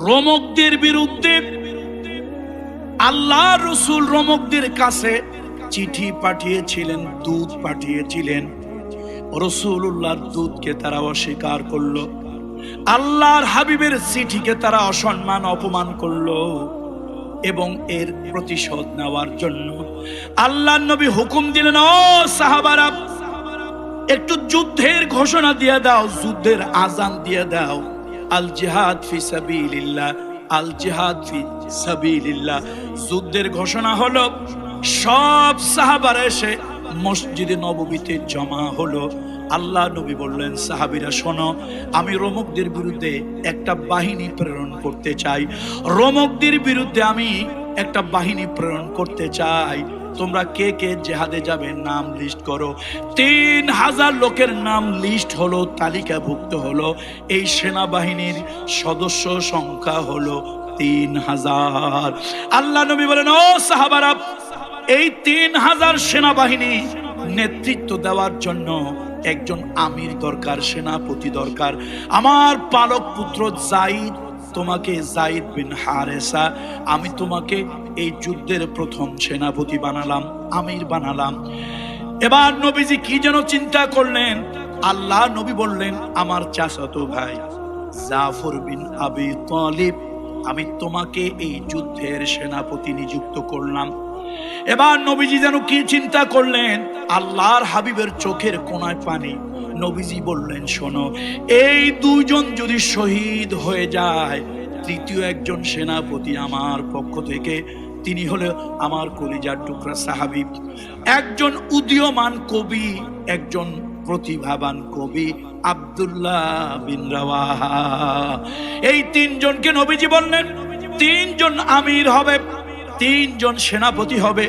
রোমকদের বিরুদ্ধে আল্লাহ রসুল রোমকদের কাছে চিঠি পাঠিয়েছিলেন, দূত পাঠিয়েছিলেন। রাসূলুল্লাহর দূতকে তারা অস্বীকার করলো, আল্লাহর হাবিবের চিঠিকে তারা অসম্মান অপমান করলো, এবং এর প্রতিশোধ নেওয়ার জন্য আল্লাহর নবী হুকুম দিলেন, ও সাহাবারা, একটু যুদ্ধের ঘোষণা দিয়ে দাও, যুদ্ধের আযান দিয়ে দাও। আল জিহাদ ফি সাবিলিল্লাহ, আল জিহাদ ফি সাবিলিল্লাহ। যুদ্ধের ঘোষণা হলো। সব সাহাবারা এসে মসজিদে নববীতে জমা হলো। আল্লাহ নবী বললেন, সাহাবীরা শোনো, আমি রোমকদের বিরুদ্ধে একটা বাহিনী প্রেরণ করতে চাই। রোমকদের বিরুদ্ধে আমি একটা বাহিনী প্রেরণ করতে চাই। তোমরা কে কে জিহাদে যাবে নাম লিস্ট করো। 3000 লোকের নাম লিস্ট হলো, তালিকাভুক্ত হলো। এই সেনাবাহিনীর সদস্য সংখ্যা হলো 3000। আল্লাহ নবী বলেন, ও সাহাবারা, এই 3000 সেনাবাহিনী নেতৃত্ব দেওয়ার জন্য একজন আমির দরকার, সেনাপতি দরকার। আমার পালক পুত্র যায়েদ, তোমাকে যায়েদ বিন হারেসা, আমি তোমাকে এই যুদ্ধের প্রথম সেনাপতি বানালাম, আমির বানালাম। এবার নবীজি কি যেন চিন্তা করলেন। আল্লাহ নবী বললেন, আমার চাচাতো ভাই জাফর বিন আবি তালিব, আমি তোমাকে এই যুদ্ধের সেনাপতি নিযুক্ত করলাম। এবার নবীজি যেন কি চিন্তা করলেন, আল্লাহর হাবিবের চোখের কোণায় পানি। নবীজি বললেন, শোনো, এই দুইজন যদি শহীদ হয়ে যায়, তৃতীয় একজন সেনাপতি আমার পক্ষ থেকে, তিনি হলো আমার কলিজার টুকরা সাহাবী, একজন উদীয়মান কবি, একজন প্রতিভাবান কবি, আব্দুল্লাহ বিন রাওয়াহা। এই তিনজনকে নবীজি বললেন, তিনজন আমির হবে, তিনজন সেনাপতি হবে।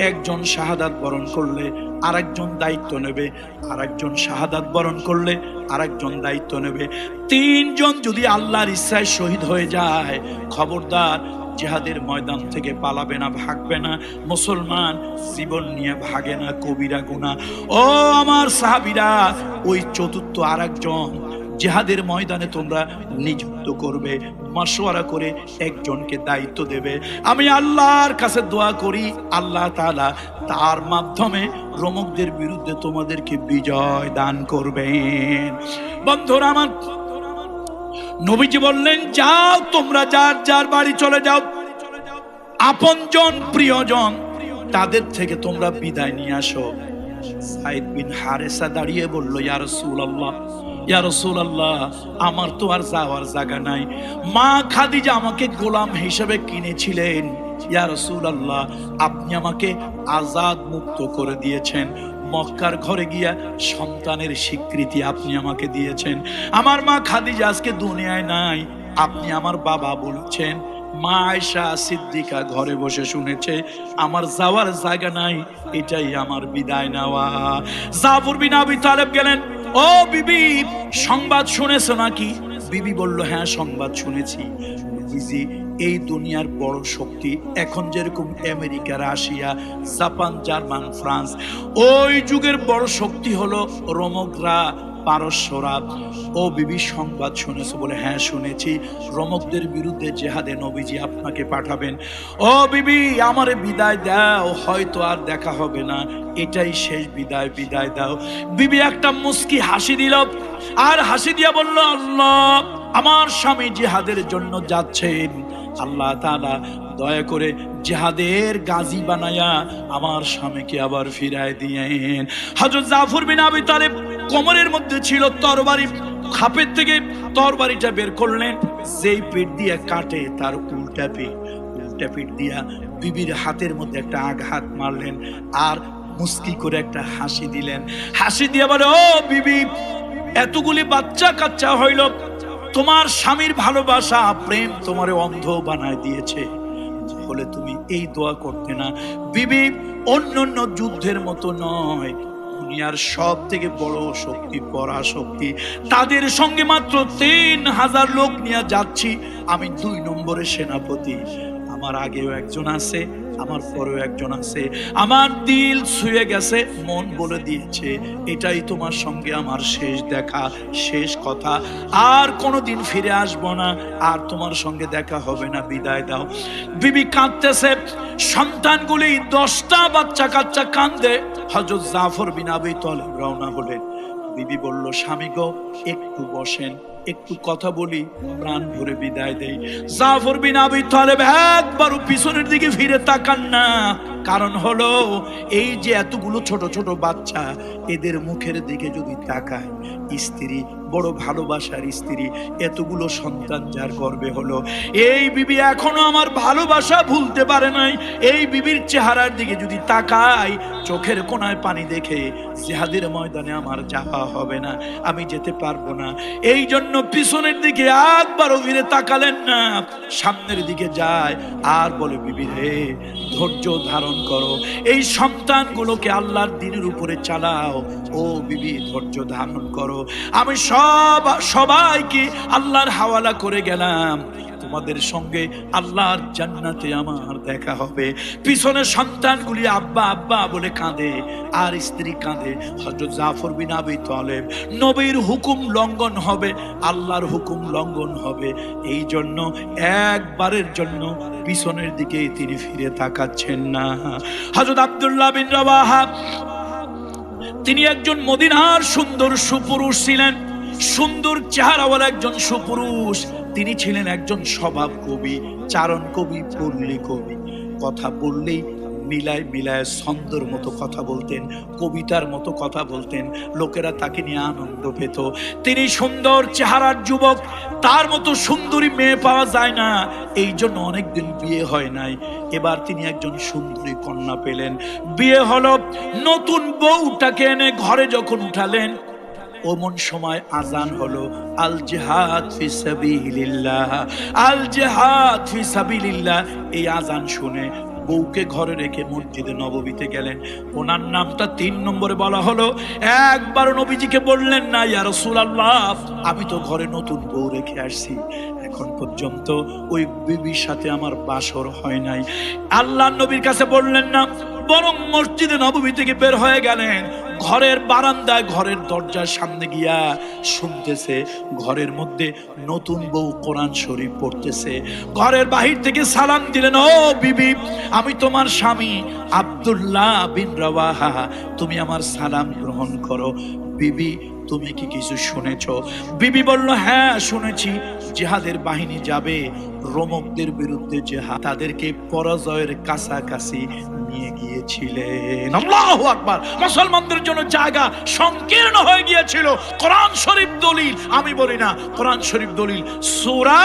একজন শাহাদাত বরণ করলে আরেকজন দায়িত্ব নেবে, আরেকজন শাহাদাত বরণ করলে আরেকজন দায়িত্ব নেবে। তিনজন যদি আল্লাহর ইচ্ছায় শহীদ হয়ে যায়, খবরদার জিহাদের ময়দান থেকে পালাবে না, ভাগবে না। মুসলমান জীবন নিয়ে ভাগে না কবিরা গুনাহ। ও আমার সাহাবীরা, ওই চতুর্থ আরেকজন জিহাদের ময়দানে তোমরা নিযুক্ত করবে, মাশওয়ারা করে একজনকে দায়িত্ব দেবে। আমি আল্লাহর কাছে দোয়া করি, আল্লাহ তাআলা তার মাধ্যমে রোমকদের বিরুদ্ধে তোমাদেরকে বিজয় দান করবেন। বন্ধুরা আমার, নবীজি বললেন, যাও তোমরা যার যার বাড়ি চলে যাও, আপনজন প্রিয়জন তাদের থেকে তোমরা বিদায় নিয়ে আসো। যায়েদ বিন হারেসা দাঁড়িয়ে বলল, ইয়া রাসূলুল্লাহ, ইয়া রাসূলুল্লাহ, আমার তো আর যাওয়ার জায়গা নাই। মা খাদিজা আমাকে গোলাম হিসেবে কিনেছিলেন। ইয়া রাসূলুল্লাহ, আপনি আমাকে আজাদ মুক্ত করে দিয়েছেন। মক্কার ঘরে গিয়া সন্তানের স্বীকৃতি আপনি আমাকে দিয়েছেন। আমার মা খাদিজা আজকে দুনিয়ায় নাই, আপনি আমার বাবা বলছেন। মা আয়েশা সিদ্দিকা ঘরে বসে শুনেছে আমার যাওয়ার জায়গা নাই, এটাই আমার বিদায় নেওয়া। জাফর বিন আবি তালেব গেলেন, ও বিবি, সংবাদ শুনেছো নাকি? বিবি বলল, হ্যাঁ সংবাদ শুনেছি। নবীজি, এই দুনিয়ার বড় শক্তি এখন যেরকম America, Russia, Japan, German, France, ওই যুগের বড় শক্তি হলো রোমকরা, পারস্যরা। ও বিবি, সংবাদ শুনেছো? বলে, হ্যাঁ শুনেছি। রোমকদের বিরুদ্ধে জিহাদে নবীজি আপনাকে পাঠাবেন। ও বিবি, আমারে বিদায় দাও, হয়তো আর দেখা হবে না, এটাই শেষ বিদায়, বিদায় দাও। বিবি একটা মুস্কি হাসি দিল, আর হাসি দিয়া বলল, আল্লাহ, আমার স্বামী জিহাদের জন্য যাচ্ছেন, আল্লাহ তাআলা দয়া করে জিহাদের গাজী বানায়া আমার স্বামীকে আবার ফিরায় দিয়েন। হযরত জাফর বিন আবি তালেব কোমরের মধ্যে ছিল তরবারি, খাপের থেকে তরবারিটা বের করলেন, যেই পিঠ দিয়ে কাটে তার উল্টা পিঠ দিয়া বিবির হাতের মধ্যে একটা আঘাত মারলেন, আর মুস্কি করে একটা হাসি দিলেন। হাসি দিয়ে বলে, ও বিবি, এতগুলি বাচ্চা কাচ্চা হইল, তোমার স্বামীর ভালোবাসা প্রেম তোমারে অন্ধ বানায় দিয়েছে, বলে তুমি এই দোয়া করতে না। বিবি, অন্যান্য যুদ্ধের মতো নয়, দুনিয়ার সব থেকে বড় শক্তি পরাশক্তি, তাদের সঙ্গে মাত্র 3000 লোক নিয়ে যাচ্ছি, আমি 2 নম্বরের সেনাপতি, আমার আগেও একজন আছে, আমার পরেও একজন আছে। আমার দিল ছুঁয়ে গেছে, মন বলে দিয়েছে এটাই তোমার সঙ্গে আমার শেষ দেখা, শেষ কথা। আর কোনোদিন ফিরে আসবো না, আর তোমার সঙ্গে দেখা হবে না, বিদায় দাও। বিবি কাঁদতেছে, সন্তানগুলি 10টা বাচ্চা কাচ্চা কান্দে। হযরত জাফর বিন আবী তালেব রওনা হলেন। বিবি বলল, স্বামী গো একটু বসেন, একটু কথা বলি, প্রাণ ভরে বিদায় দেই। জাফর বিন আবী তালেব একবারও পিছনের দিকে ফিরে তাকান না। কারণ হলো এই যে এতগুলো ছোট ছোট বাচ্চা, এদের মুখের দিকে যদি তাকায়, স্ত্রী, বড় ভালোবাসার স্ত্রী, এতগুলো সন্তান যার গর্ভে হলো, এই বিবি এখনো আমার ভালোবাসা ভুলতে পারে নাই। এই বিবির চেহারার দিকে যদি তাকাই, চোখের কোণায় পানি দেখে জিহাদের ময়দানে আমার যাওয়া হবে না, আমি যেতে পারবো না। এই জন্য পিছনের দিকে একবারও ফিরে তাকালেন না, সামনের দিকে যায় আর বলে, বিবি রে ধৈর্য ধারণ করো, এই সন্তানগুলোকে আল্লাহর দ্বীনের উপরে চালাও। ও বিবি ধৈর্য ধারণ করো, আমি সবাইকে আল্লাহর হাওয়ালা করে গেলাম, তোমাদের সঙ্গে আল্লাহর জান্নাতে আমার দেখা হবে। পিছনে সন্তানগুলি আব্বা আব্বা বলে কাঁদে, আর স্ত্রী কাঁদে। হযরত জাফর বিন আবী তালেব, নবীর হুকুম লঙ্ঘন হবে, আল্লাহর হুকুম লঙ্ঘন হবে, এই জন্য একবারের জন্য পিছনের দিকে তিনি ফিরে তাকাচ্ছেন না। হযরত আব্দুল্লাহ বিন রাওয়াহা, তিনি একজন মদিনার সুন্দর সুপুরুষ ছিলেন, সুন্দর চেহারাওয়ালা একজন সুপুরুষ। তিনি ছিলেন একজন স্বভাব কবি, চারণ কবি, পল্লী কবি। কথা বললেই মিলায় মিলায় ছন্দর মতো কথা বলতেন, কবিতার মতো কথা বলতেন, লোকেরা তাকে নিয়ে আনন্দ পেত। তিনি সুন্দর চেহারার যুবক, তার মতো সুন্দরী মেয়ে পাওয়া যায় না, এই জন্য অনেকদিন বিয়ে হয় নাই। এবার তিনি একজন সুন্দরী কন্যা পেলেন, বিয়ে হলো। নতুন বউটাকে এনে ঘরে যখন উঠালেন, ওমন সময় আজান হলো, আল জিহাদ ফি সাবিলিল্লাহ, আল জিহাদ ফি সাবিলিল্লাহ। এই আজান শুনে বউকে ঘরে রেখে মসজিদে নববীতে গেলেন। ওনার নামটা 3 নম্বরে বলা হলো। একবার নবীজিকে বললেন না, ইয়া রাসূলুল্লাহ আমি তো ঘরে নতুন বউ রেখে আসছি, এখন পর্যন্ত ওই বিবির সাথে আমার বাসর হয় নাই। আল্লাহর নবীর কাছে বললেন না, বরং মসজিদে নববী থেকে বের হয়ে গেলেন, ঘরের বারান্দায়, ঘরের দরজার সামনে গিয়া শুনতেছে ঘরের মধ্যে নতুন বউ কোরআন শরীফ পড়তেছে। ঘরের বাহির থেকে সালাম দিলেন, ও বিবি, আমি তোমার স্বামী আব্দুল্লাহ বিন রাওয়াহা, তুমি আমার সালাম গ্রহণ করো। বিবি, তুমি কি কিছু শুনেছো? বিবি বলল, হ্যাঁ শুনেছি, জিহাদের বাহিনী যাবে, রোমকদের বিরুদ্ধে জিহাদ, তাদেরকে পরাজয়ের কাছাকাছি নিয়ে গিয়েছিলেন। আল্লাহু আকবার। মুসলমানদের জন্য জায়গা সংকীর্ণ হয়ে গিয়েছিল। কোরআন শরীফ দলিল, আমি বলি না, কোরআন শরীফ দলিল। সূরা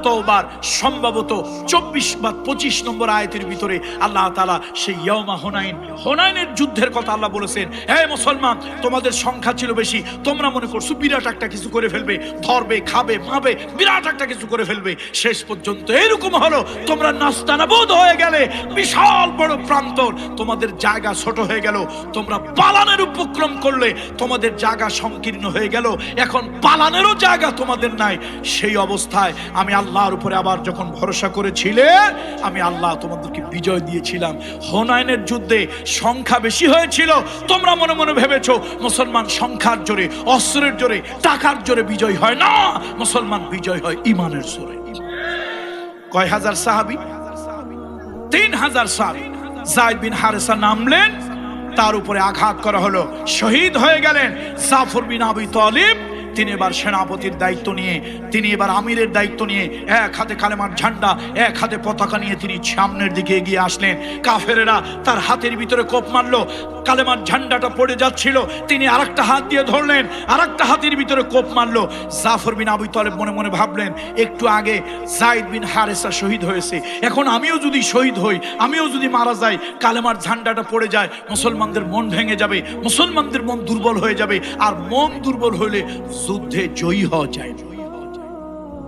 তওবার সম্ভবত 24 বা 25 নম্বর আয়াতের ভিতরে আল্লাহ তাআলা সেই ইয়াউমা হুনাইন, হুনাইনের যুদ্ধের কথা আল্লাহ বলেছেন, হে মুসলমান, তোমাদের সংখ্যা ছিল বেশি, তোমরা মনে করছো বিরাট একটা কিছু করে ফেলবে, ধরবে, খাবে, মাবে, বিরাট একটা কিছু করে ফেলবে। শেষ পর্যন্ত এরকম হলো, তোমরা নাস্তানাবুদ হয়ে গেলে, বিশাল বড় প্রান্তর, তোমাদের জায়গা ছোট হয়ে গেল, তোমরা পালানের উপক্রম করলে, তোমাদের জায়গা সংকীর্ণ হয়ে গেল, এখন পালানেরও জায়গা তোমাদের নাই। সেই অবস্থায় আমি আল্লাহর উপরে আবার যখন ভরসা করেছিলে, আমি আল্লাহ তোমাদেরকে বিজয় দিয়েছিলাম। হুনাইনের যুদ্ধে সংখ্যা বেশি হয়েছিল, তোমরা মনে মনে ভেবেছো মুসলমান সংখ্যার জোরে, অস্ত্রের জোরে, টাকার জোরে বিজয় হয় না, মুসলমান বিজয় হয় ইমানের জোরে। কয় হাজার সাহাবী? 3000 সাহাবী। যায়েদ বিন হারেসা নামলেন, তার উপরে আঘাত করা হলো, শহীদ হয়ে গেলেন জাফর বিন আবী তালিব। তিনি এবার সেনাপতির দায়িত্ব নিয়ে, তিনি এবার আমিরের দায়িত্ব নিয়ে, এক হাতে কালেমার ঝান্ডা, এক হাতে পতাকা নিয়ে তিনি সামনের দিকে এগিয়ে আসলেন। কাফেরেরা তার হাতের ভিতরে কোপ মারলো, কালেমার ঝান্ডাটা পড়ে যাচ্ছিল, তিনি আরেকটা হাত দিয়ে ধরলেন, আরেকটা হাতের ভিতরে কোপ মারলো। জাফর বিন আবী তালেব মনে মনে ভাবলেন, একটু আগে যায়েদ বিন হারেসা শহীদ হয়েছে, এখন আমিও যদি শহীদ হই, আমিও যদি মারা যাই, কালেমার ঝান্ডাটা পড়ে যায়, মুসলমানদের মন ভেঙে যাবে, মুসলমানদের মন দুর্বল হয়ে যাবে, আর মন দুর্বল হলে যুদ্ধে জয়ী হওয়া যায়।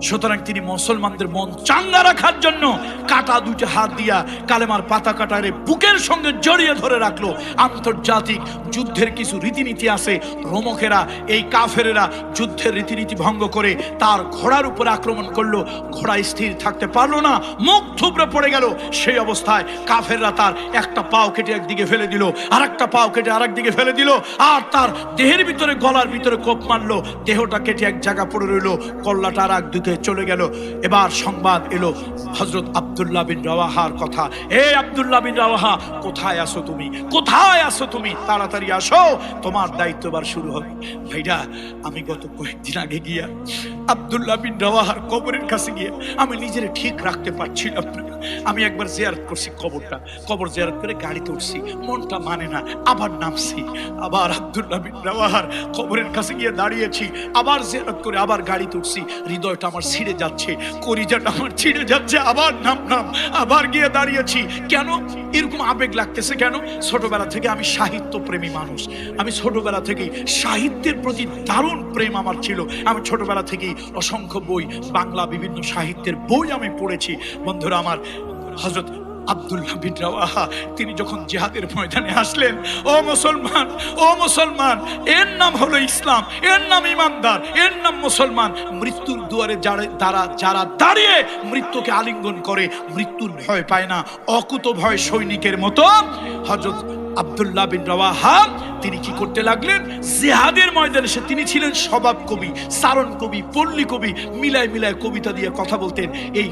সুতরাং তিনি মুসলমানদের মন চাঙ্গা রাখার জন্য কাটা দুইটা হাত দিয়া কালেমার পতাকাটারে বুকের সঙ্গে জড়িয়ে ধরে রাখলো। আন্তর্জাতিক যুদ্ধের কিছু রীতিনীতি আছে, রোমকেরা এই কাফেরেরা যুদ্ধের রীতিনীতি ভঙ্গ করে তার ঘোড়ার উপর আক্রমণ করলো। ঘোড়া স্থির থাকতে পারলো না, মুখ থুবড়ে পড়ে গেল। সেই অবস্থায় কাফেররা তার একটা পাও কেটে একদিকে ফেলে দিল, আর একটা পাও কেটে আরেক দিকে ফেলে দিল, আর তার দেহের ভিতরে গলার ভিতরে কোপ মারলো। দেহটা কেটে এক জায়গা পড়ে রইল, কল্লাটা আর এক দিকে চলে গেল। এবার সংবাদ এলো হযরত আব্দুল্লাহ বিন রাওয়াহার কথা। এই আব্দুল্লাহ বিন রাওয়াহা, কোথায় আসো তুমি? কোথায় আসো তুমি? তাড়াতাড়ি আসো, তোমার দায়িত্ব এবার শুরু হবে। ভাইরা, আমি গত কয়েকদিন আগে গিয়া আব্দুল্লাহ বিন রাওয়াহার কবরের কাছে গিয়ে আমি নিজের ঠিক রাখতে পারছিলাম না। আমি একবার জিয়ারত করছি কবরটা, কবর জিয়ারত করে গাড়িতে উঠছি, মনটা মানে না, আবার নামছি। আবার আব্দুল্লাহ বিন রাওয়াহার কবরের কাছে গিয়ে দাঁড়িয়েছি, আবার জিয়ারত করে আবার গাড়িতে উঠছি। হৃদয়টা আমার ছিঁড়ে যাচ্ছে, কলিজাটা আমার ছিঁড়ে যাচ্ছে। আবার নাম আবার গিয়ে দাঁড়িয়েছি। কেন এরকম আবেগ লাগতেছে? কেন? ছোটবেলা থেকে আমি সাহিত্য প্রেমী মানুষ। আমি ছোটবেলা থেকেই সাহিত্যের প্রতি দারুণ প্রেম আমার ছিল। আমি ছোটবেলা থেকেই অসংখ্য বই, বাংলা বিভিন্ন সাহিত্যের বই আমি পড়েছি। বন্ধুরা আমার, হযরত আব্দুল্লাহ বিন রাওয়াহা তিনি যখন জিহাদের ময়দানে আসলেন, ও মুসলমান, ও মুসলমান, এর নাম হলো ইসলাম, এর নাম ইমানদার, এর নাম মুসলমান। মৃত্যুর দুয়ারে যারা দাঁড়িয়ে মৃত্যুকে আলিঙ্গন করে, মৃত্যুর ভয় পায় না, অকুত ভয় সৈনিকের মতো হযরত আব্দুল্লাহ বিন রাওয়াহা তিনি কি করতে লাগলেন? জিহাদের ময়দানে তিনি ছিলেন স্বভাব কবি, সারণ কবি, পল্লী কবি, মিলায় মিলায় কবিতা দিয়ে কথা বলতেন। এই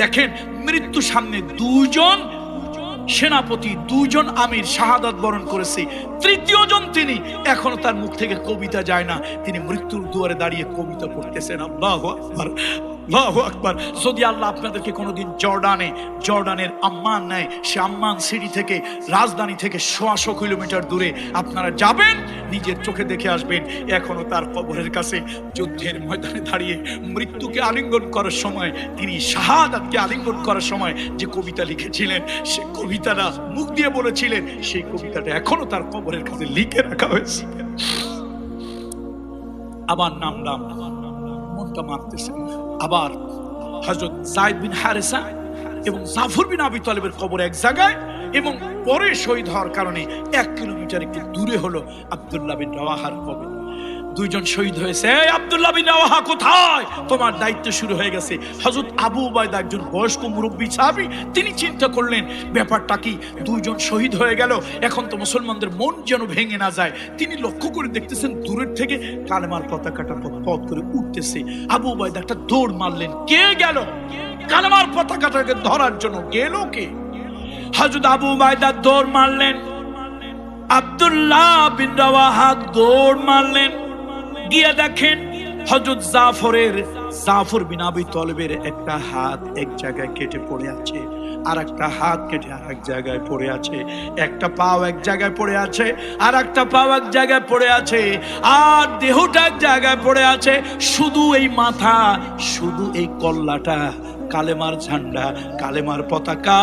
দেখেন, মৃত্যু সামনে, দুজন সেনাপতি, দুজন আমির শাহাদাত বরণ করেছে, তৃতীয় জন তিনি, এখনো তার মুখ থেকে কবিতা যায় না। তিনি মৃত্যুর দুয়ারে দাঁড়িয়ে কবিতা পড়তেছেন। আল্লাহু আকবার, আল্লাহু আকবার। যদি আল্লাহ আপনাদেরকে কোনোদিন জর্ডানের আম্মান নেয়, সে আম্মান সিটি থেকে, রাজধানী থেকে 100 কিলোমিটার দূরে আপনারা যাবেন, নিজের চোখে দেখে আসবেন। এখনো তার কবরের কাছে যুদ্ধের ময়দানে দাঁড়িয়ে মৃত্যুকে আলিঙ্গন করার সময়, তিনি শাহাদাতকে আলিঙ্গন করার সময় যে কবিতা লিখেছিলেন, সে কবিতাটা মুখ দিয়ে বলেছিলেন, সেই কবিতাটা এখনো তার কবরের কাছে লিখে রাখা হয়েছে। আবার নাম মনটা মানতেছে। আবার হযরত যায়েদ বিন হারেসা এবং জাফর বিন আবি তালেবের কবর এক জায়গায়, এবং পরে শহীদ হওয়ার কারণে 1 কিলোমিটার একটু দূরে হলো আব্দুল্লাহ বিন রাওয়াহার কবর। দুইজন শহীদ হয়েছে। এই আব্দুল্লাহ বিন রাওয়াহা কোথায়? তোমার দায়িত্ব শুরু হয়ে গেছে। হযরত আবু উবাইদা একজন বয়স্ক মুরব্বী সাহাবী, তিনি চিন্তা করলেন ব্যাপারটা কি, দুইজন শহীদ হয়ে গেল, এখন তো মুসলমানদের মন যেন ভেঙে না যায়। তিনি লক্ষ্য করে দেখতেছেন দূরের থেকে কালেমার পতাকাটা পথ করে উঠতেছে। আবু উবাইদা একটা দৌড় মারলেন। কে গেল কালেমার পতাকাটাকে ধরার জন্য? গেল কে? হযরত আবু উবাইদা দৌড় মারলেন, আব্দুল্লাহ বিন রাওয়াহা দৌড় মারলেন। গিয়ে দেখেন হযরত জাফর বিন আবি তালেবের একটা হাত এক জায়গায় কেটে পড়ে আছে, আর একটা হাত কেটে আর এক জায়গায় পড়ে আছে, একটা পাও এক জায়গায় পড়ে আছে, আর একটা পাও এক জায়গায় পড়ে আছে, আর দেহটা এক জায়গায় পড়ে আছে। শুধু এই মাথা, শুধু এই কল্লাটা কালেমার ঝান্ডা, কালেমার পতাকা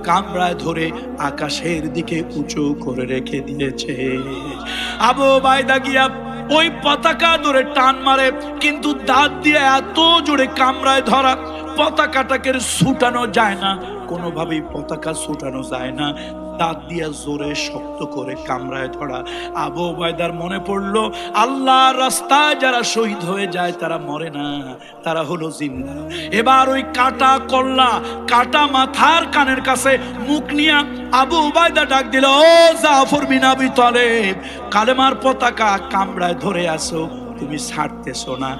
কামড়ায় ধরে আকাশের দিকে উঁচু করে রেখে দিয়েছে। আবু উবাইদা গিয়া ওই পতাকা ধরে টান মারে, কিন্তু দাঁত দিয়ে এত জোরে কামড়ায় ধরা, পতাকাটাকে ছুটানো যায় না, কোনোভাবেই পতাকা ছুটানো যায় না। দাঁত দিয়ে জোরে শক্ত করে কামড়ায় ধরা। আবু উবাইদার মনে পড়লো, আল্লাহর রাস্তায় যারা শহীদ হয়ে যায় তারা মরে না, তারা হলো জিন্দা। এবার ওই কাটা কল্লা, কাটা মাথার কানের কাছে মুখ নিয়ে আবু উবাইদা ডাক দিল, ও জাফর বিন আবি তালেব, কালেমার পতাকা কামড়ায় ধরে আসো, তুমি ছাড়তেছো না।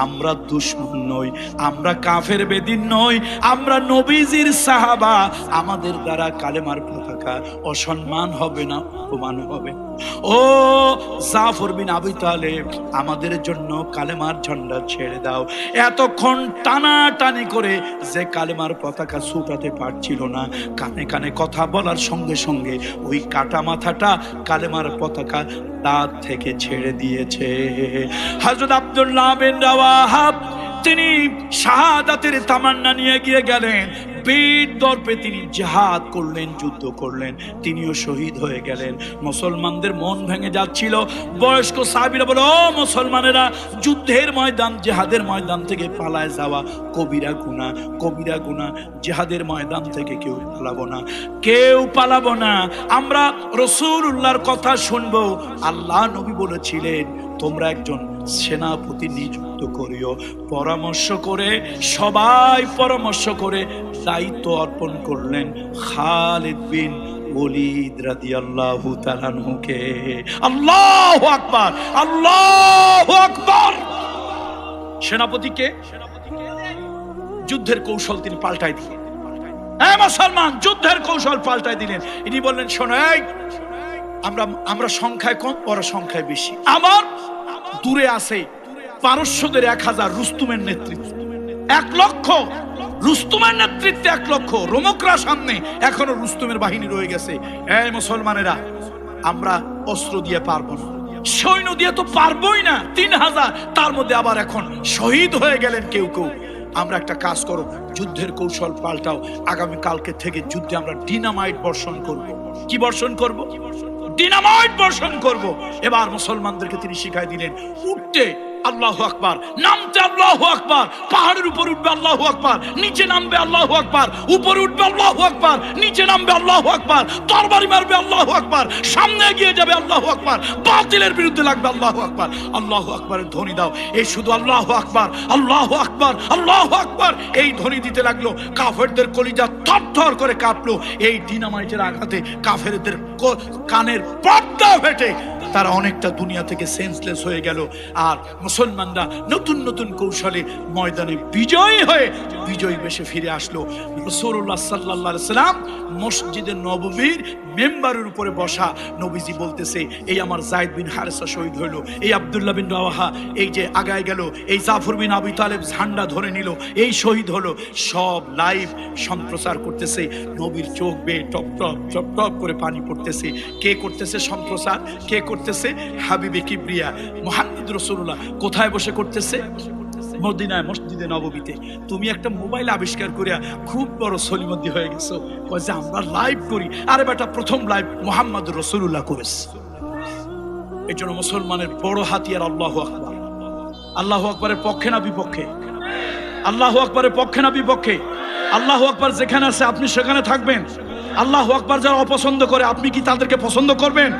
আমরা দুশমন নই, আমরা কাফের বেদিন নই, আমরা নবীজির সাহাবা। আমাদের দ্বারা কালেমার পতাকা অসম্মান হবে না, অপমান হবে। ও জাফর বিন আবি তালেব, আমাদের জন্য কালেমার ঝান্ডা ছেড়ে দাও। এতক্ষণ টানাটানি করে যে কালেমার পতাকা ছুটাতে পারছিল না, কানে কানে কথা বলার সঙ্গে সঙ্গে ওই কাটা মাথাটা কালেমার পতাকা দাঁত থেকে ছেড়ে দিয়েছে। হযরত আব্দুল্লাহ বিন রাওয়াহা তিনি শাহাদাতের তামান্না নিয়ে গিয়ে গেলেন, পিঠ দর্পে তিনি জিহাদ করলেন, যুদ্ধ করলেন, তিনিও শহীদ হয়ে গেলেন। মুসলমানদের মন ভেঙে যাচ্ছিল। বয়স্ক সাহাবীরা বলে, ও মুসলমানেরা, যুদ্ধের ময়দান, জিহাদের ময়দান থেকে পালায় যাওয়া কবিরা গুনাহ, কবিরা গুনাহ। জিহাদের ময়দান থেকে কেউ পালাবো না, কেউ পালাবো না। আমরা রাসূলুল্লাহর কথা শুনবো। আল্লাহ নবী বলেছিলেন, তোমরা একজন সেনাপতি নিযুক্ত করিও। পরামর্শ করে, সবাই পরামর্শ করে দায়িত্ব অর্পণ করলেন খালিদ বিন ওলীদ রাদিয়াল্লাহু তাআলা আনহুকে। আল্লাহু আকবার, আল্লাহু আকবার। সেনাপতিকে যুদ্ধের কৌশল তিনি পাল্টাই দিলেন। মুসলমান যুদ্ধের কৌশল পাল্টাই দিলেন। ইনি বললেন, শোনো, আমরা সংখ্যায় কম, ওরা সংখ্যায় বেশি। আমার দূরে আছে পারস্যদের 1000, রুস্তুমের নেতৃত্বে 1 লক্ষ, রুস্তুমের নেতৃত্বে 1 লক্ষ, রোমকরা সামনে, এখনো রুস্তুমের বাহিনী রয়ে গেছে। এই মুসলমানেরা, আমরা অস্ত্র দিয়ে পারবো না, সৈন্য দিয়ে তো পারবোই না। 3000, তার মধ্যে আবার এখন শহীদ হয়ে গেলেন কেউ কেউ। আমরা একটা কাজ করো, যুদ্ধের কৌশল পাল্টাও। আগামী কালকে থেকে যুদ্ধে আমরা ডিনামাইট বর্ষণ করব। কি বর্ষণ করব? ডিনামাইট বর্ষণ করব। এবার মুসলমানদেরকে তিনি শিখাই দিলেন, উঠতে আল্লাহু আকবার, নামতে আল্লাহু আকবার, পাহাড়ের উপর উঠবে আল্লাহু আকবার, নিচে নামবে আল্লাহু আকবার, উপরে উঠবে আল্লাহু আকবার, নিচে নামবে আল্লাহু আকবার, তরবারি মারবে আল্লাহু আকবার, সামনে এগিয়ে যাবে আল্লাহু আকবার, বাতিলের বিরুদ্ধে লাগবে আল্লাহু আকবার। আল্লাহু আকবারের ধ্বনি দাও। এই শুধু আল্লাহু আকবার, আল্লাহু আকবার, আল্লাহু আকবার এই ধ্বনি দিতে লাগলো। কাফেরদের কলিজা থরথর করে কাঁপলো। এই ডিনামাইটের আঘাতে কাফেরদের কানের পর্দা ফেটে তারা অনেকটা দুনিয়া থেকে সেন্সলেস হয়ে গেল। আর মুসলমানরা নতুন নতুন কৌশলে ময়দানে বিজয়ী হয়ে বিজয়ী বেশে ফিরে আসলো। রাসূলুল্লাহ সাল্লাল্লাহু আলাইহি সাল্লাম মসজিদে নববীর মেম্বারের উপরে বসা, নবীজি বলতেছে, এই আমার যায়েদ বিন হারেসা শহীদ হইলো, এই আব্দুল্লাহ বিন রাওয়াহা এই যে আগায় গেল, এই জাফর বিন আবি তালেব ঝান্ডা ধরে নিল, এই শহীদ হলো। সব লাইভ সম্প্রচার করতেছে। নবীর চোখ বেয়ে টপ টপ টপ টপ করে পানি পড়তেছে। কে করতেছে সম্প্রচার? কে করতেছে? হাবিবে কিবরিয়া মুহাম্মদ রাসূলুল্লাহ। কোথায় বসে করতেছে? মদিনায়, মসজিদে নববীতে। তুমি একটা মোবাইল আবিষ্কার করিয়া খুব বড় সলিমদ্দি হয়ে গেছো, যে আমরা লাইভ করি। আরে বেটা, প্রথম লাইভ মুহাম্মদ রাসূলুল্লাহ করেছে। এই জন্য মুসলমানের বড় হাতিয়ার আল্লাহু আকবার। আল্লাহু আকবারের পক্ষে না বিপক্ষে? আল্লাহু আকবারের পক্ষে না বিপক্ষে? আল্লাহু আকবার যেখানে আছে আপনি সেখানে থাকবেন। আল্লাহু আকবার যারা অপছন্দ করে, আপনি কি তাদেরকে পছন্দ করবেন?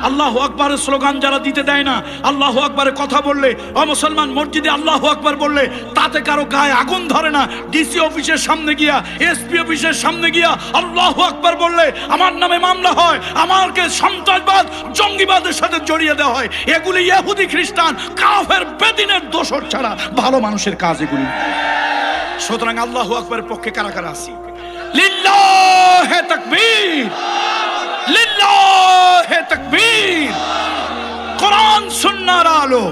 আল্লাহু আকবারের স্লোগান যারা দিতে দেয় না, আল্লাহু আকবারের কথা বললে, মুসলমান মসজিদে আল্লাহু আকবার বললে তাতে কারো গায়ে আগুন ধরে না। ডিসি অফিসের সামনে গিয়া, এসপি অফিসের সামনে গিয়া আল্লাহু আকবার বললে আমার নামে মামলা হয়, আমাকে সন্ত্রাসবাদ, জঙ্গিবাদের সাথে জড়িয়ে দেওয়া হয়। এগুলি ইহুদি, খ্রিস্টান, কাফের, বেদিনের দোসর ছাড়া ভালো মানুষের কাজ এগুলি। সুতরাং আল্লাহু আকবারের পক্ষে কারা কারা আছি? লিল্লাহে তাকবীর, লিল্লাহে তাকবীর। কোরআন সুন্নাহর আলো,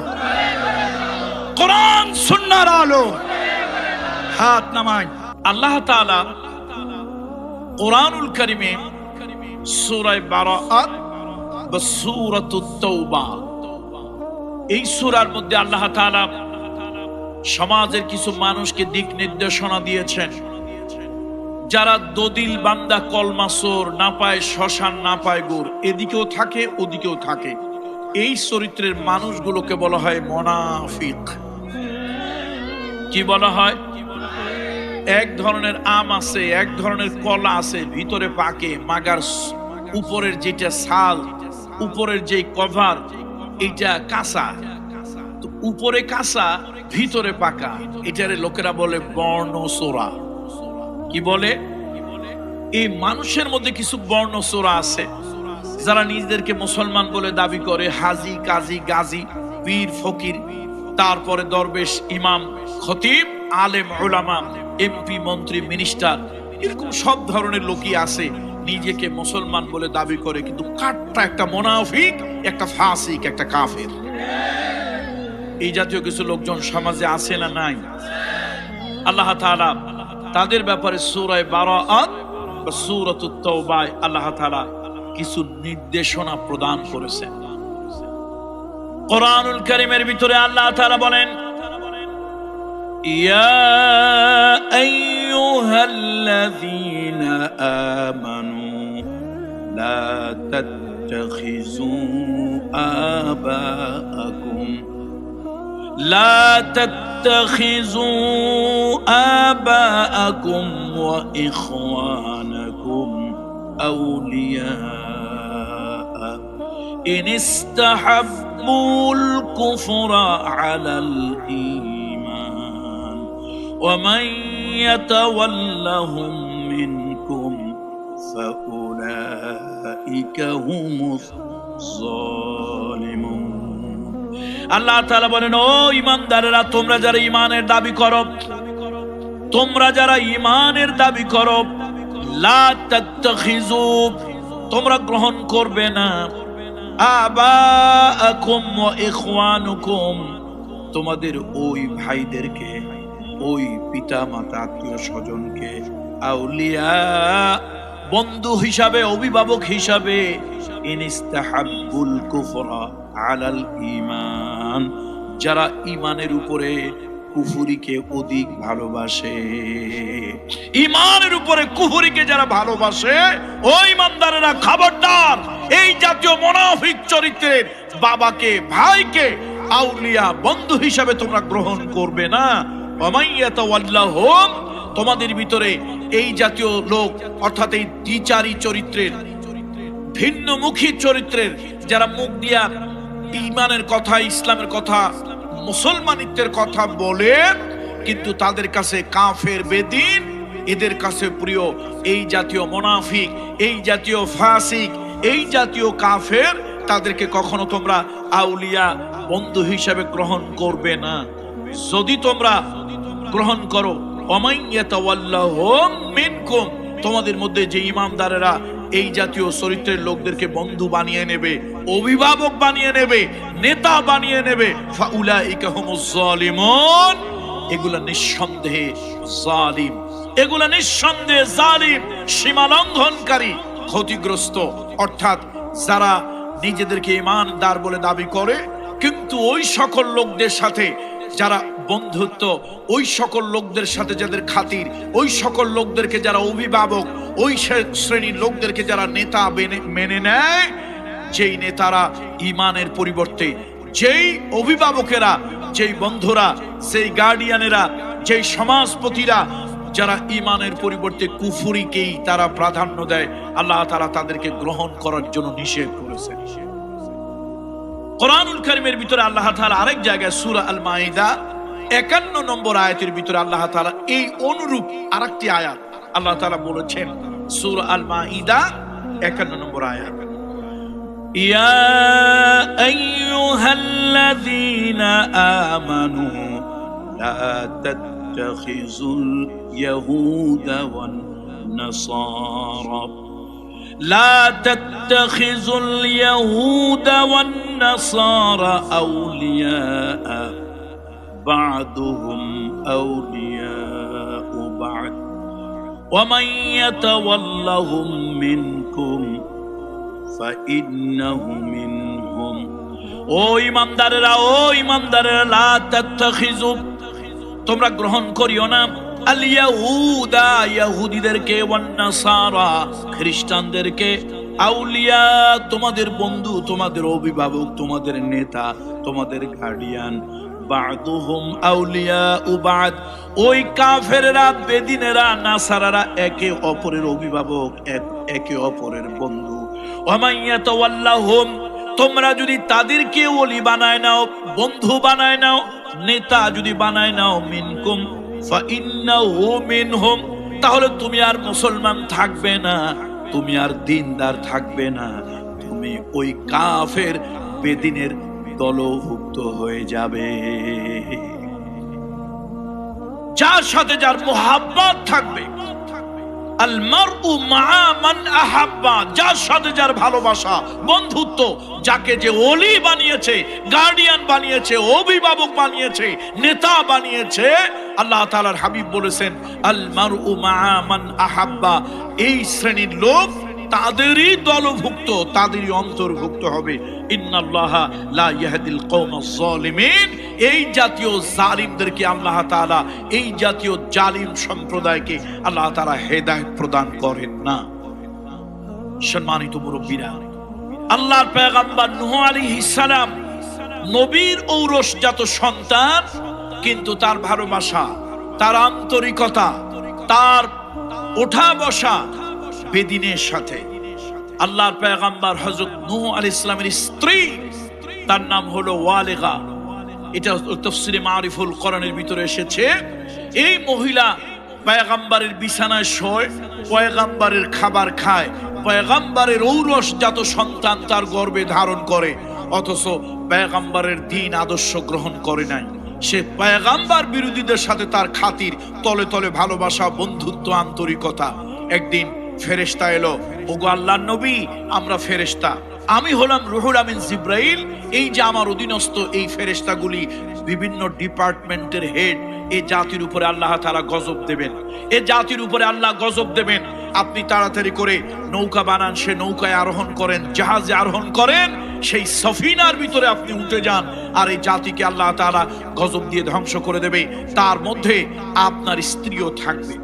কোরআন সুন্নাহর আলো। হাত নামাই। আল্লাহ তাআলা কোরআনুল কারীমে সূরা বারাআত বা সূরাতুত তাওবা, এই সূরার মধ্যে আল্লাহ তাআলা সমাজের কিছু মানুষকে দিক নির্দেশনা দিয়েছেন। যারা দদিল বান্দা, কলমাসোর, না পায় শ্মশান, না পায় গুড়, এদিকেও থাকে ওদিকেও থাকে, এই চরিত্রের মানুষগুলোকে বলা হয় মুনাফিক। কি বলা হয়? এক ধরনের আম আছে, এক ধরনের কলা আছে, ভিতরে পাকে, মাগার উপরের যেটা ছাল, উপরের যে কভার, এটা কাঁচা। তো উপরে কাঁচা, ভিতরে পাকা, এটারে লোকেরা বলে বর্ণচোরা। কি বলে? এই মানুষের মধ্যে কিছু বর্ণচোরা আছে যারা নিজেদেরকে মুসলমান বলে দাবি করে। হাজি, কাজী, গাজী, পীর, ফকির, তারপরে দরবেশ, ইমাম, খতিব, আলেম, উলামা, এমপি, মন্ত্রী, মিনিস্টার, এরকম সব ধরনের লোকই আছে নিজেকে মুসলমান বলে দাবি করে, কিন্তু কাটটা একটা মুনাফিক, একটা ফাসিক, একটা কাফের। এই জাতীয় কিছু লোকজন সমাজে আছে না নাই? আল্লাহ তাআলা তাদের ব্যাপারে সূরা বারাআত বা সূরাতুত তাওবায় আল্লাহ তাআলা কিছু নির্দেশনা প্রদান করেছেন। কোরআনুল কারীমের ভিতরে আল্লাহ তাআলা বলেন, ইয়া আইয়ুহাল্লাযীনা আমানু লা তাত্তাখিযু আবাআকুম لا تتخذوا آباءكم وإخوانكم أولياء إن استحبوا الكفر على الإيمان ومن يتولهم منكم فأولئك هم الظالمون আল্লাহ তাআলা বলেন, ও ঈমানদারেরা, তোমরা যারা ঈমানের দাবি করো, তোমরা যারা ঈমানের দাবি করো, লা তাত্তাখিযু, তোমরা গ্রহণ করবে না, আবাআকুম ওয়া ইখওয়ানুকুম, তোমাদের ওই ভাইদেরকে, ওই পিতা মাতা আত্মীয় স্বজনকে, আউলিয়া, বন্ধু হিসাবে, অভিভাবক হিসাবে, ইনিস্তাহাব্বুল কুফরা আলাল ঈমান, যারা ঈমানের উপরে কুফরিকে অধিক ভালোবাসে। ঈমানের উপরে কুফরিকে যারা ভালোবাসে, ও ঈমানদারেরা খবরদার, এই জাতীয় মুনাফিক চরিত্রের বাবাকে, ভাইকে আউলিয়া, বন্ধু হিসাবে তোমরা গ্রহণ করবে না। ওয়ামাইয়াতাওয়াল্লাহুম, তোমাদের ভিতরে এই জাতীয় লোক, অর্থাৎ এই দ্বিচারী চরিত্রের, ভিন্নমুখী চরিত্রের, যারা মুখ দিয়া ঈমানের কথা, ইসলামের কথা, মুসলমানিত্বের কথা বলে, কিন্তু তাদের কাছে কাফের, বেদিন, এদের কাছে প্রিয় এই জাতীয় মুনাফিক, এই জাতীয় ফাসিক, এই জাতীয় কাফের, তাদেরকে কখনো তোমরা আউলিয়া, বন্ধু হিসাবে গ্রহণ করবে না। যদি তোমরা গ্রহণ করো, ওয়ামাইয়াতাওয়াল্লাহুম মিনকুম, তোমাদের মধ্যে যে ঈমানদারেরা এই জাতীয় চরিত্রের লোকদেরকে বন্ধু বানিয়ে নেবে, অভিভাবক বানিয়ে নেবে, নেতা বানিয়ে নেবে, ফাউলাইকা হুমুজ জালিমুন, এগুলা নিঃসন্দেহে জালিম, এগুলা নিঃসন্দেহে জালিম, সীমা লঙ্ঘনকারী, ক্ষতিগ্রস্ত। অর্থাৎ যারা নিজেদেরকে ঈমানদার বলে দাবি করে, কিন্তু ওই সকল লোকদের সাথে যারা বন্ধুত্ব, ওই সকল লোকদের সাথে যাদের খাতির, ওই সকল লোকদেরকে যারা অভিভাবক, ওই শ্রেণীর লোকদেরকে যারা নেতা মেনে নেয়, যেই নেতারা ঈমানের পরিবর্তে, যেই অভিভাবকেরা, যেই বন্ধুরা, যেই গার্ডিয়ানেরা, যেই সমাজপতিরা, যারা ঈমানের পরিবর্তে কুফরিকেই তারা প্রাধান্য দেয়, আল্লাহ তাআলা তাদেরকে গ্রহণ করার জন্য নিষেধ করেছেন। কোরআনুল কারীমের ভিতরে আল্লাহ তাআলা আরেক জায়গায় সূরা আল মাইদা 51 নম্বর আয়াতের ভিতরে আল্লাহ তাআলা এই অনুরূপ আরেকটি আয়াত আল্লাহ তাআলা বলেছেন। সূরা আল মাইদা 51 নম্বর আয়াত, ইয়া আইয়ুহাল্লাযীনা আমানু লা তাত্তাখিযুল ইয়াহুদা ওয়ান নাসারা لا تتخذوا اليهود والنصارى أولياء بعضهم أولياء بعض ومن يتولهم منكم فإنه منهم ও ঈমানদারেরা, ও ঈমানদারেরা, লা তাত্তাখিযু, তোমরা গ্রহণ করিও না, আল ইয়াহুদা, ইহুদিদেরকে, ওয়ান নাসারা, খ্রিস্টানদেরকে, আউলিয়া, তোমাদের বন্ধু, তোমাদের অভিভাবক, তোমাদের নেতা, তোমাদের গার্ডিয়ান, বা'দুহুম আউলিয়াউ বা'দ, ওই কাফেররা, বেদিনেরা, নাসারারা একে অপরের অভিভাবক, একে অপরের বন্ধু। ওয়ামাইয়াতাওয়াল্লাহুম, তোমরা যদি তাদেরকে ওলি বানায় নাও, বন্ধু বানায় নাও, নেতা যদি বানায় নাও, মিনকুম ফাইন্নাহু মিনহুম, তাহলে তুমি আর মুসলমান থাকবে না, তুমি আর দিনদার থাকবে না, তুমি ওই কাফের, বেদিনের দলভুক্ত হয়ে যাবে। যার সাথে যার মুহাব্বত থাকবে, আল মারউ মাআ মান আহাব্বা, যার সাথে যার ভালোবাসা, বন্ধুত্ব, যাকে যে ওলি বানিয়েছে, গার্ডিয়ান বানিয়েছে, অভিভাবক বানিয়েছে, নেতা বানিয়েছে, আল্লাহ তাআলার হাবিব বলেছেন, আল মারউ মাআ মান আহাব্বা, এই শ্রেণীর লোক তাদেরই দলভুক্ত, তাদেরই অন্তর্ভুক্ত হবে। ইন্নাল্লাহা লা ইয়াহদিল কওমাজ জালিমিন, এই জাতীয় জালিমদেরকে আল্লাহ তাআলা, এই জাতীয় জালিম সম্প্রদায়কে আল্লাহ তাআলা হেদায়েত প্রদান করেন না। সম্মানিত মুরব্বীরা, আল্লাহর পয়গম্বর নূহ আলাইহিস সালাম নবীর ঔরসজাত সন্তান, কিন্তু তার ভালোবাসা, তার আন্তরিকতা, তার ওঠা বসা বেদিনের সাথে। আল্লাহর পয়গম্বর হযরত নূহ আলাইহিস সালামের স্ত্রী, তার নাম হলো ওয়ালিগা। এটা তাফসীরে মারিফুল কোরআনের ভিতরে এসেছে। এই মহিলা পয়গম্বরের বিছানায় শোয়, পয়গম্বরের খাবার খায়, পয়গম্বরের ঔরসজাত সন্তান তার গর্ভে ধারণ করে, অথচ পয়গম্বরের দ্বীন আদর্শ গ্রহণ করে নাই। সে পয়গম্বর বিরোধীদের সাথে তার খাতির, তলে তলে ভালোবাসা, বন্ধুত্ব, আন্তরিকতা। একদিন ফেরেশতা এলো, ওগো আল্লাহর নবী, আমরা ফেরেশতা, আমি হলাম রুহুল আমিন জিব্রাইল। এই যে আমার অধীনস্থ এই ফেরেশতাগুলি বিভিন্ন ডিপার্টমেন্টের হেড, এই জাতির উপরে আল্লাহ তাআলা গজব দেবেন, এই জাতির উপরে আল্লাহ গজব দেবেন। আপনি তাড়াতাড়ি করে নৌকা বানান, সে নৌকায় আরোহণ করেন, জাহাজে আরোহণ করেন, সেই সফিনার ভিতরে আপনি উঠে যান, আর এই জাতিকে আল্লাহ তাআলা গজব দিয়ে ধ্বংস করে দেবে, তার মধ্যে আপনার স্ত্রীও থাকবে।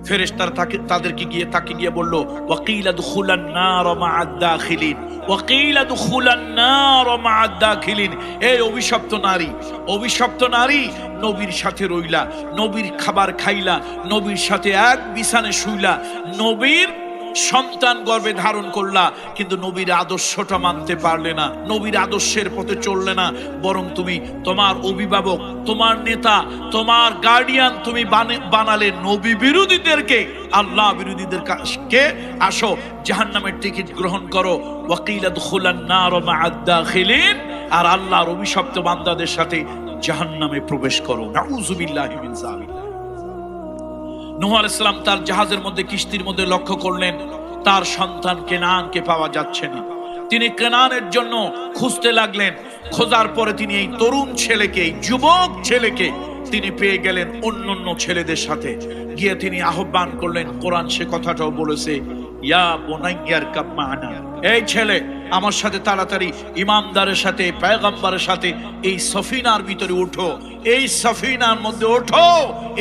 ফেরেশতারা তাদেরকে তাকে গিয়ে বলল, ওয়াকিলা দুখুলান নার মা'আদ দাখিলিন, ওয়াকিলা দুখুলান নার মা'আদ দাখিলিন। এই অভিশপ্ত নারী, অভিশপ্ত নারী, নবীর সাথে রইলা, নবীর খাবার খাইলা, নবীর সাথে এক বিছানে শুইলা, নবীর সন্তান গর্ভে ধারণ করলা, কিন্তু নবীর আদর্শটা মানতে পারলে না, নবীর আদর্শের পথে চললে না, বরং তুমি তোমার অভিভাবক, তোমার নেতা, তোমার গার্ডিয়ান তুমি বানালে নবী বিরোধীদেরকে, আল্লাহ বিরোধীদেরকে। আসো জাহান্নামের টিকিট গ্রহণ করো, ওয়াকিলা দুখুলান নার মা'আদ দাখিলিন, আর আল্লাহর অভিশপ্ত বান্দাদের সাথে জাহান্নামে প্রবেশ করো। নাউযুবিল্লাহি মিন যালিক। নূহ আলাইহিস সালাম তার জাহাজের মধ্যে, কিস্তির মধ্যে লক্ষ্য করলেন তার সন্তান কেনানকে পাওয়া যাচ্ছে না। তিনি কেনানের জন্য খুঁজতে লাগলেন। খোঁজার পরে তিনি এই তরুণ ছেলেকে, এই যুবক ছেলেকে তিনি পেয়ে গেলেন অন্যান্য ছেলেদের সাথে। গিয়ে তিনি আহ্বান করলেন, কোরআন সে কথাটাও বলেছে, ইয়া বুনাইয়ার কাব মা'না, এই ছেলে আমার সাথে তাড়াতাড়ি ইমানদারের সাথে, পয়গম্বরের সাথে এই সফিনার ভিতরে ওঠো, এই সফিনার মধ্যে ওঠো,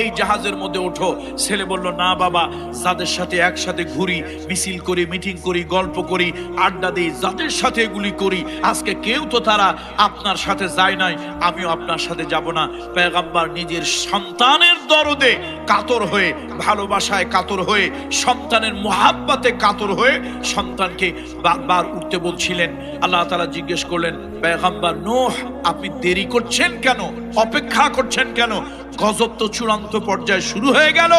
এই জাহাজের মধ্যে ওঠো। ছেলে বলল, না বাবা, যাদের সাথে একসাথে ঘুরি, মিছিল করি, মিটিং করি, গল্প করি, আড্ডা দিই, যাদের সাথে এগুলি করি, আজকে কেউ তো তারা আপনার সাথে যায় নাই, আমিও আপনার সাথে যাব না। পয়গম্বর নিজের সন্তানের দরদে কাতর হয়ে, ভালোবাসায় কাতর হয়ে, সন্তানের মুহাব্বতে কাতর হয়ে সন্তানকে বারবার উঠতে বলছিলেন। আল্লাহ তাআলা জিজ্ঞেস করলেন, পয়গম্বর নূহ, আপনি দেরি করছেন কেন, অপেক্ষা করছেন কেন? গজব তো চূড়ান্ত পর্যায়ে শুরু হয়ে গেল,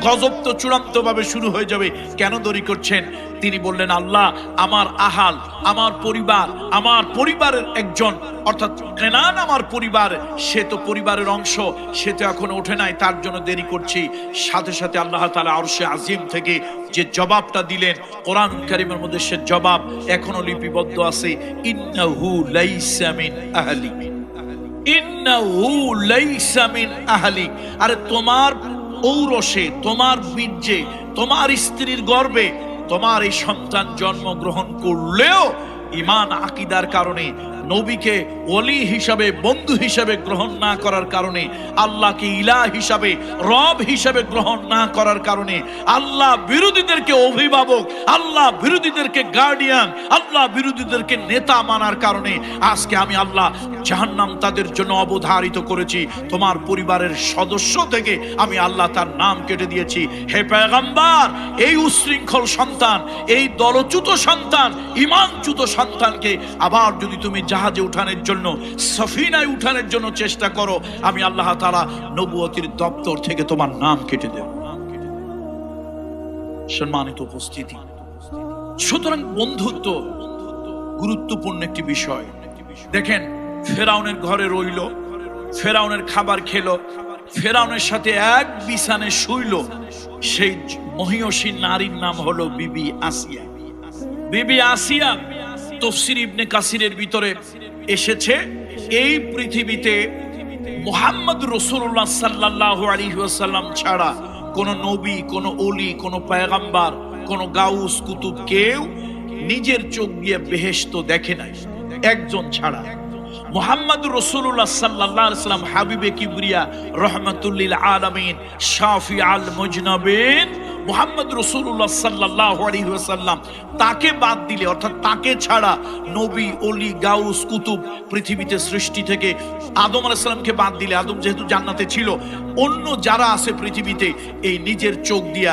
গজব তো চূড়ান্ত ভাবে শুরু হয়ে যাবে, কেন দেরি করছেন? তিনি বললেন, আল্লাহ, আমার আহাল, আমার পরিবার, আমার পরিবারের একজন, অর্থাৎ কেনান আমার পরিবার, সে তো পরিবারের অংশ, সে তো এখনো ওঠে নাই, তার জন্য দেরি করছি। সাথে সাথে আল্লাহ তাআলা আরশে আজিম থেকে যে জবাবটা দিলেন, কোরআন কারীমের মধ্যে সে জবাব এখনো লিপিবদ্ধ আছে, ইন্নাহু লাইসা মিন আহলি, ইন্নাহু লাইসা মিন আহলি। আরে তোমার ঔরসে, তোমার বীর্যে, তোমার স্ত্রীর গর্ভে তোমার এই সন্তান জন্মগ্রহণ করলেও ঈমান আকীদার কারণে, নবীকে ওলি হিসাবে, বন্ধু হিসাবে গ্রহণ না করার কারণে, আল্লাহকে ইলাহ হিসাবে, রব হিসাবে গ্রহণ না করার কারণে, আল্লাহ বিরোধীদেরকে অভিভাবক, আল্লাহ বিরোধীদেরকে গার্ডিয়ান, আল্লাহ বিরোধীদেরকে নেতা মানার কারণে আজকে আমি আল্লাহ জাহান্নাম তাদের জন্য অবধারিত করেছি। তোমার পরিবারের সদস্য থেকে আমি আল্লাহ তার নাম কেটে দিয়েছি। হে পয়গম্বর, এই উশৃঙ্খল সন্তান, এই দলচ্যুত সন্তান, ঈমানচ্যুত সন্তানকে আবার যদি তুমি জাহাজে উঠানোর জন্য, সফিনায় উঠানোর জন্য চেষ্টা করো, আমি আল্লাহ তাআলা নবুয়তির দপ্তর থেকে তোমার নাম কেটে দেব। সম্মানিত উপস্থিতি, সুতরাং বন্ধুত্ব গুরুত্বপূর্ণ একটি বিষয়। দেখেন, ফেরাউনের ঘরে রইল, ফেরাউনের খাবার খেলো, ফেরাউনের সাথে এক বিছানে শুইল, সেই মহিয়সী নারীর নাম হলো বিবি আসিয়া। বিবি আসিয়া তাফসীর ইবনে কাসিরের ভিতরে এসেছে, এই পৃথিবীতে মুহাম্মদ রাসূলুল্লাহ সাল্লাল্লাহু আলাইহি ওয়াসাল্লাম ছাড়া কোন নবী, কোন ওলি, কোন পয়গম্বর, কোন গাউস কুতুব কেউ নিজের চোখ দিয়ে বেহেশত দেখে নাই, একজন ছাড়া। মুহাম্মদুর রাসূলুল্লাহ সাল্লাল্লাহু আলাইহি ওয়াসাল্লাম হাবিবে কিবরিয়া রাহমাতুল লিল আলামিন শাফিউল মুজনাবিন মুহাম্মদ রাসূলুল্লাহ সাল্লাল্লাহু আলাইহি ওয়াসাল্লাম তাকে বাদ দিলে, অর্থাৎ তাকে ছাড়া নবী, ওলি, গাউস, কুতুব পৃথিবীতে সৃষ্টি থেকে আদম আলাইহিস সালামকে বাদ দিলে, আদম যেহেতু জান্নাতে ছিল, অন্য যারা আছে পৃথিবীতে এই নিজের চোখ দিয়া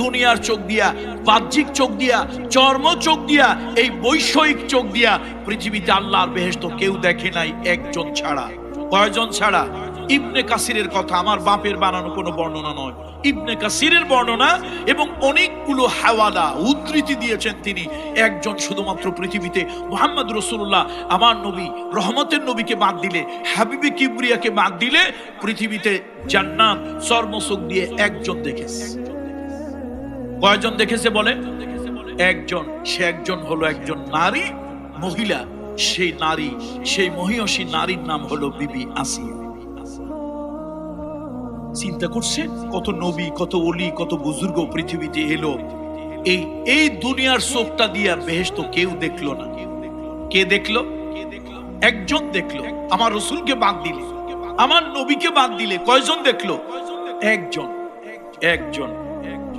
দুনিয়ার চোখ দিয়া, বাহ্যিক চোখ দিয়া, চর্ম চোখ দিয়া, এই বৈষয়িক চোখ দিয়া পৃথিবীতে আল্লাহর বেহেশত কেউ দেখে নাই, একজন ছাড়া। কয়জন ছাড়া? ইবনে কাসিরের কথা, আমার বাপের বানানো কোনো বর্ণনা নয়, ইবনে কাসিরের বর্ণনা, এবং অনেকগুলো হাওয়ালা উদ্ধৃতি দিয়েছেন তিনি। একজন শুধুমাত্র পৃথিবীতে মুহাম্মদ রাসূলুল্লাহ আমার নবী, রহমতের নবীকে বাদ দিলে, হাবিবে কিবরিয়াকে বাদ দিলে পৃথিবীতে জান্নাত চর্মচোখ দিয়ে একজন দেখেছে। কয়জন দেখেছে বলে? একজন। সে একজন হলো একজন নারী, মহিলা। সেই নারী, সেই মহিয়সী নারীর নাম হলো বিবি আসিয়া। চিন্তা করছেন কত নবী, কত ওলি, কত বুজুর্গ পৃথিবীতে এলো, এই দুনিয়ার চোখটা দিয়া বেহেশত কেউ দেখলো না। কে দেখলো? একজন দেখলো। আমার রাসূলকে বাদ দিলে, আমার নবীকে বাদ দিলে কয়জন দেখলো? একজন।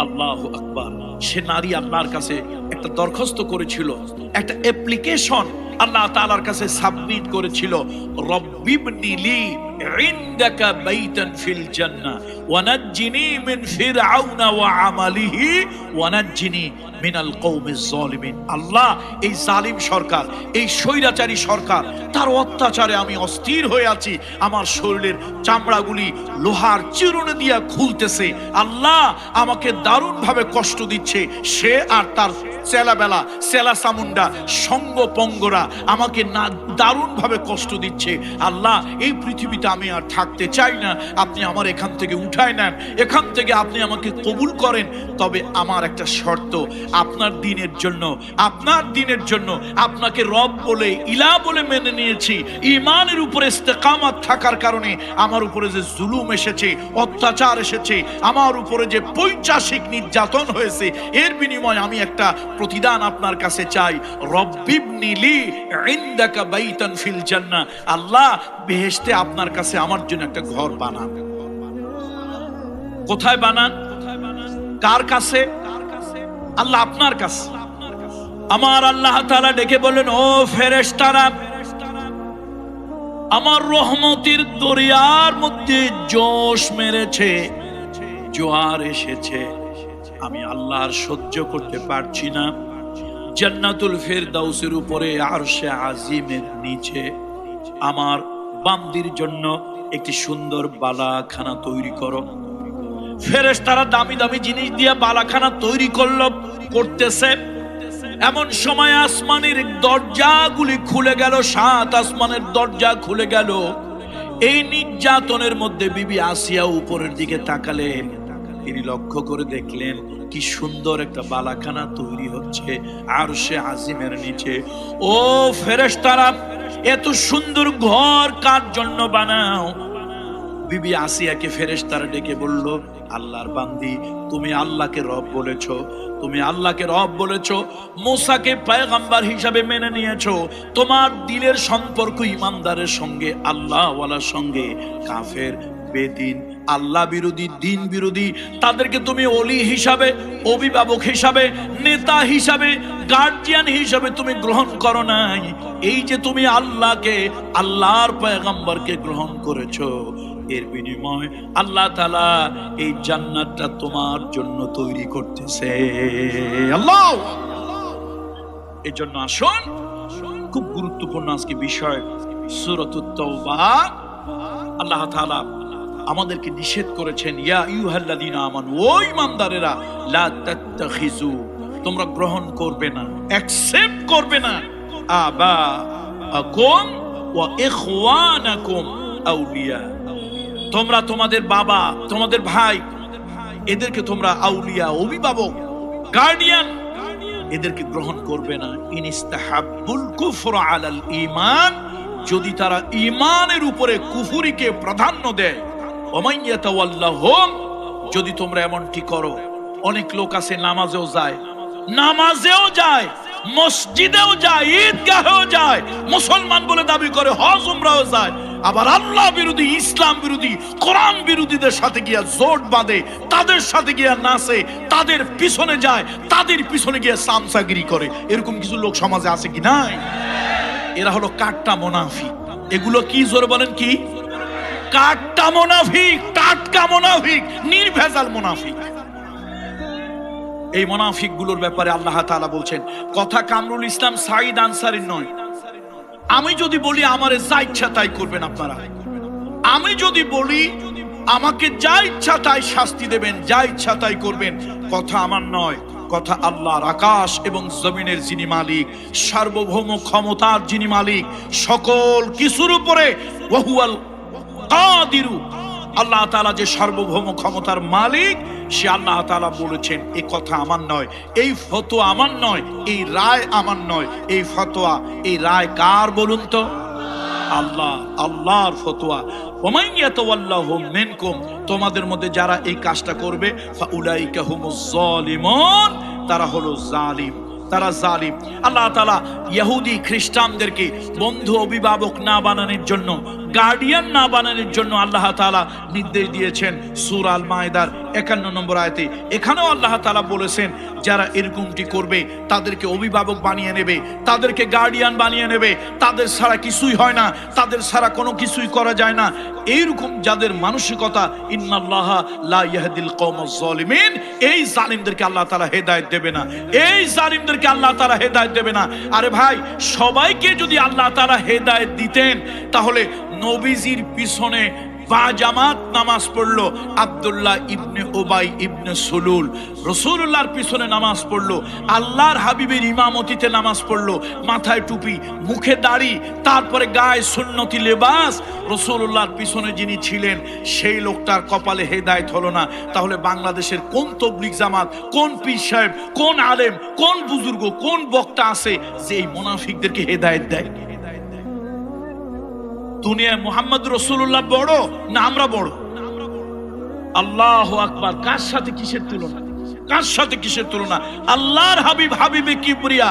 আল্লাহু আকবার। সে নারী আল্লাহর কাছে একটা দরখাস্ত করেছিল, একটা অ্যাপ্লিকেশন আল্লাহ তাআলার কাছে সাবমিট করেছিল। রব্বিবনি লি ইনদাকা বাইতান ফিল জান্নাহ ওয়া নাজ্জিনি মিন ফিরআউনা ওয়া আমালিহি ওয়া নাজ্জিনি মিনাল কওমিজ জালিমিন। আল্লাহ, এই জালিম সরকার, এই স্বৈরাচারী সরকার, তার অত্যাচারে আমি অস্থির হয়ে আছি। আমার শরীরের চামড়াগুলি লোহার চিরুনি দিয়া খুলতেছে। আল্লাহ, আমাকে দারুণ ভাবে কষ্ট দিচ্ছে। সে আর তার চেলাবেলা, চেলা চামুন্ডা, সঙ্গ পঙ্গরা আমাকে না দারুণ ভাবে কষ্ট দিচ্ছে। আল্লাহ, এই পৃথিবীতে আমি আর থাকতে চাই না। আপনি আমার এখান থেকে উঠায় নেন, এখান থেকে আপনি আমাকে কবুল করেন। তবে আমার একটা শর্ত, আপনার দিনের জন্য আপনাকে রব বলে, ইলাহ বলে মেনে নিয়েছি। ঈমানের উপরে ইস্তেকামত থাকার কারণে আমার উপরে যে জুলুম এসেছে, অত্যাচার এসেছে, আমার উপরে যে পৈশাচিক নির্যাতন হয়েছে, এর বিনিময়ে আমি একটা প্রতিদান আপনার কাছে চাই। রব্বিবনি লি ইনদাকা বাইতান ফিল জান্নাহ। আল্লাহ, বেহেশতে আপনার কাছে আমার জন্য একটা ঘর বানান। কোথায় বানান? কার কাছে? আল্লাহ আপনার কাছে। আমার আল্লাহ তাআলা ডেকে বলেন, ও ফেরেশতারা, আমার রহমতের দরিয়ার মধ্যে জোশ মেরেছে, জোয়ার এসেছে, আমি আল্লাহ আর সহ্য করতে পারছি না। জান্নাতুল ফেরদাউসের উপরে আরশে আজিমের নিচে আমার বান্দির জন্য একটি সুন্দর বালাখানা তৈরি করো। ফেরেশতারা দামি দামি জিনিস দিয়ে বালাখানা তৈরি করতেছে। এমন সময় আসমানের দরজাগুলি খুলে গেল, 7 আসমানের দরজা খুলে গেল। এই নির্যাতনের মধ্যে বিবি আসিয়া উপরের দিকে তাকালেন। তিনি লক্ষ্য করে দেখলেন কি সুন্দর একটা বালাখানা তৈরি হচ্ছে আরশে আজিমের নিচে। ও ফেরেশতারা, এত সুন্দর ঘর কার জন্য বানাও? বিবি আসিয়াকে ফেরেশতারা ডেকে বলল, আল্লাহর বান্দি, তুমি আল্লাহকে রব বলেছো, মুসাকে পয়গম্বর হিসাবে মেনে নিয়েছো। তোমার দিলের সম্পর্ক ইমানদারের সঙ্গে, আল্লাহ ওয়ালার সঙ্গে। কাফের, বেদিন, আল্লাহ বিরোধী, দিন বিরোধী, তাদেরকে তুমি ওলি হিসাবে, অভিভাবক হিসাবে, নেতা হিসাবে, গার্জিয়ান হিসাবে তুমি গ্রহণ করো নাই। এই যে তুমি আল্লাহকে, আল্লাহর পয়গম্বরকে গ্রহণ করেছো, এর বিনিময় আল্লাহ তাআলা এই জান্নাতটা তোমার জন্য তৈরি করতেছে। আল্লাহ, এই জন্য আসুন, খুব গুরুত্বপূর্ণ আজকে বিষয়, সূরাতুত তাওবা। আল্লাহ তাআলা আমাদেরকে নিষেধ করেছেন, ইয়া আইয়ুহাল্লাযীনা আমানু, ও ঈমানদারেরা, লা তাত্তাখিযু, তোমরা গ্রহণ করবে না, অ্যাকসেপ্ট করবে না, আবাআকুম ওয়া ইখওয়ানাকুম আউলিয়া, তোমরা তোমাদের বাবা, তোমাদের ভাই, এদেরকে তোমরা আউলিয়া, অভিভাবক, গার্ডিয়ান, এদেরকে গ্রহণ করবে না। ইনিস্তাহাব্বুল কুফর আলাল ঈমান, যদি তারা ঈমানের উপরে কুফরিকে প্রাধান্য দেয়। ওমাইয়াতাওয়াল্লাহুম, যদি তোমরা এমনটি করো, অনেক লোক আছে নামাজেও যায়, মসজিদেও যায়, ঈদগাহেও যায়, মুসলমান বলে দাবি করে, হজ উমরাও যায়, আবার আল্লাহ বিরোধী, ইসলাম বিরোধী, কোরআন বিরোধীদের সাথে গিয়া জোট বাঁধে, তাদের সাথে গিয়া নাচে, তাদের পিছনে যায়, তাদের পিছনে গিয়া সামসাগিরি করে। এরকম কিছু লোক সমাজে আছে কি নাই? এরা হলো কাট্টা মুনাফিক। এগুলো কি, জোরে বলেন কি? কাট্টা মুনাফিক, টাটকা মুনাফিক, নির্ভেজাল মুনাফিক। এই মুনাফিক গুলোর ব্যাপারে আল্লাহ তাআলা বলছেন, কথা কামরুল ইসলাম সাঈদ আনসারীর নয়। আমি যদি বলি আমারে যা ইচ্ছা তাই করবেন আপনারা, আমি যদি বলি আমাকে যা ইচ্ছা তাই শাস্তি দেবেন, যা ইচ্ছা তাই করবেন, কথা আমার নয়, কথা আল্লাহর। আকাশ এবং জমিনের যিনি মালিক, সার্বভৌম ক্ষমতার যিনি মালিক, সকল কিছুর উপরে ওয়াহুয়াল কাদিরু, আল্লাহ তাআলা যে সার্বভৌম ক্ষমতার মালিক, সে আল্লাহ তাআলা বলেছেন এই কথা আমার নয়, এই ফতোয়া আমার নয়, এই রায় আমার নয়। এই ফতোয়া, এই রায় কার বলুন তো? আল্লাহ, আল্লাহর ফতোয়া। ওমান ইয়াতাওয়াল্লাহু মিনকুম, তোমাদের মধ্যে যারা এই কাজটা করবে, ফাউলাইকা হুমুজ জালিমুন, তারা হলো জালিম, তারা জালিম। আল্লাহ তাআলা ইহুদি খ্রিস্টানদেরকে বন্ধু অভিভাবক না বানানোর জন্য, গার্ডিয়ান না বানানোর জন্য আল্লাহ তাআলা নির্দেশ দিয়েছেন সূরা আল মায়েদার 51 নম্বর আয়াতে। এখানেও আল্লাহ তাআলা বলেছেন যারা এরকমটি করবে তাদেরকে অভিভাবক বানিয়ে নেবে, তাদেরকে গার্ডিয়ান বানিয়ে নেবে, তাদের ছাড়া কিছুই হয় না, তাদের ছাড়া কোনো কিছুই করা যায় না। এইরকম যাদের মানসিকতা, ইন্নাল্লাহা লা ইয়াহদিল কওমাজ জালিমিন, এই জালিমদেরকে আল্লাহ তাআলা হেদায়েত দেবে না, এই জালিমদেরকে আল্লাহ তাআলা হেদায়েত দেবে না। আরে ভাই, সবাইকে যদি আল্লাহ তাআলা হেদায়েত দিতেন, তাহলে নবীজির পিছনে বাজামাত নামাজ পড়লো আব্দুল্লাহ ইবনে উবাই ইবনে সুলুল, রাসূলুল্লাহর পিছনে নামাজ পড়লো, আল্লাহর হাবিবের ইমামতিতে নামাজ পড়লো, মাথায় টুপি, মুখে দাড়ি, তারপরে গায়ে সুন্নতি লেবাস, রাসূলুল্লাহর পিছনে যিনি ছিলেন সেই লোকটার কপালে হেদায়েত হলো না। তাহলে বাংলাদেশের কোন তাবলীগ জামাত, কোন পীর সাহেব, কোন আলেম, কোন বুজুর্গ, কোন বক্তা আছে যে এই মুনাফিকদেরকে হেদায়েত দেয়? দুনিয়ায় মুহাম্মদ রাসূলুল্লাহ বড় না আমরা বড়? আল্লাহু আকবার। কার সাথে কিসের তুলনা, কার সাথে কিসের তুলনা? আল্লাহর হাবিব, হাবিবে কিবরিয়া,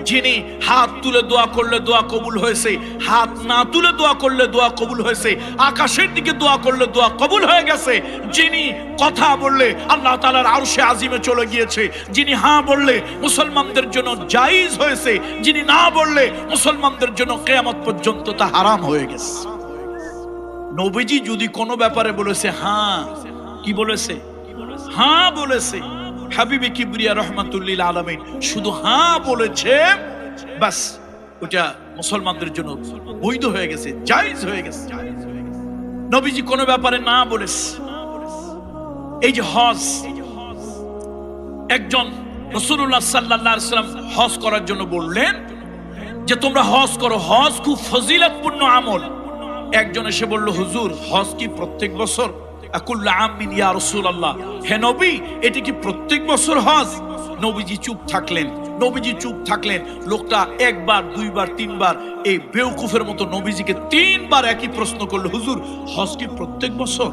যিনি হাত তুলে দোয়া করলে দোয়া কবুল হয়েছে, হাত না তুলে দোয়া করলে দোয়া কবুল হয়েছে, আকাশের দিকে দোয়া করলে দোয়া কবুল হয়ে গেছে, যিনি কথা বললে আল্লাহ তাআলার আরশে আজিমে চলে গিয়েছে, যিনি হ্যাঁ বললে মুসলমানদের জন্য জায়েজ হয়েছে, যিনি না বললে মুসলমানদের জন্য কিয়ামত পর্যন্ত তা হারাম হয়ে গেছে। নবীজি যদি কোনো ব্যাপারে বলেছে হ্যাঁ, কি বলেছে? হ্যাঁ বলেছে। হাবিবে কিবরিয়া রহমাতুল্লিল আলামিন শুধু হ্যাঁ বলেছে, বাস ওটা মুসলমানদের জন্য বৈধ হয়ে গেছে, জায়েজ হয়ে গেছে। নবীজি কোনো ব্যাপারে না বলেছে। এই যে হজ, একজন রাসূলুল্লাহ সাল্লাল্লাহু আলাইহি ওয়াসাল্লাম হজ করার জন্য বললেন যে তোমরা হজ করো, হজ খুব ফজিলতপূর্ণ আমল। একজন এসে বলল, হুজুর হজ কি প্রত্যেক বছর? আকুল্লা আমিন ইয়া রাসূলুল্লাহ, হে নবী এটি কি প্রত্যেক বছর হজ? নবীজি চুপ থাকলেন, নবীজি চুপ থাকলেন। লোকটা একবার, দুইবার, তিনবার এই বেওকুফের মতো নবীজিকে তিনবার একই প্রশ্ন করলো, হুজুর হজ কি প্রত্যেক বছর?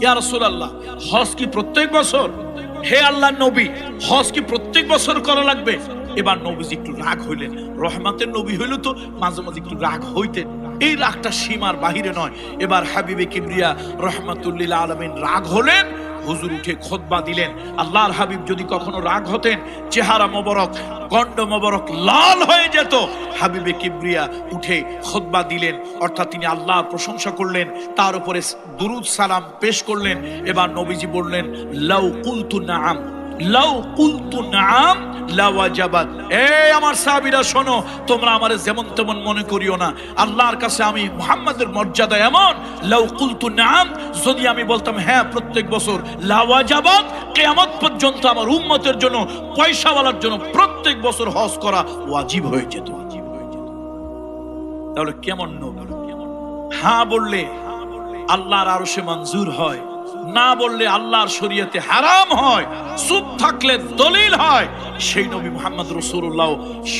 ইয়া রাসূলুল্লাহ হজ কি প্রত্যেক বছর? হে আল্লাহর নবী হজ কি প্রত্যেক বছর করা লাগবে? এবার নবীজি একটু রাগ হইলেন। রহমতের নবী হইল তো মাঝে মাঝে একটু রাগ হইতেন, এই রাগটা সীমার বাহিরে নয়। এবার হাবিবে কিবরিয়া রহমাতুল্লিল আলামিন রাগ হলেন, হুজুর উঠে খুতবা দিলেন। আল্লাহর হাবিব যদি কখনো রাগ হতেন, চেহারা মোবারক, কণ্ঠ মোবারক লাল হয়ে যেত। হাবিবে কিবরিয়া উঠে খুতবা দিলেন, অর্থাৎ তিনি আল্লাহর প্রশংসা করলেন, তার উপরে দুরুদ সালাম পেশ করলেন। এবার নবীজি বললেন, লাউ কুলতু নাআম, লাউ কুলতু নাআম লাওয়াজাবাত। এই আমার সাহাবীরা শোনো, তোমরা আমারে যেমন তেমন মনে করিও না। আল্লাহর কাছে আমি মুহাম্মাদের মর্যাদা এমন, লাউ কুলতু নাআম, যদি আমি বলতাম হ্যাঁ প্রত্যেক বছর, লাওয়াজাবাত, কিয়ামত পর্যন্ত আমার উম্মতের জন্য, পয়সাওয়ালার জন্য প্রত্যেক বছর হজ করা ওয়াজিব হয়ে যেত। তাহলে কেমন নবী? হ্যাঁ বললে আল্লাহর আরশে মঞ্জুর হয়, না বললে আল্লাহর শরীয়তে হারাম হয়, চুপ থাকলে দলিল হয়। সেই নবী মুহাম্মদ রাসূলুল্লাহ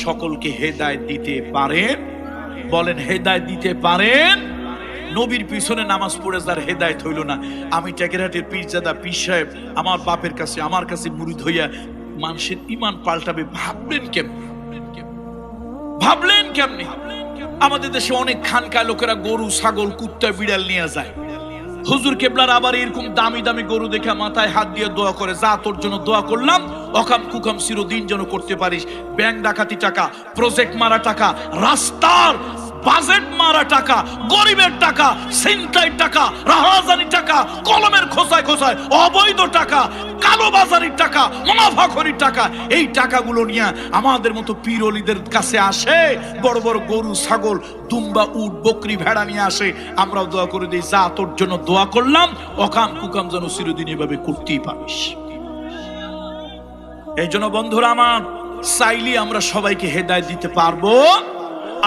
সকলকে হেদায়েত দিতে পারেন। বলেন হেদায়েত দিতে পারেন। নবীর পিছনে নামাজ পড়ে যার হেদায়েত হইল না, আমি টেকেরহাটের পীরজাদা পীর সাহেব আমার বাপের কাছে আমার কাছে মুরিদ হইয়া মানুষের ঈমান পাল্টাবে ভাবলেন কেমনে? ভাবলেন কেমনে? আমাদের দেশে অনেক খানকায় লোকেরা গরু ছাগল কুত্তা বিড়াল নিয়ে যায়, হুজুর কেবলার আবার এরকম দামি দামি গরু দেখে মাথায় হাত দিয়ে দোয়া করে, যা তোর জন্য দোয়া করলাম, অকাম কুকাম চিরদিন যেন করতে পারিস। ব্যাংক ডাকাতি টাকা, প্রজেক্ট মারা টাকা, রাস্তার বাজেট মারা টাকা, গরিবের টাকা, ছিনতাই টাকা, রাহাজানি টাকা, কলমের খোসায় খোসায় অবৈধ টাকা, কালো বাজারির টাকা, মুনাফাখোরির টাকা, এই টাকাগুলো নিয়ে আমাদের মতো পীর ওলিদের কাছে আসে, বড় বড় গরু ছাগল দুম্বা উট বকরি ভেড়া নিয়ে আসে, আমরাও দোয়া করে দিই, যা তোর জন্য দোয়া করলাম, অকাম কুকাম যেন চিরদিন এভাবে করতেই পারিস। এই জন্য বন্ধুরা আমার, চাইলে আমরা সবাইকে হেদায়েত দিতে পারবো?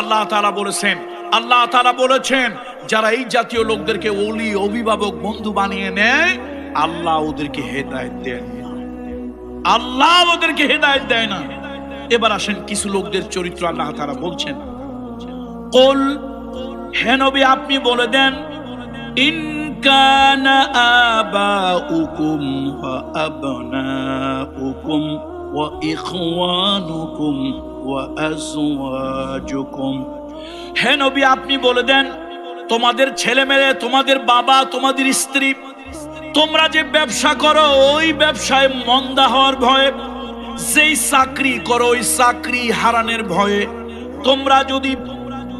আল্লাহ তাআলা বলেছেন যারা এই জাতীয় লোকদেরকে ওলি অভিভাবক বন্ধু বানিয়ে নেয়, আল্লাহ ওদেরকে হেদায়েত দেন না, আল্লাহ ওদেরকে হেদায়েত দেয় না। এবার আসেন কিছু লোকদের চরিত্র আল্লাহ তাআলা বলছেন। কুল, হে নবী আপনি বলে দেন, ইন কানা আবাউকুম ওয়া আবনাউকুম ওয়া ইখওয়ানুকুম ওয়া আজওয়াজুকুম, হে নবী আপনি বলে দেন, তোমাদের ছেলে মেয়ে, তোমাদের বাবা, তোমাদের স্ত্রী, তোমরা যে ব্যবসা করো ওই ব্যবসায় মন্দা হওয়ার ভয়ে, যেই চাকরি করো ওই চাকরি হারানোর ভয়ে,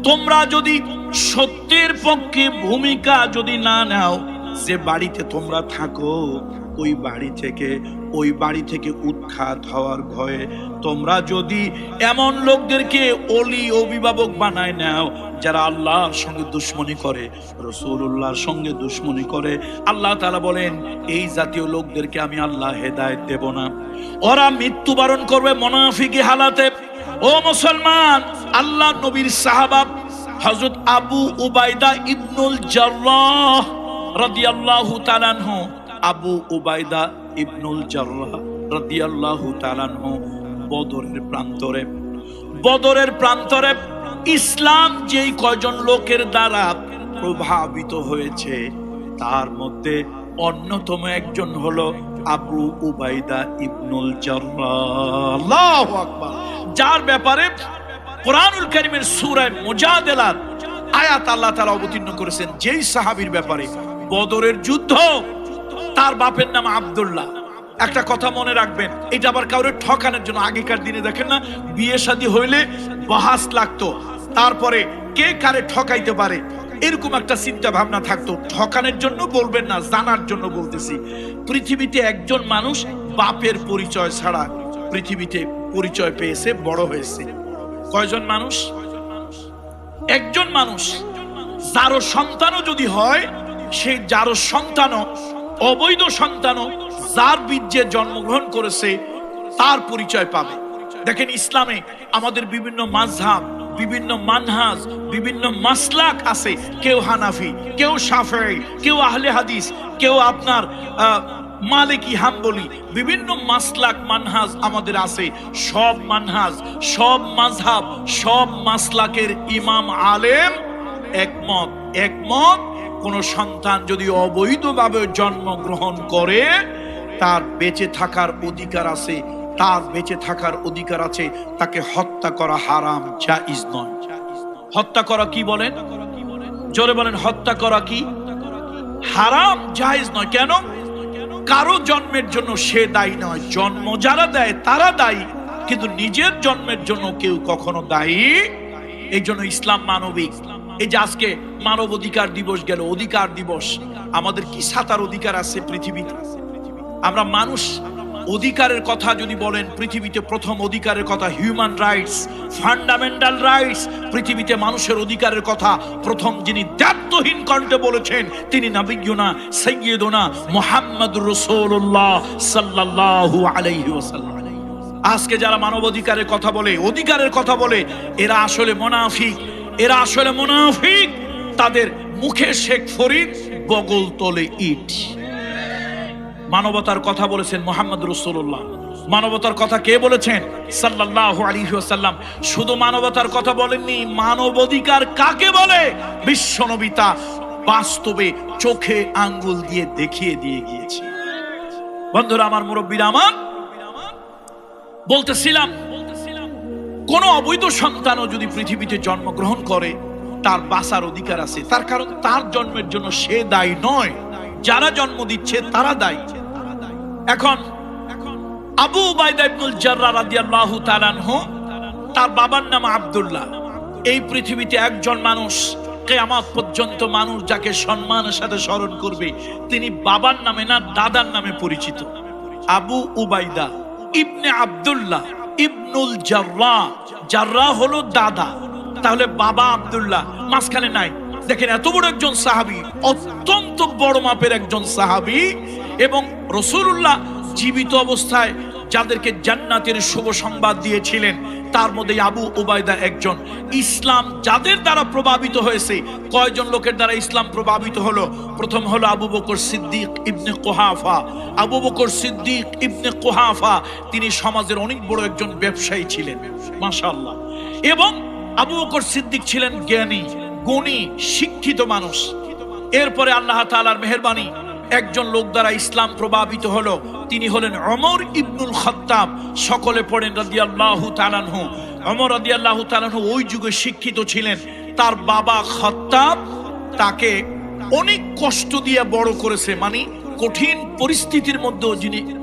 তোমরা যদি সত্যের পক্ষে ভূমিকা যদি না নাও, যে বাড়িতে তোমরা থাকো ওই বাড়ি থেকে উৎখাত হওয়ার ভয়ে, তোমরা যদি এমন লোকদেরকে ওলি অভিভাবক বানায় নাও যারা আল্লাহর সঙ্গে দুশ্মনী করে, রাসূলুল্লাহর সঙ্গে দুশ্মনী করে, আল্লাহ তাআলা বলেন এই জাতীয় লোকদেরকে আমি আল্লাহ হেদায়েত দেব না, ওরা মৃত্যুবরণ করবে মুনাফিকি হালাতে। ও মুসলমান, আল্লাহ নবীর সাহাবা হযরত আবু উবাইদা ইবনুল জাররাহ রাদিয়াল্লাহু তাআলা আনহু, আবু উবাইদা ইবনুল জাররাহ রাদিয়াল্লাহু তাআলা আনহু বদরের প্রান্তরে ইসলাম যেই কয়জন লোকের দ্বারা প্রভাবিত হয়েছে তার মধ্যে অন্যতম একজন হলো আবু উবাইদা ইবনুল জাররাহ। আল্লাহু আকবার। যার ব্যাপারে কোরআনুল কারীমের সূরা মুজাদালার আয়াত আল্লাহ তাআলা অবতীর্ণ করেছেন, যেই সাহাবীর ব্যাপারে বদরের যুদ্ধ, তার বাপের নাম আব্দুল্লাহ। একটা কথা মনে রাখবেন, এটা আবার কাউরে ঠকানোর জন্য। আগেকার দিনে দেখেন না, বিয়ে শাদী হইলে বাহাস লাগতো, তারপরে কে কারে ঠকাইতে পারে এরকম একটা চিন্তা ভাবনা থাকতো। ঠকানোর জন্য বলবেন না, জানার জন্য বলতেছি। পৃথিবীতে একজন মানুষ বাপের পরিচয় ছাড়া পৃথিবীতে পরিচয় পেয়েছে, বড় হয়েছে। কয়জন মানুষ? একজন মানুষ। যারও সন্তানও যদি হয়, সেই যারও সন্তানও, অবৈধ সন্তানও যার বীর্যে জন্মগ্রহণ করেছে তার পরিচয় পাবে। দেখেন, ইসলামে আমাদের বিভিন্ন মাযহাব, বিভিন্ন মানহাজ, বিভিন্ন মাসলাক আছে। কেউ হানাফি, কেউ শাফেঈ, কেউ আহলে হাদিস, কেউ আপনার মালিকি হাম্বলি, বিভিন্ন মাসলাক মানহাজ আমাদের আছে। সব মানহাজ, সব মাযহাব, সব মাসলাকের ইমাম আলেম একমত কোন সন্তান যদি অবৈধভাবে জন্মগ্রহণ করে তার বেঁচে থাকার অধিকার আছে, তাকে হত্যা করা হারাম, জায়েজ নয়। হত্যা করা কি বলেন? জোরে বলেন, হত্যা করা কি হারাম, জায়েজ নয়। কেন? কারো জন্মের জন্য সে দায়ী নয়। জন্ম যারা দেয় তারা দায়ী, কিন্তু নিজের জন্মের জন্য কেউ কখনো দায়ী। এই জন্য ইসলাম মানবিক। এই যে আজকে মানব অধিকার দিবস গেল, অধিকার দিবস, আমাদের কি সাতার অধিকার আছে পৃথিবীতে? আমরা মানুষ অধিকারের কথা যদি বলেন, পৃথিবীতে প্রথম অধিকারের কথা হিউম্যান রাইটস, ফান্ডামেন্টাল রাইটস। পৃথিবীতে মানুষের অধিকারের কথা প্রথম যিনি দ্ব্যর্থহীন কণ্ঠে বলেছেন তিনি নবিয়ুনা সাইয়্যিদুনা মুহাম্মদুর রাসূলুল্লাহ সাল্লাল্লাহু আলাইহি ওয়াসাল্লাম। আজকে যারা মানবাধিকারের কথা বলে, অধিকারের কথা বলে, এরা আসলে মুনাফিক। তাদের মুখে শেখ ফরিদ, বগল তলে ইট। মানবতার কথা বলেছেন মুহাম্মদ রাসূলুল্লাহ। মানবতার কথা কে বলেছেন? সাল্লাল্লাহু আলাইহি ওয়াসাল্লাম। শুধু মানবতার কথা বলেননি, মানবাধিকার কাকে বলে বিশ্বনবী তা বাস্তবে চোখে আঙ্গুল দিয়ে দেখিয়ে দিয়ে গিয়েছি। বন্ধুরা আমার, মুরব্বীরা আমার, বলতেছিলাম কোন অবৈধ সন্তানও যদি পৃথিবীতে জন্মগ্রহণ করে তার বাঁচার অধিকার আছে, তার কারণ তার জন্মের জন্য সে দায়ী নয়, যারা জন্ম দিচ্ছে তারা দায়ী। এখন আবু উবাইদা ইবনুল জাররাহ রাদিয়াল্লাহু তাআলা আনহু, তার বাবার নাম আব্দুল্লাহ। এই পৃথিবীতে একজন মানুষ কিয়ামত পর্যন্ত মানুষ যাকে সম্মানের সাথে স্মরণ করবে তিনি বাবার নামে না দাদার নামে পরিচিত। আবু উবাইদা ইবনে আব্দুল্লাহ ইবনুল জাররাহ। জাররাহ হলো দাদা, তাহলে বাবা আব্দুল্লাহ মাঝখানে নাই। দেখেন এত বড় একজন সাহাবী, অত্যন্ত বড় মাপের একজন সাহাবী, এবং রাসূলুল্লাহ জীবিত অবস্থায় যাদেরকে জান্নাতের শুভ সংবাদ দিয়েছিলেন তার মধ্যে আবু উবাইদা একজন। ইসলাম যাদের দ্বারা প্রভাবিত হয়েছে, কয়জন লোকের দ্বারা ইসলাম প্রভাবিত হলো? প্রথম হলো আবু বকর সিদ্দিক ইবনে কুহাফা। আবু বকর সিদ্দিক ইবনে কুহাফা তিনি সমাজের অনেক বড় একজন ব্যবসায়ী ছিলেন, মাশাআল্লাহ। এবং আবু বকর সিদ্দিক ছিলেন জ্ঞানী, গুণী, শিক্ষিত মানুষ। এরপরে আল্লাহ তাআলার মেহেরবানি একজন লোক দ্বারা ইসলাম প্রভাবিত হলো, তিনি হলেন ওমর ইবনুল খাত্তাব। সকলে পড়েন রাদিয়াল্লাহু তাআলা আনহু। ওমর রাদিয়াল্লাহু তাআলা আনহু ওই যুগে শিক্ষিত ছিলেন। তার বাবা খাত্তাব তাকে অনেক কষ্ট দিয়ে বড় করেছে, মানে কঠিন পরিস্থিতির মধ্যেও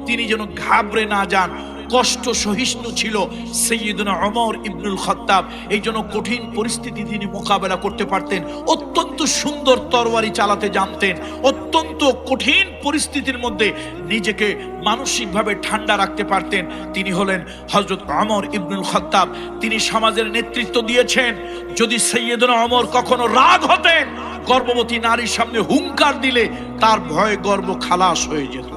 তিনি যেন ঘাবড়ে না যান, কষ্ট সহিষ্ণু ছিল সাইয়্যিদুনা ওমর ইবনুল খাত্তাব। এই জন্য কঠিন পরিস্থিতি তিনি মোকাবেলা করতে পারতেন, অত্যন্ত সুন্দর তরবারি চালাতে জানতেন, অত্যন্ত কঠিন পরিস্থিতির মধ্যে নিজেকে মানসিকভাবে ঠান্ডা রাখতে পারতেন। তিনি হলেন হযরত ওমর ইবনুল খাত্তাব। তিনি সমাজের নেতৃত্ব দিয়েছেন। যদি সাইয়্যিদুনা ওমর কখনো রাগ হতেন, গর্ভবতী নারীর সামনে হুঙ্কার দিলে তার ভয়ে গর্ভ খালাস হয়ে যেত।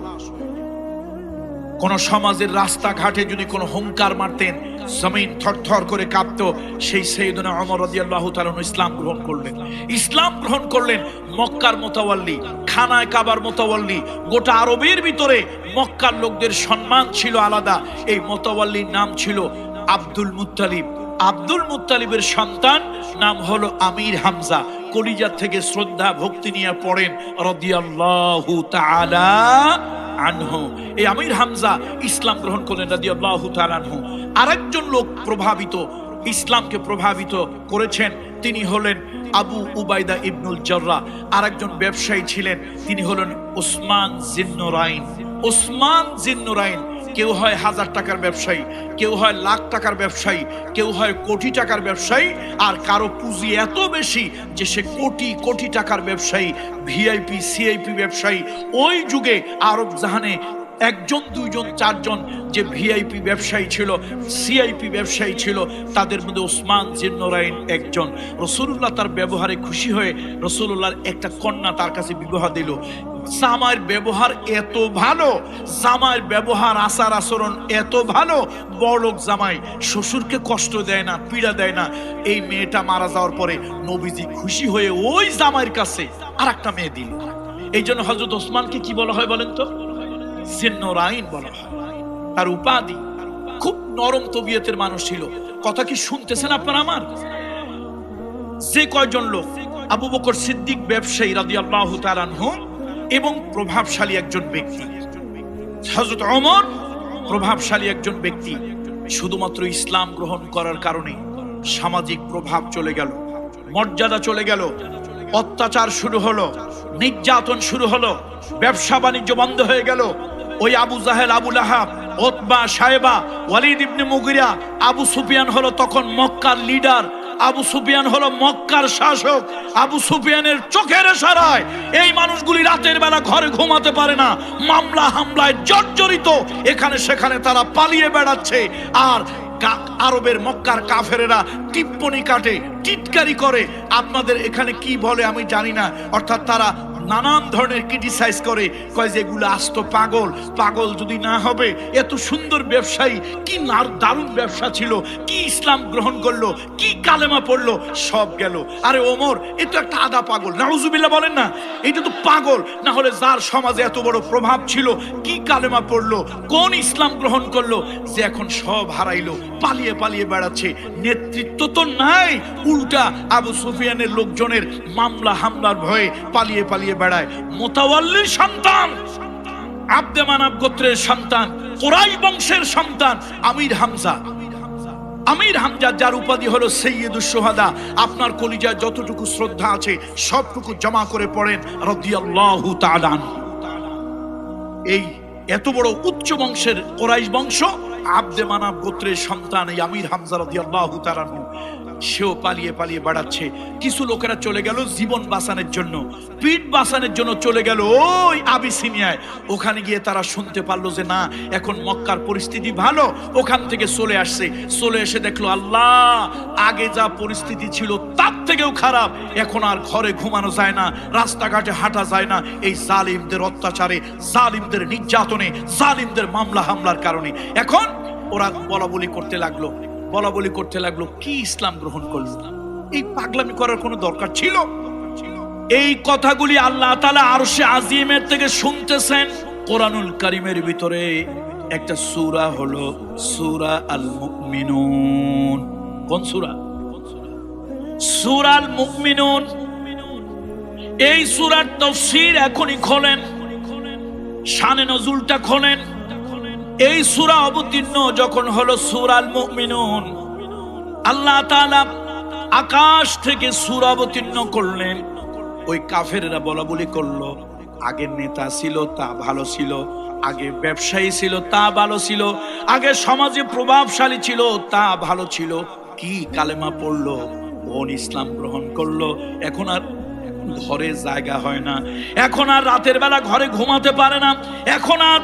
কোন সমাজের রাস্তাঘাটে যদি কোনো হুঙ্কার মারতেন, জমিন থরথর করে কাঁপতো। সেই সাইয়্যিদুনা ওমর রাদিয়াল্লাহু তাআলা ইসলাম গ্রহণ করলেন। ইসলাম গ্রহণ করলেন মক্কার মুতাওয়াল্লি, খানায় কাবার মুতাওয়াল্লি। গোটা আরবের ভিতরে মক্কার লোকদের সম্মান ছিল আলাদা। এই মুতাওয়াল্লির নাম ছিল আব্দুল মুত্তালিব। আব্দুল মুত্তালিবের সন্তান নাম হলো আমির হামজা। কলিজা থেকে শ্রদ্ধা ভক্তি নিয়ে পড়েন রাদিয়াল্লাহু তাআলা আনহু। এই আমির হামজা ইসলাম গ্রহণ করলেন রাদিয়াল্লাহু তাআলা আনহু। আরেকজন লোক প্রভাবিত, ইসলামকে প্রভাবিত করেছেন, তিনি হলেন আবু উবাইদা ইবনুল জাররাহ। আরেকজন ব্যবসায়ী ছিলেন, তিনি হলেন ওসমান জিন্নুরাইন। ওসমান জিন্নুরাইন, কেউ হয় 1000 টাকার ব্যবসায়ী, কেউ হয় লাখ টাকার ব্যবসায়ী, কেউ হয় কোটি টাকার ব্যবসায়ী, আর কারো পুঁজি এত বেশি যে সে কোটি কোটি টাকার ব্যবসায়ী, ভিআইপি সিআইপি ব্যবসায়ী। ওই যুগে আরব জাহানে একজন দুইজন চারজন যে ভিআইপি ব্যবসায়ী ছিল, সিআইপি ব্যবসায়ী ছিল, তাদের মধ্যে ওসমান জিন্নুরাইন একজন। রাসূলুল্লাহ তার ব্যবহারে খুশি হয়ে রাসূলুল্লাহর একটা কন্যা তার কাছে বিবাহ দিল। জামাইয়ের ব্যবহার এত ভালো, জামাইয়ের ব্যবহার আচার আচরণ এত ভালো, বড়লোক জামাই, শ্বশুরকে কষ্ট দেয় না, পীড়া দেয় না। এই মেয়েটা মারা যাওয়ার পরে নবীজি খুশি হয়ে ওই জামাইয়ের কাছে আর একটা মেয়ে দিল। এই জন্য হযরত ওসমানকে কি বলা হয় বলেন তো? জিন্নুরাইন বলা হয়। তার উপাধি। খুব নরম তবিয়তের মানুষ ছিল। কথা কি শুনতেছেন আপনারা আমার? যে কয়জন লোক, আবু বকর সিদ্দিক ব্যবসায়ী রাদিয়াল্লাহু তাআলা আনহু এবং প্রভাবশালী একজন ব্যক্তি, হযরত ওমর প্রভাবশালী একজন ব্যক্তি। শুধুমাত্র ইসলাম গ্রহণ করার কারণে সামাজিক প্রভাব চলে গেল, মর্যাদা চলে গেল, অত্যাচার শুরু হলো, নির্যাতন শুরু হলো, ব্যবসা বাণিজ্য বন্ধ হয়ে গেল। ওই আবু জাহেল, আবু লাহাব, উতবা, শায়বা, ওয়ালিদ ইবনে মুগিরা, আবু সুফিয়ান হলো তখন মক্কার লিডার। আবু সুফিয়ান হলো মক্কার শাসক। আবু সুফিয়ানের চোখের ইশারায় এই মানুষগুলি রাতের বেলা ঘরে ঘুমাতে পারে না, মামলা হামলায় জর্জরিত। এখানে সেখানে তারা পালিয়ে বেড়াচ্ছে। আর আরবের মক্কার কাফেরেরা টিপ্পনি কাটে, টিটকারি করে। আপনাদের এখানে কি বলে আমি জানি না, অর্থাৎ তারা নানান ধরনের ক্রিটিসাইজ করে, কয় যে এগুলো আস্ত পাগল, পাগল যদি না হবে এত সুন্দর ব্যবসায়ী, কি দারুণ ব্যবসা ছিল, কি ইসলাম গ্রহণ করলো, কি কালেমা পড়লো, সব গেল। আরে ওমর এ তো একটা আধা পাগল, নাউজুবিল্লাহ বলেন না, এটা তো পাগল। না হলে যার সমাজে এত বড় প্রভাব ছিল, কি কালেমা পড়লো, কোন ইসলাম গ্রহণ করলো, যে এখন সব হারাইলো, পালিয়ে পালিয়ে বেড়াচ্ছে, নেতৃত্ব তো নাই, উল্টা আবু সুফিয়ানের লোকজনের মামলা হামলার ভয়ে পালিয়ে পালিয়ে বেড়ায়। মুতাওয়াল্লির সন্তান, আব্দে মানাব গোত্রের সন্তান, কুরাইশ বংশের সন্তান আমির হামজা, আমির হামজা যার উপাধি হলো সৈয়দুশ শুহাদা। আপনার কলিজায় যতটুকু শ্রদ্ধা আছে সবটুকু জমা করে পড়েন রাদিয়াল্লাহু তাআলা। এই এত বড় উচ্চ বংশের কুরাইশ বংশ, আব্দে মানাব গোত্রের সন্তান এই আমির হামজা রাদিয়াল্লাহু তাআলা, সেও পালিয়ে পালিয়ে বেড়াচ্ছে। কিছু লোকেরা চলে গেল জীবন বাঁচানোর জন্য, পিঠ বাঁচানোর জন্য চলে গেল ওই আবিসিনিয়ায়। ওখানে গিয়ে তারা শুনতে পারলো যে না, এখন মক্কার পরিস্থিতি ভালো, ওখান থেকে চলে আসছে। চলে এসে দেখলো আল্লাহ, আগে যা পরিস্থিতি ছিল তার থেকেও খারাপ, এখন আর ঘরে ঘুমানো যায় না, রাস্তাঘাটে হাঁটা যায় না, এই জালিমদের অত্যাচারে, জালিমদের নির্যাতনে, জালিমদের মামলা হামলার কারণে। এখন ওরা বলা বলি করতে লাগলো, বলা বলি করতে লাগলো, কি ইসলাম গ্রহণ করলো, এই পাগলামি করার কোনো দরকার ছিল? এই কথাগুলি আল্লাহ তাআলা আরশে আজিমের থেকে শুনতেছেন। কোরআনুল কারীমের ভিতরে একটা সূরা হলো সূরা আল মুমিনুন। কোন সূরা? সূরা আল মুমিনুন। এই সূরার তাফসীর এখনই খোলেন, শানে নজুলটা খোলেন। এই সূরা অবতীর্ণ যখন হলো সূরা আল মুমিনুন, আল্লাহ তাআলা আকাশ থেকে সূরা অবতীর্ণ করলেন। ওই কাফেররা বলা বলি করলো, আগে নেতা ছিল তা ভালো ছিল, আগে ব্যবসায়ী ছিল তা ভালো ছিল, আগে সমাজে প্রভাবশালী ছিল তা ভালো ছিল, কি কালেমা পড়লো, কোন ইসলাম গ্রহণ করলো, এখন আর ঘরে জায়গা হয় না, এখন আর রাতের বেলা ঘরে ঘুমাতে পারে না, এখন আর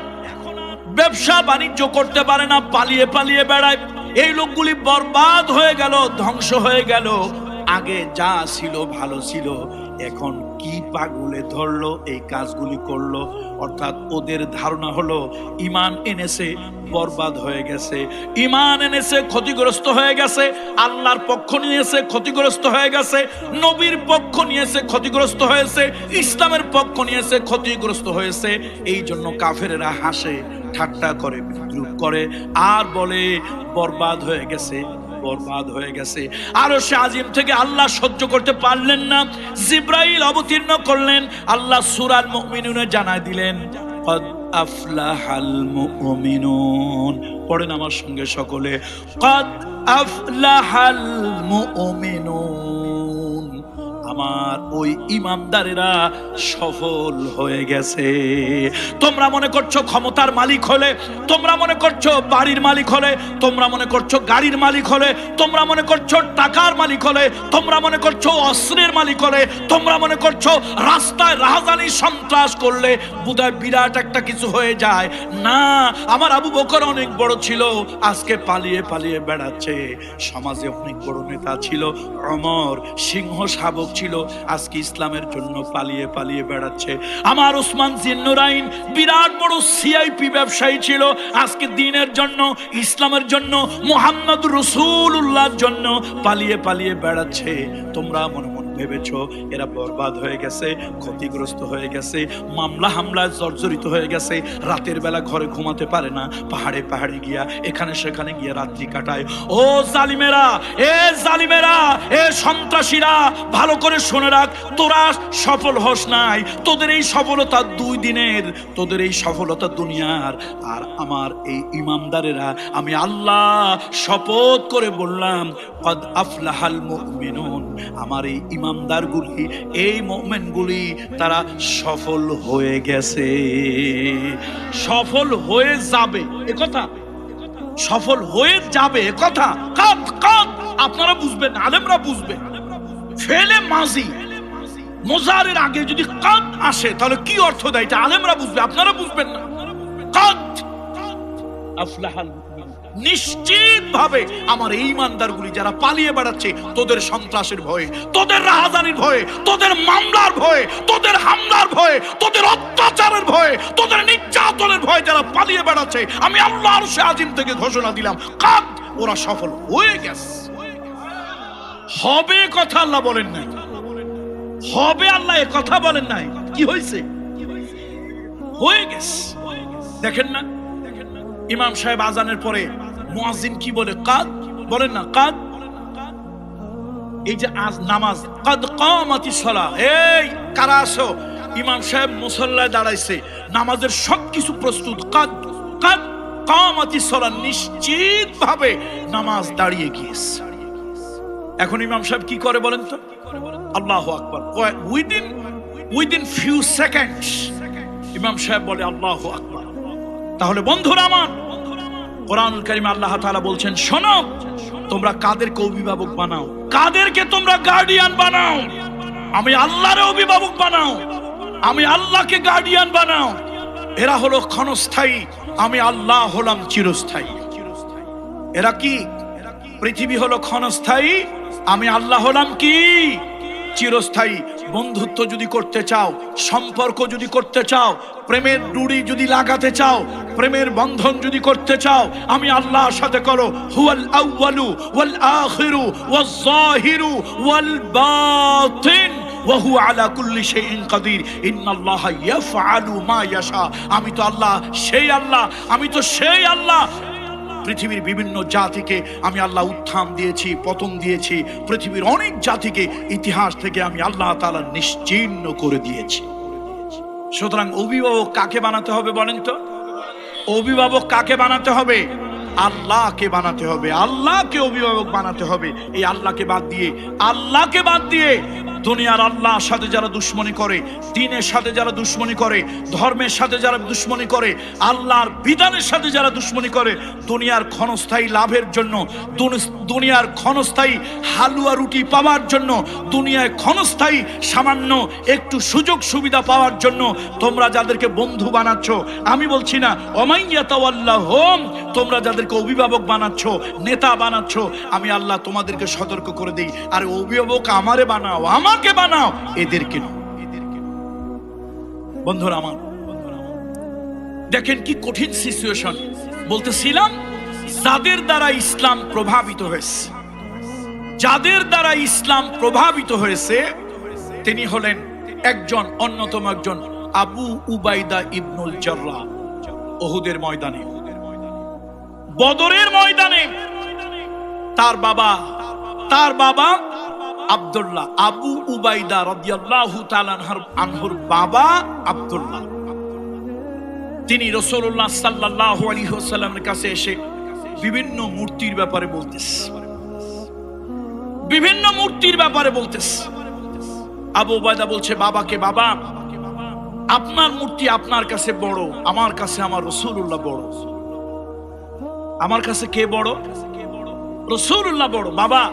ব্যবসা বাণিজ্য করতে পারে না, পালিয়ে পালিয়ে বেড়ায়। এই লোকগুলি বরবাদ হয়ে গেল, ধ্বংস হয়ে গেল। আগে যা ছিল ভালো ছিল, এখন কি পাগলে ধরলো, এই কাজগুলি করলো। অর্থাৎ ওদের ধারণা হলো ঈমান এনেছে, বরবাদ হয়ে গেছে, ঈমান এনেছে, ক্ষতিগ্রস্ত হয়ে গেছে, আল্লাহর পক্ষ নিয়েছে, ক্ষতিগ্রস্ত হয়ে গেছে, নবীর পক্ষ নিয়েছে, ক্ষতিগ্রস্ত হয়েছে, ইসলামের পক্ষ নিয়েছে, ক্ষতিগ্রস্ত হয়েছে। এই জন্য কাফেরেরা হাসে, ঠাট্টা করে, বিদ্রুপ করে, আর বলে বরবাদ হয়ে গেছে, বরবাদ হয়ে গেছে। আরশে আজিম থেকে আল্লাহ সহ্য করতে পারলেন না, জিবরাইল অবতীর্ণ করলেন। আল্লাহ সূরা আল মুমিনুনে জানায় দিলেন, কদ আফলাহাল মুমিনুন। পড়েন আমার সঙ্গে সকলে, কদ আফলাহাল মুমিনুন। আমার ওই ইমানদারেরা সফল হয়ে গেছে। তোমরা মনে করছো ক্ষমতার মালিক হলে, তোমরা মনে করছো বাড়ির মালিক হলে, তোমরা মনে করছো গাড়ির মালিক হলে, তোমরা মনে করছো টাকার মালিক হলে, তোমরা মনে করছো অস্ত্রের মালিক হলে, তোমরা মনে করছো রাস্তায় রাহাজানি সন্ত্রাস করলে বোধহয় বিরাট একটা কিছু হয়ে যায়। না, আমার আবু বকর অনেক বড় ছিল, আজকে পালিয়ে পালিয়ে বেড়াচ্ছে। সমাজে অনেক বড় নেতা ছিল, ওমর সিংহ শাবক ছিল, আজকে ইসলামের জন্য পালিয়ে পালিয়ে বেড়াচ্ছে। আমার ওসমান জিন্নুরাইন বিরাট বড় সিআইপি ব্যবসায়ী ছিল, আজকে দ্বীনের জন্য, ইসলামের জন্য, মুহাম্মদ রাসূলুল্লাহর জন্য পালিয়ে পালিয়ে বেড়াচ্ছে। তোমরা মনে মনে ভেবেছো এরা বরবাদ হয়ে গেছে, ক্ষতিগ্রস্ত হয়ে গেছে, মামলা হামলায় জর্জরিত হয়ে গেছে, রাতের বেলা ঘরে ঘুমাতে পারে না, পাহাড়ে পাহাড়ে গিয়া এখানে সেখানে গিয়ে রাত্রি কাটায়। ও জালিমেরা, এ জালিমেরা, এ সন্ত্রাসীরা, ভালো করে শুনে রাখ, তোরা সফল হস নাই। তোদের এই সফলতা 2 দিনের, তোদের এই সফলতা দুনিয়ার। আর আমার এই ইমানদারেরা, আমি আল্লাহ শপথ করে বললাম, কদ আফলাহাল মুমিনুন। আমার এই ইমানদারগুলি, এই মুমিনগুলি তারা সফল হয়ে গেছে, সফল হয়ে যাবে, এ কথা, সফল হয়ে যাবে এ কথা। কাদ কাদ আপনারা বুঝবেন, আলেমরা বুঝবে। ফেলে মাজি মুজারের আগে যদি কাদ আসে তাহলে কি অর্থ দেয়, এটা আলেমরা বুঝবে, আপনারা বুঝবেন না। কাদ আফলাহাল মুমিনুন। নিশ্চিতভাবে আমার এই ইমানদারগুলি যারা পালিয়ে বেড়াচ্ছে তোদের সন্ত্রাসের ভয়ে, তোদের রাহাজানির ভয়ে, তোদের মামলার ভয়ে, তোদের হামলার ভয়ে, তোদের অত্যাচারের ভয়ে, তোদের নির্যাতনের ভয়ে যারা পালিয়ে বেড়াচ্ছে, আমি আল্লাহ আরশে আজিম থেকে ঘোষণা দিলাম কাদ ওরা সফল হয়ে গেছে। হবে কথা আল্লাহ বলেন নাই, হবে আল্লাহ এ কথা বলেন নাই, কি হয়েছে? হয়ে গেছে। দেখেন না ইমাম সাহেব আজানের পরে মুয়াজ্জিন কি বলে? কাদ বলেন না, কাদ। এই যে আজ নামাজ, কাদ কামাতিস সালাহ, এই কারা আসো? ইমাম সাহেব মুসল্লায় দাঁড়াইছে, নামাজের সবকিছু প্রস্তুত, কাদ কাদ কামাতিস সালাহ, নিশ্চিত ভাবে নামাজ দাঁড়িয়ে গিয়েছে। এখন ইমাম সাহেব কি করে বলেন তো? আল্লাহু আকবার। উইদিন ফিউ সেকেন্ডস ইমাম সাহেব বলে আল্লাহু আকবার। তাহলে বন্ধুরা আমার, কোরআনুল কারীমে আল্লাহ তাআলা বলছেন, শোনো তোমরা কাদেরকে অভিভাবক বানাও, কাদেরকে তোমরা গার্ডিয়ান বানাও। আমি আল্লাহর অভিভাবক বানাও, আমি আল্লাহকে গার্ডিয়ান বানাও। এরা হলো ক্ষণস্থায়ী, আমি আল্লাহ হলাম চিরস্থায়ী। এরা কি? পৃথিবী হলো ক্ষণস্থায়ী, আমি আল্লাহ হলাম কি? চিরস্থায়ী। বন্ধুত্ব যদি করতে চাও, সম্পর্ক যদি করতে চাও, প্রেমের ডুরি যদি লাগাতে চাও, প্রেমের বন্ধন যদি করতে চাও, আমি আল্লাহর সাথে করো। হুয়াল আউয়ালু ওয়াল আখিরু ওয়াজ যাহিরু ওয়াল বাতিন ওয়া হুয়া আলা কুল্লি শাইইন কাদির ইন্নাল্লাহা ইয়াফআলু মা ইয়াশা। আমি তো আল্লাহ, সেই আল্লাহ, আমি তো সেই আল্লাহ। পৃথিবীর বিভিন্ন জাতিকে আমি আল্লাহ উত্থান দিয়েছি, পতন দিয়েছি। পৃথিবীর অনেক জাতিকে ইতিহাস থেকে আমি আল্লাহ তাআলা নিশ্চিহ্ন করে দিয়েছি। সুতরাং অভিভাবক কাকে বানাতে হবে বলেন তো? অভিভাবক কাকে বানাতে হবে? আল্লাহকে বানাতে হবে, আল্লাহকে অভিভাবক বানাতে হবে। এই আল্লাহকে বাদ দিয়ে দুনিয়ার আল্লাহর সাথে যারা দুশ্মনী করে, দ্বীনের সাথে যারা দুশ্মনী করে, ধর্মের সাথে যারা দুশ্মনী করে, আল্লাহর বিধানের সাথে যারা দুশ্মনী করে, দুনিয়ার ক্ষণস্থায়ী লাভের জন্য, দুনিয়ার ক্ষণস্থায়ী হালুয়া রুটি পাওয়ার জন্য, দুনিয়ায় ক্ষণস্থায়ী সামান্য একটু সুযোগ সুবিধা পাওয়ার জন্য তোমরা যাদেরকে বন্ধু বানাচ্ছ, আমি বলছি না ওমাইয়া তাওয়াল্লাহুম, তোমরা যাদেরকে অভিভাবক বানাচ্ছ, নেতা বানাচ্ছ, আমি আল্লাহ তোমাদেরকে সতর্ক করে দেই, আরে অভিভাবক আমারে বানাও, আমাকে বানাও, এদেরকে নয়। বন্ধুরা আমার, দেখেন কি কঠিন সিচুয়েশন। বলতেছিলাম যাদের দ্বারা ইসলাম প্রভাবিত হয়েছে, যাদের দ্বারা ইসলাম প্রভাবিত হয়েছে তিনি হলেন একজন, অন্যতম একজন আবু উবাইদা ইবনুল জাররাহ। উহুদের ময়দানে, বদরের ময়দানে তার বাবা আব্দুল্লাহ, আবু উবাইদা রাদিয়াল্লাহু তাআলা আনহুর বাবা আব্দুল্লাহ, তিনি রাসূলুল্লাহ সাল্লাল্লাহু আলাইহি ওয়াসাল্লামের কাছে এসে বিভিন্ন মূর্তির ব্যাপারে বলতেছে, আবু উবাইদা বলছে বাবাকে, বাবা আপনার মূর্তি আপনার কাছে বড়, আমার কাছে আমার রাসূলুল্লাহ বড়। আমার কাছে কে বড়? রাসূলুল্লাহ বড়। বাবা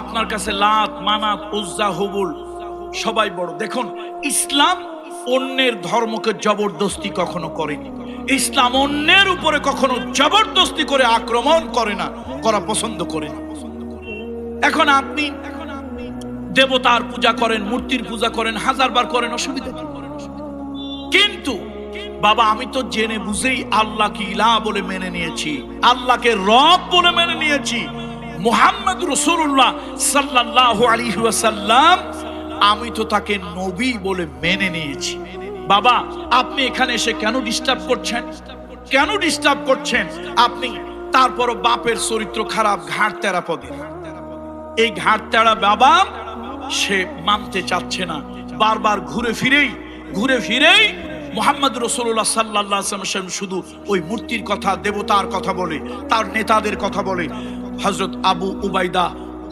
আপনার কাছে লাত, মানাত, উজ্জা, হুবুল সবাই বড়। দেখুন, ইসলাম অন্যের ধর্মকে জবরদস্তি কখনো করেনি। ইসলাম অন্যের উপরে কখনো জবরদস্তি করে আক্রমণ করে না, করা পছন্দ করে না। এখন আপনি দেবতার পূজা করেন, মূর্তির পূজা করেন, হাজারবার করেন, অসুবিধা নেই। কিন্তু বাবা আমি তো জেনে বুঝেই আল্লাহকে ইলাহ বলে মেনে নিয়েছি, আল্লাহকে রব বলে মেনে নিয়েছি, মুহাম্মদ রাসূলুল্লাহ সাল্লাল্লাহু আলাইহি ওয়াসাল্লাম আমি তো তাকে নবী বলে মেনে নিয়েছি। বাবা আপনি এখানে এসে কেন ডিস্টার্ব করছেন? আপনি তারপরও বাপের চরিত্র খারাপ, ঘাড় তেরা পদে। এই ঘাড় তেরা বাবা সে মানতে চাচ্ছে না, বারবার ঘুরে ফিরেই মুহাম্মদ রাসূলুল্লাহ সাল্লাল্লাহু আলাইহি ওয়াসাল্লাম শুধু ওই মূর্তির কথা, দেবতার কথা বলে, তার নেতাদের কথা বলে। হযরত আবু উবাইদা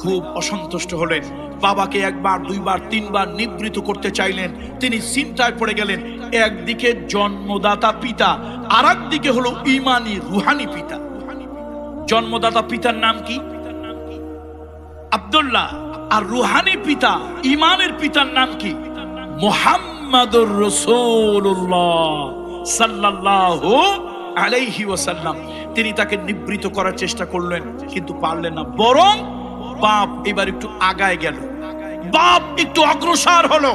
খুব অসন্তুষ্ট হলেন, বাবাকে একবার, দুইবার, তিনবার নিবৃত করতে চাইলেন। তিনি চিন্তায় পড়ে গেলেন, একদিকে জন্মদাতা পিতা, আর একদিকে হলো ঈমানি রুহানি পিতা। জন্মদাতা পিতার নাম কি? আব্দুল্লাহ। আর রুহানি পিতা, ঈমানের পিতার নাম কি? মুহাম্মাদুর রাসূলুল্লাহ সাল্লাল্লাহু আলাইহি ওয়াসাল্লাম তিনি তাকে নিবৃত করার চেষ্টা করলেন, কিন্তু পারলেন না। বরং বাপ এবার একটু আগায় গেল, বাপ একটু অগ্রসর হলো,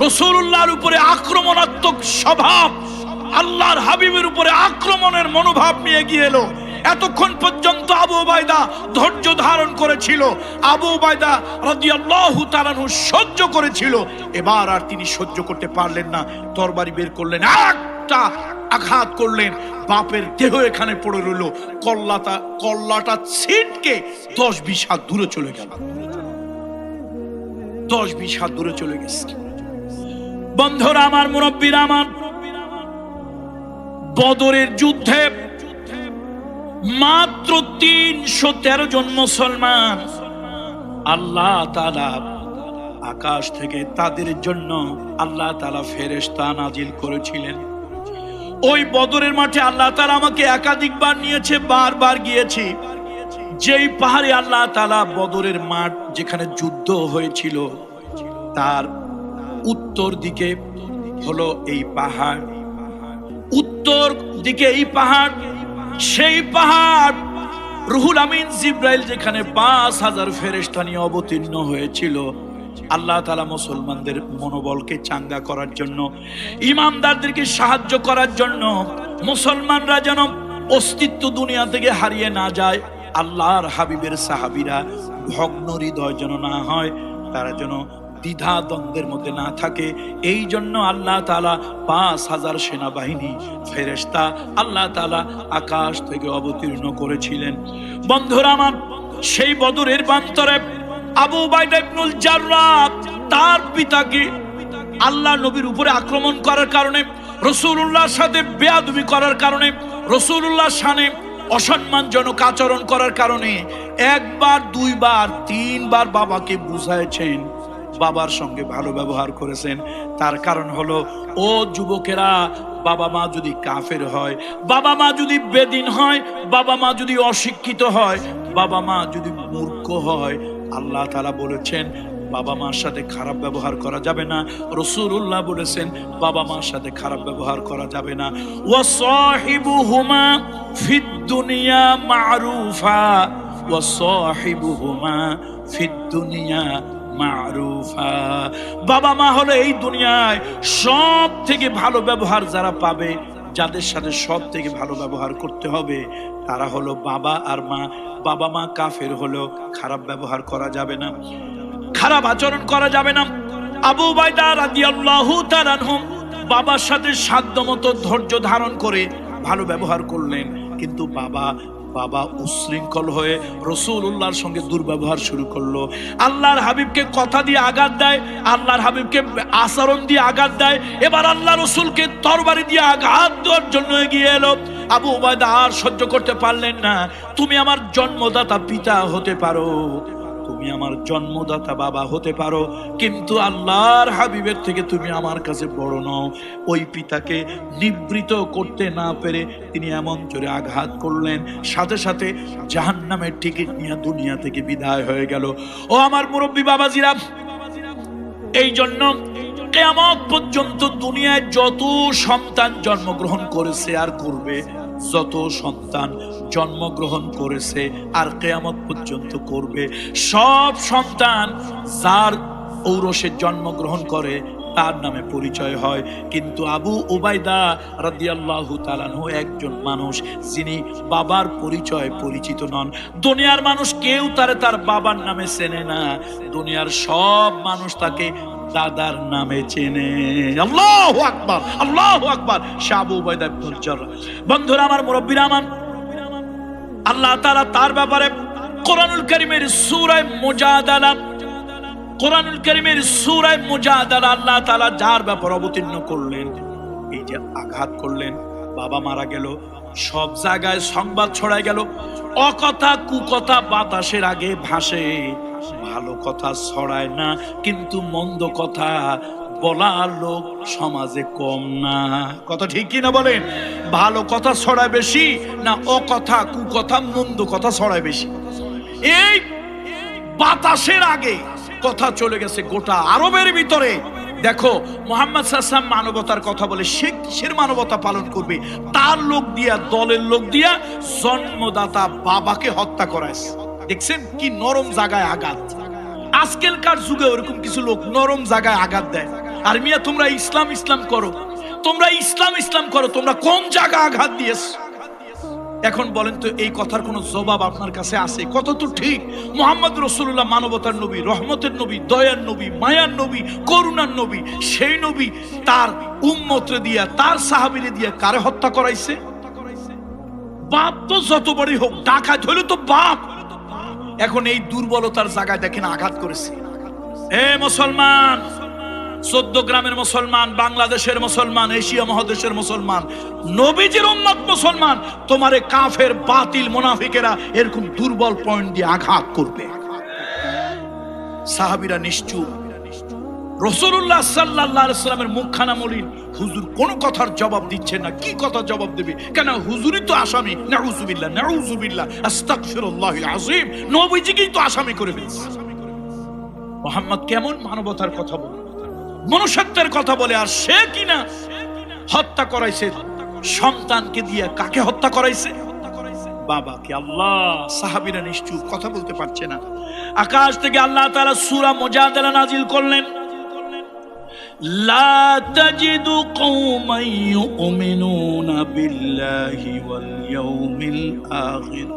রাসূলুল্লাহর উপরে আক্রমণাত্মক স্বভাব, আল্লাহর হাবিবের উপরে আক্রমণের মনোভাব নিয়ে গিয়ে এলো। এতক্ষণ পর্যন্ত আবু উবাইদা ধৈর্য ধারণ করেছিল, আবু উবাইদা রাদিয়াল্লাহু তাআলা সহ্য করেছিল। এবার আর তিনি সহ্য করতে পারলেন না, তরবারি বের করলেন, একটা আঘাত করলেন, বাপের দেহ এখানে পড়ে রইল, কল্লাটা ছিটকে 10-20 হাত দূরে চলে গেল, 10-20 হাত দূরে চলে গেছে। বন্ধুরা আমার, মুরব্বীরা আমার, বদরের যুদ্ধে মাত্র 313 জন মুসলমান, আল্লাহ তাআলা আকাশ থেকে তাদের জন্য আল্লাহ তাআলা ফেরেশতা নাজিল করেছিলেন। ওই বদরের মাঠে আল্লাহ তাআলা আমাকে একাধিকবার নিয়েছে, বারবার গিয়েছি। যেই পাহাড়ে আল্লাহ তাআলা বদরের মাঠ যেখানে যুদ্ধ হয়েছিল তার উত্তর দিকে হলো এই পাহাড়, উত্তর দিকে এই পাহাড়, সেই পাহাড় রুহুল আমিন জিব্রাইল যেখানে 5000 ফেরেশতা নিয়ে অবতীর্ণ হয়েছিল আল্লাহ তাআলা মুসলমানদের মনোবলকে চাঙ্গা করার জন্য, ইমানদারদেরকে সাহায্য করার জন্য, মুসলমানরা যেন অস্তিত্ব দুনিয়া থেকে হারিয়ে না যায়, আল্লাহর হাবিবের সাহাবীরা ভগ্ন হৃদয় যেন না হয়, তারা যেন দ্বিধা দ্বন্দ্বের মধ্যে না থাকে, এই জন্য আল্লাহ তাআলা 5000 সেনাবাহিনী ফেরেশতা আল্লাহ তাআলা আকাশ থেকে অবতীর্ণ করেছিলেন। বন্ধুরা আমার, সেই বদরের প্রান্তরে আবু উবাইদা ইবনুল জাররাহ তার পিতাকে আল্লাহ নবীর উপরে আক্রমণ করার কারণে, রাসূলুল্লাহর সাথে বেয়াদবি করার কারণে, রাসূলুল্লাহর শানে অসম্মানজনক আচরণ করার কারণে একবার, দুইবার, তিনবার বাবাকে বুঝাইছেন, বাবার সঙ্গে ভালো ব্যবহার করেছেন। তার কারণ হলো, ও যুবকেরা, বাবা মা যদি কাফের হয়, বাবা মা যদি বেদিন হয়, বাবা মা যদি অশিক্ষিত হয়, বাবা মা যদি মূর্খ হয়, আল্লাহ তাআলা বলেছেন বাবা মার সাথে খারাপ ব্যবহার করা যাবে না। রাসূলুল্লাহ বলেছেন বাবা মার সাথে খারাপ ব্যবহার করা যাবে না। ওয়া সাহিবুহুমা ফিদ দুনিয়া মারুফা, ওয়া সাহিবুহুমা ফিদ দুনিয়া মারুফা। বাবা মা হলো এই দুনিয়ায় সব থেকে ভালো ব্যবহার যারা পাবে, যাদের সাথে সব থেকে ভালো ব্যবহার করতে হবে, তারা হলো বাবা আর মা। বাবা মা কাফের হলেও খারাপ ব্যবহার করা যাবে না, খারাপ আচরণ করা যাবে না। আবু উবাইদা রাদিয়াল্লাহু তাআলা আনহু বাবার সাথে সাধ্যমতো ধৈর্য ধারণ করে ভালো ব্যবহার করলেন, কিন্তু বাবা উশৃঙ্খল হয়ে রাসূলুল্লাহর সঙ্গে দুর্ব্যবহার শুরু করলো। আল্লাহর হাবিবকে কথা দিয়ে আঘাত দেয়, আল্লাহর হাবিবকে আচরণ দিয়ে আঘাত দেয়। এবার আল্লাহ রাসূলকে তরবারি দিয়ে আঘাত দেওয়ার জন্য এগিয়ে এলো। আবু উবাইদা আর সহ্য করতে পারলেন না। তুমি আমার জন্মদাতা পিতা হতে পারো, তুমি আমার জন্মদাতা বাবা হতে পারো, কিন্তু আল্লাহর হাবিবের থেকে তুমি আমার কাছে বড় নও। ওই পিতাকে নিবৃত করতে না পেরে তিনি এমন জোরে আঘাত করলেন, সাথে সাথে জাহান্নামের টিকিট নিয়ে দুনিয়া থেকে বিদায় হয়ে গেল। ও আমার মুরব্বী বাবাজিরা, এই জন্য কিয়ামত পর্যন্ত দুনিয়ায় যত সন্তান জন্মগ্রহণ করেছে আর করবে, যত সন্তান জন্মগ্রহণ করেছে আর কিয়ামত পর্যন্ত করবে, সব সন্তান যার ঔরসে জন্মগ্রহণ করে তার নামে পরিচয় হয়। কিন্তু আবু উবাইদা রাদিয়াল্লাহু তাআলা আনহু একজন মানুষ যিনি বাবার পরিচয় পরিচিত নন। দুনিয়ার মানুষ কেউ তার বাবার নামে চেনে না, দুনিয়ার সব মানুষ তাকে দাদার নামে চেনে। আল্লাহু আকবার, আল্লাহু আকবার। আবু উবাইদা ইবনুল জাররাহ। বন্ধুরা আমার, মুরব্বিরা আমার, আল্লাহ তাআলা তার ব্যাপারে কোরআনুল কারীমের সূরা মুজাদালা, কোরআনুল কারীমের সূরা মুজাদালা আল্লাহ তাআলা যার ব্যাপারে অবতীর্ণ করলেন, এই যে আঘাত করলেন, বাবা মারা গেল, সব জায়গায় সংবাদ ছড়ায় গেল। অকথা কুকথা বাতাসের আগে ভাসে, ভালো কথা ছড়ায় না, কিন্তু মন্দ কথা বলার লোক সমাজে কম না। কথা ঠিক কি না বলেন? ভালো কথা ছড়ায় বেশি না অকথা কুকথা মন্দ কথা ছড়ায় বেশি? এই বাতাসের আগে কথা চলে গেছে গোটা আরবের ভিতরে, দেখো মুহাম্মদ সাল্লাল্লাহু আলাইহি ওয়াসাল্লাম মানবতার কথা বলে, সে কিসের মানবতা পালন করবে? তার লোক দিয়া, দলের লোক দিয়া জন্মদাতা বাবাকে হত্যা করাইছে। দেখছেন কি নরম জায়গায় আঘাত। আজকালকার যুগে ওরকম কিছু লোক নরম জায়গায় আঘাত দেয়। আর মিয়া তোমরা ইসলাম ইসলাম করো, তোমরা ইসলাম ইসলাম করো, তোমরা কোন জায়গায় আঘাত দিয়েছ? এখন বলেন তো এই কথার কোন জবাব আপনার কাছে আছে? কত তো ঠিক। মুহাম্মদ রাসূলুল্লাহ মানবতার নবী, রহমতের নবী, দয়ার নবী, মায়ার নবী, করুণার নবী। সেই নবী তার উম্মতরে দিয়া, তার সাহাবীরে দিয়া কারে হত্যা করাইছে? বাপ তো যত বড়ই হোক, ডাকাত হইলে তো বাপ। এখন এই দুর্বলতার জায়গায় দেখেন আঘাত করেছে। এ মুসলমান, 14 গ্রামের মুসলমান, বাংলাদেশের মুসলমান, এশিয়া মহাদেশের মুসলমান, নবীজির উম্মত মুসলমান, তোমারে কাফের বাতিল মুনাফিকেরা এরকম দুর্বল পয়েন্ট দিয়ে আঘাত করবে। সাহাবীরা নিশ্চুপ। রাসূলুল্লাহ সাল্লাল্লাহু আলাইহি ওয়াসাল্লামের মুখখানা মলিন। হুজুর কোন কথার জবাব দিচ্ছে না। কি কথা জবাব দেবে? কেন হুজুরই তো আসামি। নাউযুবিল্লাহ, নাউযুবিল্লাহ, আস্তাগফিরুল্লাহিল আযীম। নবীজিকেই তো আসামি করে ফেলছে। মুহাম্মদ কেমন মানবতার কথা বলে, মনুষ্যত্বের কথা বলে, আর সে কিনা হত্যা করাইছে সন্তানকে দিয়ে। কাকে হত্যা করাইছে? বাবাকে। আল্লাহ, সাহাবীরা নিশ্চুপ, কথা বলতে পারছে না। আকাশ থেকে আল্লাহ তাআলা সূরা মুজাদালা নাজিল করলেন, লা তাজিদু কওমান ইউমিনুনা বিল্লাহি ওয়াল ইয়াউমিল আখির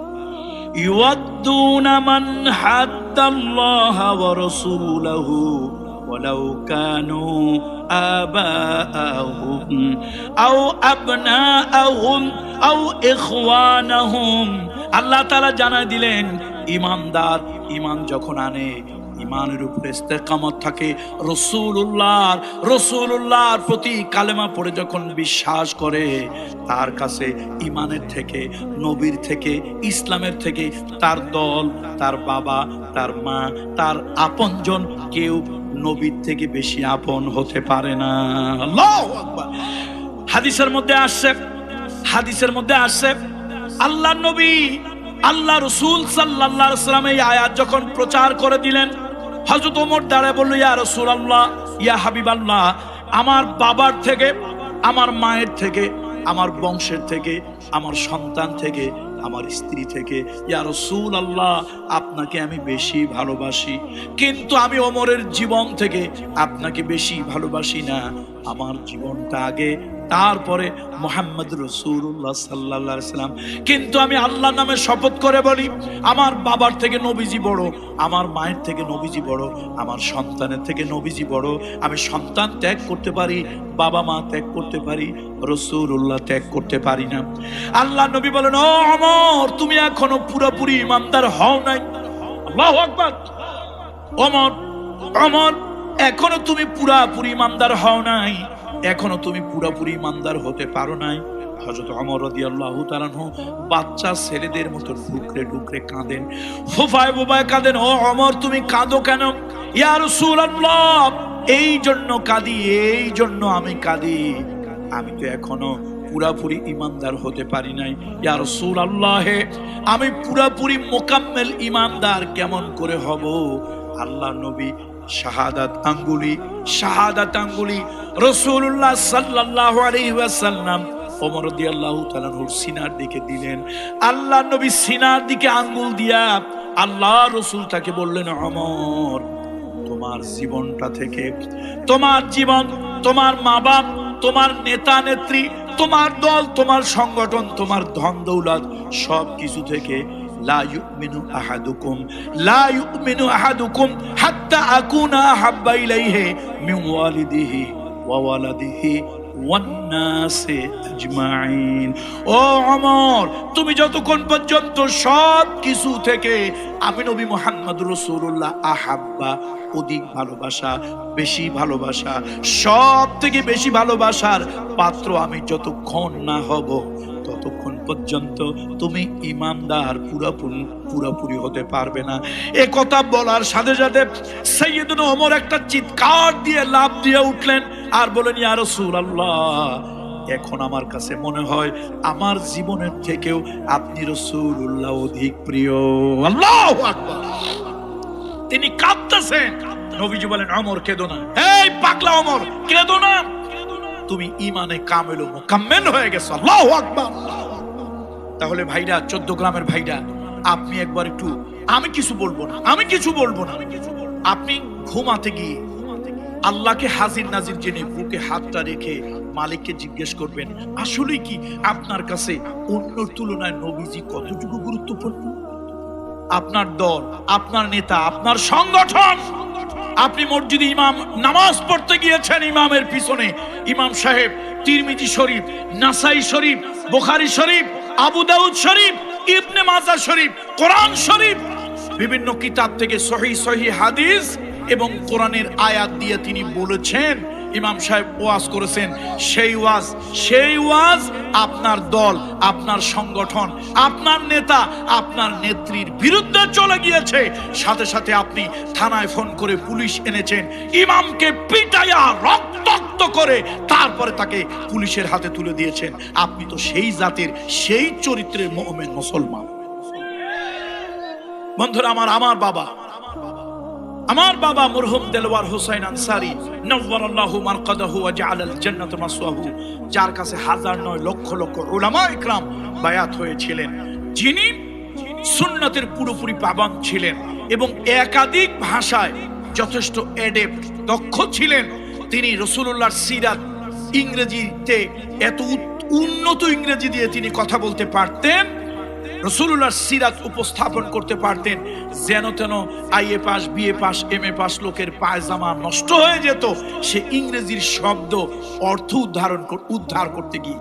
ইউয়াদ্দুনা মান হাদ্দাল্লাহা ওয়া রাসূলাহু ওয়ালাউ কানু আবাআহুম আও আবনাআহুম আও ইখওয়ানাহুম। আল্লাহ তাআলা জানায় দিলেন, ঈমানদার ঈমান যখন আনে, ঈমানের উপরে ইস্তেকামত থাকে, রাসূলুল্লাহর প্রতি কালেমা পড়ে যখন বিশ্বাস করে, তার কাছে ঈমানের থেকে, নবীর থেকে, ইসলামের থেকে তার দল, তার বাবা, তার মা, তার আপনজন কেউ নবীর থেকে বেশি আপন হতে পারে না। আল্লাহু আকবার। হাদিসের মধ্যে আসছে আল্লাহ নবী, আল্লাহ রাসূল সাল্লাল্লাহু আলাইহি ওয়াসাল্লাম এই আয়াত যখন প্রচার করে দিলেন, হযরত ওমর দাঁড়ায় বলল, ইয়া রাসূলুল্লাহ, ইয়া হাবিবাল্লাহ, আমার বাবার থেকে, আমার মায়ের থেকে, আমার বংশের থেকে, আমার সন্তান থেকে, আমার স্ত্রী থেকে, ইয়া রাসূলুল্লাহ, আপনাকে আমি বেশি ভালোবাসি, কিন্তু আমি ওমরের জীবন থেকে আপনাকে বেশি ভালোবাসি না। আমার জীবনটা আগে, তারপরে মুহাম্মদ রাসূলুল্লাহ সাল্লাল্লাহু আলাইহি ওয়াসাল্লাম। কিন্তু আমি আল্লাহর নামে শপথ করে বলি, আমার বাবার থেকে নবীজি বড়, আমার মায়ের থেকে নবীজি বড়, আমার সন্তানের থেকে নবীজি বড়। আমি সন্তান ত্যাগ করতে পারি, বাবা মা ত্যাগ করতে পারি, রাসূলুল্লাহ ত্যাগ করতে পারি না। আল্লাহ নবী বলেন, ও ওমর, তুমি এখনো পুরোপুরি ইমানদার হও নাই। আল্লাহু আকবার। ওমর, এখনো তুমি পুরোপুরি ইমানদার হও নাই, এখনো তুমি পুরোপুরি ইমানদার হতে পারো নাই। হযরত ওমর রাদিয়াল্লাহু তাআলা আনহু বাচ্চা ছেলেদের মতো ডুকরে ডুকরে কাঁদেন, ফুফায় বুবায় কাঁদেন। ও ওমর, তুমি কাঁদো কেন? ইয়া রাসূলুল্লাহ, এই জন্য কাঁদি, এই জন্য আমি কাঁদি, আমি তো এখনো পুরাপুরি ইমানদার হতে পারি নাই। ইয়া রাসূলুল্লাহ, আমি পুরাপুরি মোকাম্মেল ইমানদার কেমন করে হব? আল্লাহ নবী শাহাদাত আঙ্গুলি রাসূলুল্লাহ সাল্লাল্লাহু আলাইহি ওয়াসাল্লাম ওমর রাদিয়াল্লাহু তাআলা আনহুর সিনার দিকে দিলেন। আল্লাহ নবী সিনার দিকে আঙ্গুল দিয়া আল্লাহ রাসূল তাকে বললেন, ওমর, তোমার জীবনটা থেকে, তোমার জীবন, তোমার মা বাপ, তোমার নেতা নেত্রী, তোমার দল, তোমার সংগঠন, তোমার ধন দৌলত, সব কিছু থেকে লা ইউমিনু আহাদুকুম হাত্তা আকুনা আহাব্বা ইলাইহি মিন ওয়ালিদিহি ওয়া ওয়ালাদিহি ওয়ান নাসি আজমাইন। ও ওমর, তুমি যতক্ষণ পর্যন্ত সব কিছু থেকে আমি নবী মুহাম্মদ রাসূলুল্লাহ আহাব্বা, অধিক ভালোবাসা, বেশি ভালোবাসা, সব থেকে বেশি ভালোবাসার পাত্র আমি যতক্ষণ না হব, ততক্ষণ পর্যন্ত তুমি ইমানদার পুরোপুরি হতে পারবে না। এ কথা বলার সাথে সাথে সাইয়্যিদুনা ওমর একটা চিৎকার দিয়ে লাফ দিয়ে উঠলেন আর বলেন, ইয়া রাসূলুল্লাহ, এখন আমার কাছে মনে হয় আমার জীবনের থেকেও আপনি রাসূলুল্লাহ অধিক প্রিয়। আল্লাহু আকবার। তিনি কাঁদতেছেন, নবীজি বলেন ওমর কেঁদো না, এই পাগলা ওমর কেঁদো না, তুমি ঈমানে কামেল ও মুকাম্মেল হয়ে গেছো। আল্লাহু আকবার। তাহলে ভাইরা, 14 গ্রামের ভাইরা, আপনি একবার একটু, আমি কিছু বলবো না, আপনি ঘুমাতে গিয়ে আল্লাহকে হাজির নাজির জেনে বুকে হাতটা রেখে মালিককে জিজ্ঞেস করবেন, আসলে কি আপনার কাছে অন্যর তুলনায় নবীজি কতটুকু গুরুত্বপূর্ণ? আপনার দল, আপনার নেতা, আপনার সংগঠন, আপনি মসজিদে ইমাম নামাজ পড়তে গিয়েছেন, ইমামের পিছনে ইমাম সাহেব তিরমিজি শরীফ, নাসাই শরীফ, বুখারী শরীফ, আবু দাউদ শরীফ, ইবনে মাজাহ শরীফ, কোরআন শরীফ, বিভিন্ন কিতাব থেকে সহিহ হাদিস এবং কোরআনের আয়াত দিয়ে তিনি বলেছেন, ইমাম সাহেব ওয়াজ করেছেন, সেই ওয়াজ আপনার দল, আপনার সংগঠন, আপনার নেতা, আপনার নেত্রীর বিরুদ্ধে চলে গিয়েছে, সাথে সাথে আপনি থানায় ফোন করে পুলিশ এনেছেন, ইমামকে পিটাইয়া রক্তাক্ত করে তারপরে তাকে পুলিশের হাতে তুলে দিয়েছেন। আপনি তো সেই জাতের, সেই চরিত্রের মুমিন মুসলমান। বন্ধুরা আমার বাবা মরহুম দেলওয়ার হোসেন আনসারী নওয়ারাল্লাহু মারকাদাহু ওয়া জাআলাল জান্নাত মাসওয়াহু, যার কাছে হাজার নয় লক্ষ লক্ষ উলামা ইকরাম বায়াত হয়েছিলেন, যিনি সুন্নাতের পুরোপুরি পাবন্দ ছিলেন এবং একাধিক ভাষায় যথেষ্ট এডেপ্ট, দক্ষ ছিলেন। তিনি রাসূলুল্লাহর সিরাত, ইংরেজিতে এত উন্নত ইংরেজি দিয়ে তিনি কথা বলতে পারতেন, রাসূলুল্লাহর সিরাত উপস্থাপন করতে পারতেন, যেন তেন IA pass, BA pass, MA pass লোকের পায়জামা নষ্ট হয়ে যেত সে ইংরেজির শব্দ অর্থ উদ্ধার করতে গিয়ে।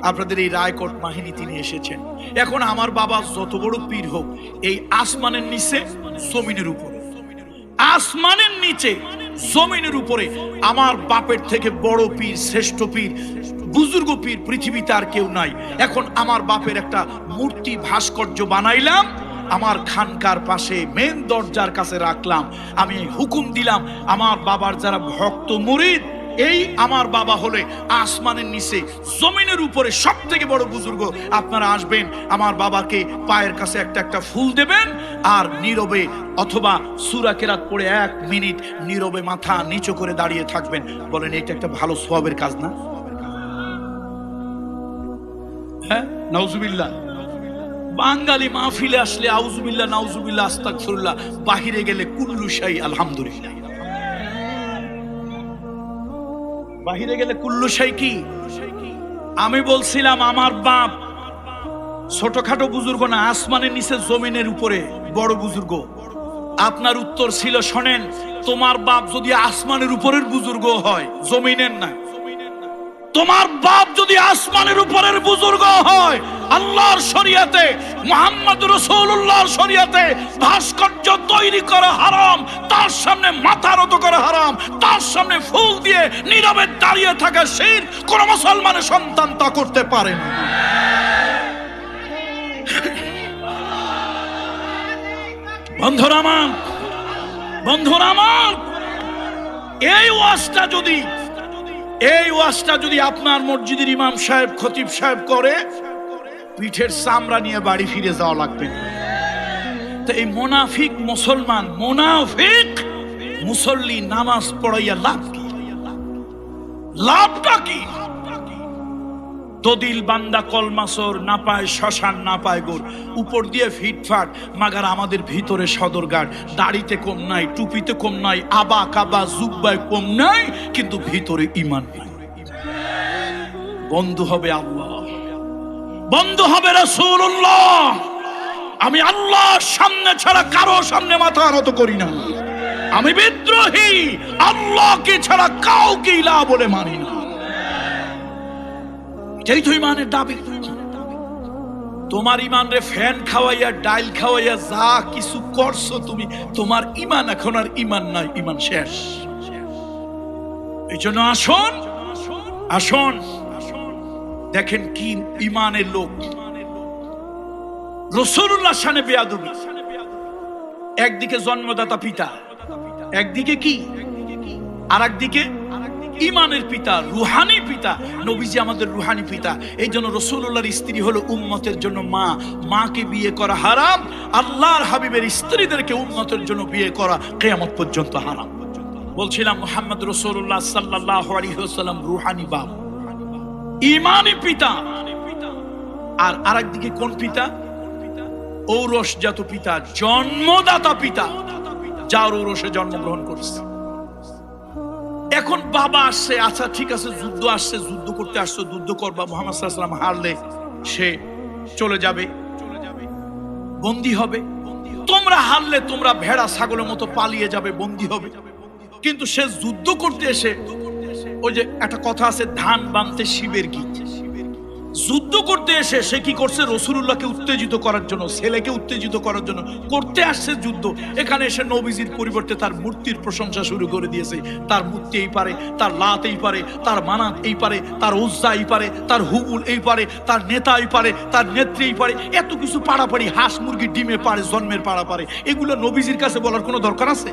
আপনাদের এই রায়কোট মাহিনী তিনি এসেছেন। এখন আমার বাবা যত বড় পীর হোক, এই আসমানের নিচে জমিনের উপরে, আসমানের নিচে জমিনের উপরে আমার বাপের থেকে বড় পীর, শ্রেষ্ঠ পীর, বুজুর্গ পীর পৃথিবীতে আর কেউ নাই। এখন আমার বাপের একটা মূর্তি ভাস্কর্য বানাইলাম, আমার খানকার পাশে মেন দরজার কাছে রাখলাম। আমি হুকুম দিলাম, আমার বাবার যারা ভক্ত মুরিদ, এই আমার বাবা হলে আসমানের নিচে জমিনের উপরে সব থেকে বড় বুজুর্গ, আপনারা আসবেন, আমার বাবাকে পায়ের কাছে একটা একটা ফুল দেবেন আর নীরবে অথবা সূরা কেরাত পড়ে 1 মিনিট নীরবে মাথা নিচু করে দাঁড়িয়ে থাকবেন। বলেন, এটা একটা ভালো সওয়াবের কাজ না? হ্যাঁ, নাউজুবিল্লাহ। বাঙালি মাহফিলে আসলে আউজুবিল্লাহ, নাউজুবিল্লাহ, আস্তাগফিরুল্লাহ, বাহিরে গেলে কুল্লু শাই আলহামদুলিল্লাহ। বাহিরে গেলে কুল্লু শাই কি? আমি বলছিলাম আমার বাপ ছোটখাটো বুজুর্গ না, আসমানের নিচে জমিনের উপরে বড় বুজুর্গ। আপনার উত্তর ছিল, শোনেন, তোমার বাপ যদি আসমানের উপরের বুজুর্গ হয়, জমিনের না, তোমার বাপ যদি আসমানের উপরের বুজুর্গ হয়, আল্লাহর শরীয়তে, মুহাম্মদ রাসূলুল্লাহর শরীয়তে ভাস্কর্য তৈরি করা হারাম, তার সামনে মাথা নত করা হারাম, তার সামনে ফুল দিয়ে নীরবে দাঁড়িয়ে থাকা শিরক, কোন মুসলমানের সন্তান তা করতে পারে না। বন্ধুরা আমার, এই ওয়াজটা যদি আপনার মসজিদের ইমাম সাহেব, খতিব সাহেব করে, পিঠের চামড়া নিয়ে বাড়ি ফিরে যাওয়া লাগবে। তো এই মুনাফিক মুসলমান, মুনাফিক মুসল্লি নামাজ পড়াইয়া লাভ কি? লাভটা কি? দদিল বান্দা কলমাসর না পায়, শ্মশান না পায় গোর, উপর দিয়ে ফিটফাট, মাগার আমাদের ভিতরে সদরঘাট, দাড়িতে কম নাই, টুপিতে কম নাই, আবা কাবা জুব্বায় কম নাই, কিন্তু ভিতরে ঈমান নাই। বন্ধু হবে আল্লাহ, বন্ধু হবে রাসূলুল্লাহ। আমি আল্লাহর সামনে ছাড়া কারো সামনে মাথা নত করি না। আমি বিদ্রোহী, আল্লাহকে ছাড়া কাউকে ইলাহ বলে মানি না। এটাই তো ইমানের দাবি। তোমার ইমান রে ফ্যান খাওয়াইয়া, ডাইল খাওয়াইয়া যা কিছু করছো তুমি, তোমার ইমান এখন আর ইমান নাই, ইমান শেষ। এই জন্য আসুন দেখেন কি ইমানের লোক। রাসূলুল্লাহ শানে বেয়াদবি, একদিকে জন্মদাতা পিতা, একদিকে কি, আর একদিকে ইমানের পিতা, রুহানি পিতা। নবীজি আমাদের রুহানি পিতা। এই জন্য রাসূলুল্লাহর স্ত্রী হলো উম্মতের জন্য মা। মাকে বিয়ে করা হারাম, আল্লাহর হাবিবের স্ত্রীদেরকে উম্মতের জন্য বিয়ে করা কিয়ামত পর্যন্ত হারাম। বলছিলাম মুহাম্মদ রাসূলুল্লাহ সাল্লাল্লাহু আলাইহি ওয়াসাল্লাম রূহানি বাপ, ঈমানী পিতা। আর আরেকদিকে কোন পিতা? ঔরসজাত পিতা, জন্মদাতা পিতা, যার ঔরসে জন্মগ্রহণ করছে। এখন বাবা আসছে, আচ্ছা ঠিক আছে, যুদ্ধ আসছে, যুদ্ধ করতে আসছো, যুদ্ধ করবা। মুহাম্মদ সাল্লাল্লাহু আলাইহি ওয়াসাল্লাম হারলে সে চলে যাবে, বন্দী হবে। তোমরা হারলে তোমরা ভেড়া ছাগলের মতো পালিয়ে যাবে, বন্দী হবে। কিন্তু সে যুদ্ধ করতে এসে, ওই যে একটা কথা আছে, ধান বানতে শিবের গীত, যুদ্ধ করতে এসে সে কি করছে? রাসূলুল্লাহকে উত্তেজিত করার জন্য, ছেলেকে উত্তেজিত করার জন্য করতে আসছে যুদ্ধ। এখানে এসে নবীজির পরিবর্তে তার মূর্তির প্রশংসা শুরু করে দিয়েছে। তার মূর্তি এই পারে, তার লাত এই পারে, তার মানাত এই পারে, তার উজ্জা এই পারে, তার হুবুল এই পারে, তার নেতা এই পারে, তার নেত্রী এই পারে, এত কিছু পাড়াপাড়ি, হাঁস মুরগি ডিমে পারে, জন্মের পাড়া পারে। এগুলো নবীজির কাছে বলার কোনো দরকার আছে?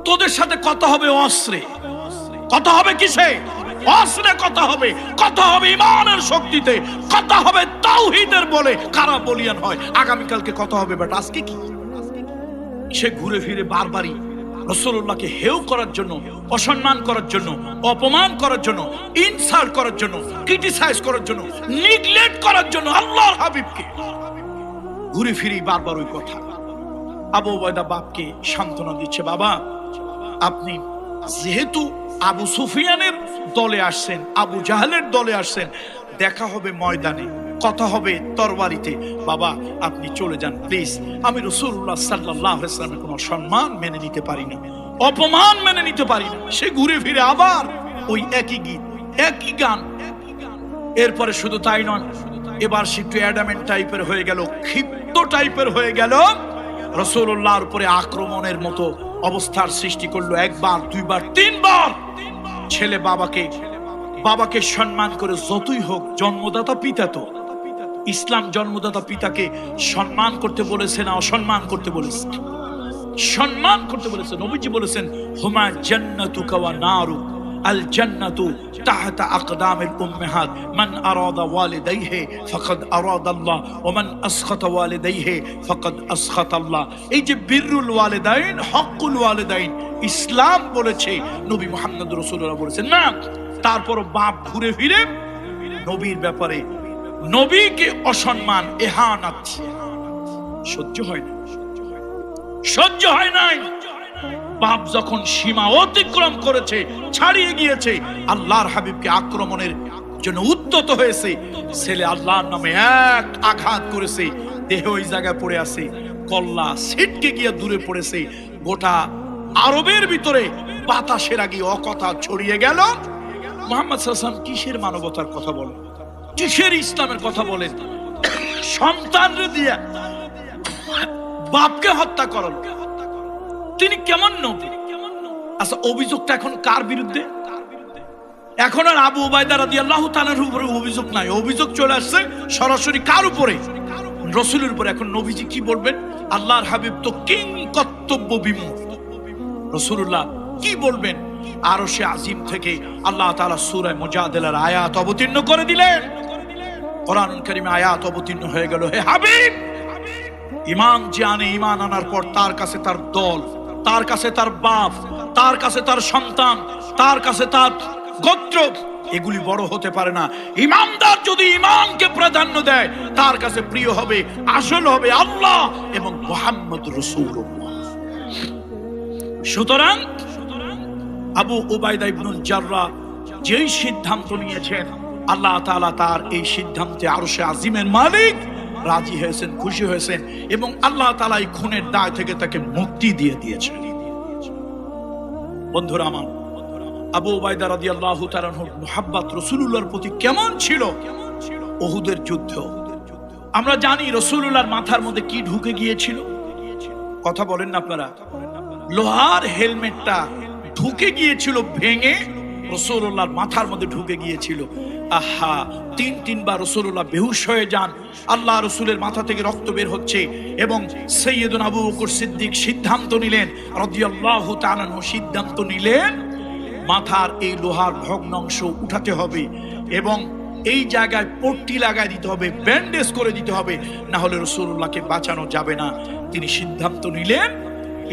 তোদের সাথে কথা হবে অস্ত্রে, কথা হবে কিসে? অস্ত্রে কথা হবে, কথা হবে ইমানের শক্তিতে, কথা হবে তাওহীদের বলে। কারা বলিয়ান হয়? আগামীকালকে কথা হবে, বাট আজকে কি? সে ঘুরে ফিরে বারবারই রাসূলুল্লাহকে হেয় করার জন্য, অসম্মান করার জন্য, অপমান করার জন্য, ইনসাল্ট করার জন্য, ক্রিটিসাইজ করার জন্য, নিগলেক্ট করার জন্য আল্লাহর হাবিবকে ঘুরে ফিরে বারবার ওই কথা। আবু উবাইদা বাপকে সান্ত্বনা দিচ্ছে, বাবা আপনি যেহেতু আবু সুফিয়ানের দলে আসছেন, আবু জাহেলের দলে আসছেন, দেখা হবে ময়দানে, কথা হবে তরবারিতে, বাবা আপনি চলে যান প্লিজ। আমি রাসূলুল্লাহ সাল্লাল্লাহু আলাইহি ওয়াসাল্লামের কোনো সম্মান মেনে নিতে পারি না, অপমান মেনে নিতে পারি না। সে ঘুরে ফিরে আবার ওই একই গীত, একই গান। এরপরে শুধু তাই নয়, এবার সে একটু অ্যাডামেন্ট টাইপের হয়ে গেল, ক্ষিপ্ত টাইপের হয়ে গেল, রাসূলুল্লাহর উপরে আক্রমণের মতো অবস্থার সৃষ্টি করলো। একবার, দুইবার, তিনবার ছেলে বাবাকে সম্মান করে, যতই হোক জন্মদাতা পিতা, তো ইসলাম জন্মদাতা পিতাকে সম্মান করতে বলেছে না অসম্মান করতে বলেছে? সম্মান করতে বলেছে। নবীজি বলেছেন, হুমা জান্নাতুকা ওয়া নারুক, আল জান্নাতু তাহতা আকদামিল উম্মাহাত, মান আরাদা ওয়ালিদাইহি ফাকাদ আরাদাল্লাহ ওয়া মান আসখাতা ওয়ালিদাইহি ফাকাদ আসখাতাল্লাহ। এই যে বিররুল ওয়ালিদাইন, হকুল ওয়ালিদাইন ইসলাম বলেছে, নবী মুহাম্মদ রাসূলুল্লাহ বলেছেন না। তারপর বাপ ঘুরে ফিরে নবীর ব্যাপারে, নবীকে অসম্মান, ইহানাত সহ্য হয় না, সহ্য হয় নাই। বাপ যখন সীমা অতিক্রম করেছে, ছাড়িয়ে গিয়েছে, আল্লাহর হাবিবকে আক্রমণের জন্য উদ্যত হয়েছে, ছেলে আল্লাহর নামে এক আঘাত করেছে, দেহ ওই জায়গায় পড়ে আছে, কল্লা ছিটকে গিয়ে দূরে পড়েছে। গোটা আরবের ভিতরে বাতাসের আগে অকথা ছড়িয়ে গেল, মুহাম্মদ সাল্লাল্লাহু আলাইহি ওয়াসাল্লাম কিসের মানবতার কথা বলেন, কিসের ইসলামের কথা বলেন? সন্তানরে দিয়া বাপকে হত্যা করল, তিনি কেমন নবী? আচ্ছা, অভিযোগটা এখন কার বিরুদ্ধে? এখন আর আবু উবাইদা রাদিয়াল্লাহু তাআলার উপরে অভিযোগ নাই, অভিযোগ চলে আসছে সরাসরি কার উপরে? রাসূলের উপরে। এখন নবীজি কি বলবেন? আল্লাহর হাবিব তো কিং কর্তব্য বিমূঢ়, রাসূলুল্লাহ কি বলবেন? আরশে আজিম থেকে আল্লাহ তাআলা সূরা মুজাদালার আয়াত অবতীর্ণ করে দিলেন। কোরআনুল কারীমে আয়াত অবতীর্ণ হয়ে গেল, হে হাবিব, ঈমান যে আনে, ঈমান আনার পর তার কাছে তার দল, তার কাছে তার বাপ, তার কাছে তার সন্তান, তার কাছে তার গোত্র, এগুলি বড় হতে পারে না। ঈমানদার যদি ঈমানকে প্রাধান্য দেয়, তার কাছে প্রিয় হবে, আসল হবে আল্লাহ এবং মুহাম্মদ রাসূলুল্লাহ। সুতরাং আবু উবাইদা ইবনুল জাররাহ যেই সিদ্ধান্ত নিয়েছেন, আল্লাহ তাআলা তার এই সিদ্ধান্তে আরশে আজিমের মালিক রাজি হয়েছেন, খুশি হয়েছেন, এবং আল্লাহ তাআলা এই খুনের দায় থেকে তাকে মুক্তি দিয়ে দিয়েছেন। বন্ধুরা আমার, আবু উবাইদা রাদিয়াল্লাহু তাআলা মুহাব্বত রাসূলুল্লাহর প্রতি কেমন ছিল? উহুদের যুদ্ধ আমরা জানি রাসূলুল্লাহর মাথার মধ্যে কি ঢুকে গিয়েছিল, কথা বলেন না আপনারা? লোহার হেলমেটটা ঢুকে গিয়েছিল, ভেঙে রাসূলুল্লাহর মাথার মধ্যে ঢুকে গিয়েছিল। আহা, তিনবার রাসূলুল্লাহ বেহুশ হয়ে যান, আল্লাহ রাসূলের মাথা থেকে রক্ত বের হচ্ছে, এবং সাইয়্যিদুনা আবু বকর সিদ্দিক সিদ্ধান্ত নিলেন, রাদিয়াল্লাহু তাআলা আনহু সিদ্ধান্ত নিলেন, মাথার এই লোহার ভগ্নাংশ উঠাতে হবে এবং এই জায়গায় পট্টি লাগাই দিতে হবে, ব্যান্ডেজ করে দিতে হবে, না হলে রাসূলুল্লাহকে বাঁচানো যাবে না। তিনি সিদ্ধান্ত নিলেন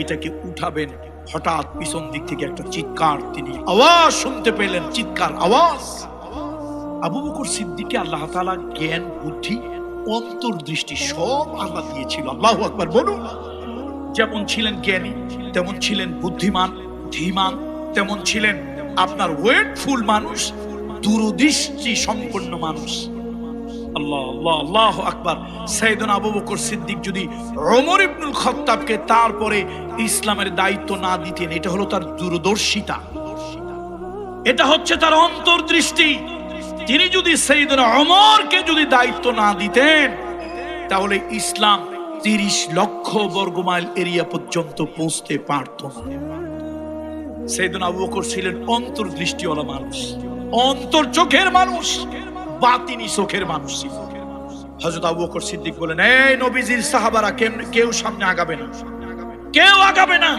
এটাকে উঠাবেন, হঠাৎ পিছন দিক থেকে একটা চিৎকার, তিনি আওয়াজ শুনতে পেলেন, চিৎকার আওয়াজ। আবু বকর সিদ্দিককে আল্লাহ তাআলা জ্ঞান, বুদ্ধি, অন্তর্দৃষ্টি সব আল্লাহ দিয়েছিল। আল্লাহু আকবার বলুন। যেমন ছিলেন জ্ঞানী, তেমন ছিলেন বুদ্ধিমান, ধীমান, তেমন ছিলেন আপনার ওয়েটফুল মানুষ, দূরদৃষ্টি সম্পন্ন মানুষ। আল্লাহ আল্লাহ আল্লাহু আকবার। সাইয়েদনা আবু বকর সিদ্দিক যদি ওমর ইবনুল খাত্তাবকে তারপরে ইসলামের দায়িত্ব না দিতেন, এটা হলো তার দূরদর্শিতা, এটা হচ্ছে তার অন্তর্দৃষ্টি। তিনি যদি সাইয়েদনা ওমরকে যদি দায়িত্ব না দিতেন, তাহলে ইসলাম 30 লক্ষ বর্গমাইল এরিয়া পর্যন্ত পৌঁছতে পারত না। সাইয়েদনা আবু বকর ছিলেন অন্তর্দৃষ্টিওয়ালা মানুষ, অন্তর চোখের মানুষ, বাতিনি চোখের মানুষ। হযরত আবু বকর সিদ্দিক বলেন, এই নবীজির সাহাবারা কেউ সামনে আগাবে না, কেউ আগাবে না।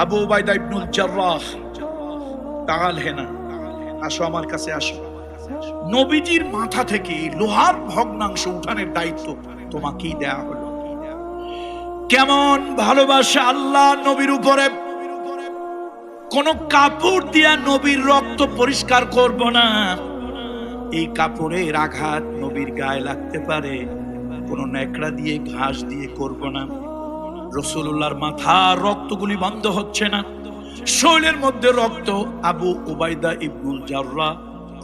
আবু উবাইদা ইবনুল জাররাহ, তাআল হেনা, আসো আমার কাছে আসো। নবীজির মাথা থেকে লোহার ভগ্নাংশ উঠানোর দায়িত্ব তোমাকেই দেয়া হলো। কেমন ভালোবাসা আল্লাহ নবীর উপরে। কোন কাপড় দিয়া নবীর রক্ত পরিষ্কার করব না, এই কাপড়ের আঘাত নবীর গায়ে লাগতে পারে, কোন ন্যাকড়া দিয়ে, ঘাস দিয়ে করব না। রাসূলুল্লাহর মাথার রক্তগুলি বন্ধ হচ্ছে না, শরীরের মধ্যে রক্ত। আবু উবাইদা ইবনুল জাররাহ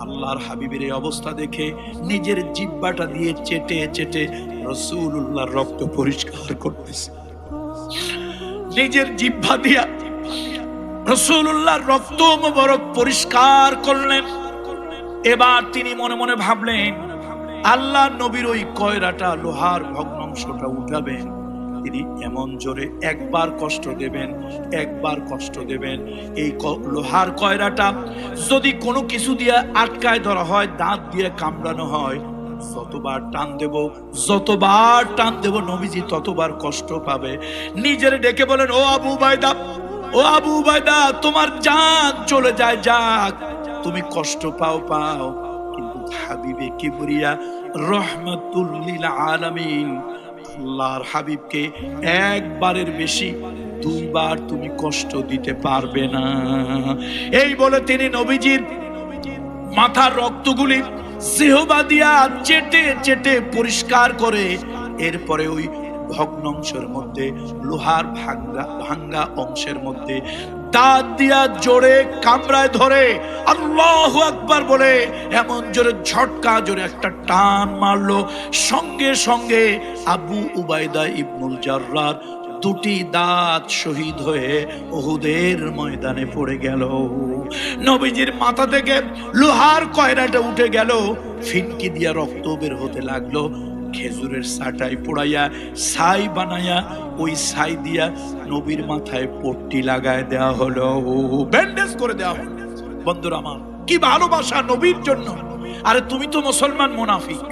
আল্লাহর হাবিবের এই অবস্থা দেখে নিজের জিহ্বাটা দিয়ে চেটে চেটে রাসূলুল্লাহর রক্ত পরিষ্কার করতেছে। নিজের জিহ্বা দিয়া রাসূলুল্লাহর রক্ত মোবারক পরিষ্কার করলেন। এবার তিনি মনে মনে ভাবলেন, আল্লাহ নবীর ওই কয়রাটা, লোহার ভগ্নাংশটা উঠাবেন, তিনি এমন জোরে একবার কষ্ট দেবেন, একবার কষ্ট দেবেন। এই লোহার কয়রাটা যদি কোনো কিছু দিয়ে আটকায় ধরা হয়, দাঁত দিয়ে কামড়ানো হয়, যতবার টান দেব, যতবার টান দেব, নবীজি ততবার কষ্ট পাবে। নিজের ডেকে বলেন, ও আবু উবাইদা, ও আবু উবাইদা, তোমার জান চলে যায়, যাক, তুমি কষ্ট পাও, কিন্তু হাবিবে কিবরিয়া রহমাতুল লিল আলামিন আল্লাহর হাবিবকে একবারের বেশি 2 বার তুমি কষ্ট দিতে পারবে না। এই বলে তিনি নবীজির মাথার রক্তগুলি জিহ্বা দিয়া চেটে চেটে পরিষ্কার করে, এরপরে ওই ভগ্নাংশের মধ্যে, লোহার ভাঙ্গা অংশের মধ্যে দাঁত দিয়া জোরে কামড়ায় ধরে আল্লাহু আকবার বলে এমন জোরে ঝটকা জোরে একটা টান মারলো। সঙ্গে সঙ্গে আবু উবাইদা ইবনুল জাররাহ 2টি দাঁত শহীদ হয়ে উহুদের ময়দানে পড়ে গেল। নবীজির মাথা থেকে লোহার কয়রাটা উঠে গেল, ফিনকি দিয়া রক্ত বের হতে লাগলো। খেজুরের সাটাই পোড়াইয়া ছাই বানাইয়া ওই ছাই দিয়া নবীর মাথায় পট্টি লাগায় দেওয়া হলো, ব্যান্ডেজ করে দেওয়া হলো। বন্ধুরা আমার, কি ভালোবাসা নবীর জন্য। আরে তুমি তো মুসলমান মুনাফিক,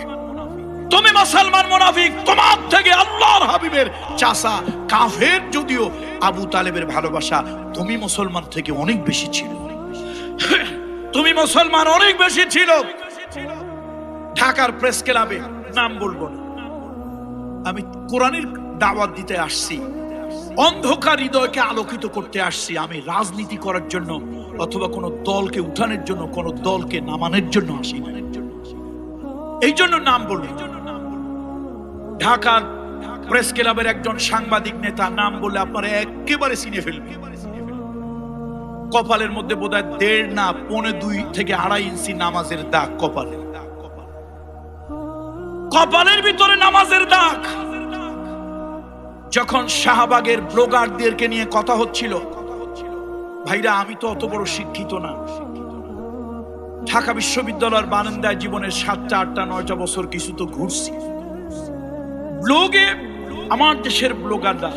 তুমি মুসলমান মুনাফিক, তোমার থেকে আল্লাহর হাবিবের চাচা কাফের যদিও আবু তালেবের ভালোবাসা তুমি মুসলমান থেকে অনেক বেশি ছিল, তুমি মুসলমান অনেক বেশি ছিল। ঢাকার প্রেস ক্লাবে, নাম বলবো না, আমি কোরআনের দাওয়াত দিতে আসছি, অন্ধকার হৃদয়কে আলোকিত করতে আসছি। আমি রাজনীতি করার জন্য অথবা কোনো দলকে উঠানোর জন্য, কোনো দলকে নামানোর জন্য আসি না, এই জন্য নাম বলি। ঢাকার প্রেস ক্লাবের একজন সাংবাদিক নেতা, নাম বলে আপনারা একেবারে চিনে ফেলবেন। কপালের মধ্যে বোধহয় 1.5 না 1.25 থেকে 2.5 ইঞ্চি নামাজের দাগ কপালে, কপালের ভিতরে নামাজের দাগ। যখন শাহবাগের ব্লগারদেরকে নিয়ে কথা হচ্ছিল, ভাইরা আমি তো অত বড় শিক্ষিত না, ঢাকা বিশ্ববিদ্যালয়ের বারান্দায় জীবনের 7টা 8টা 9টা বছর কিছু তো ঘুরছি। ব্লগে আমার দেশের ব্লগাররা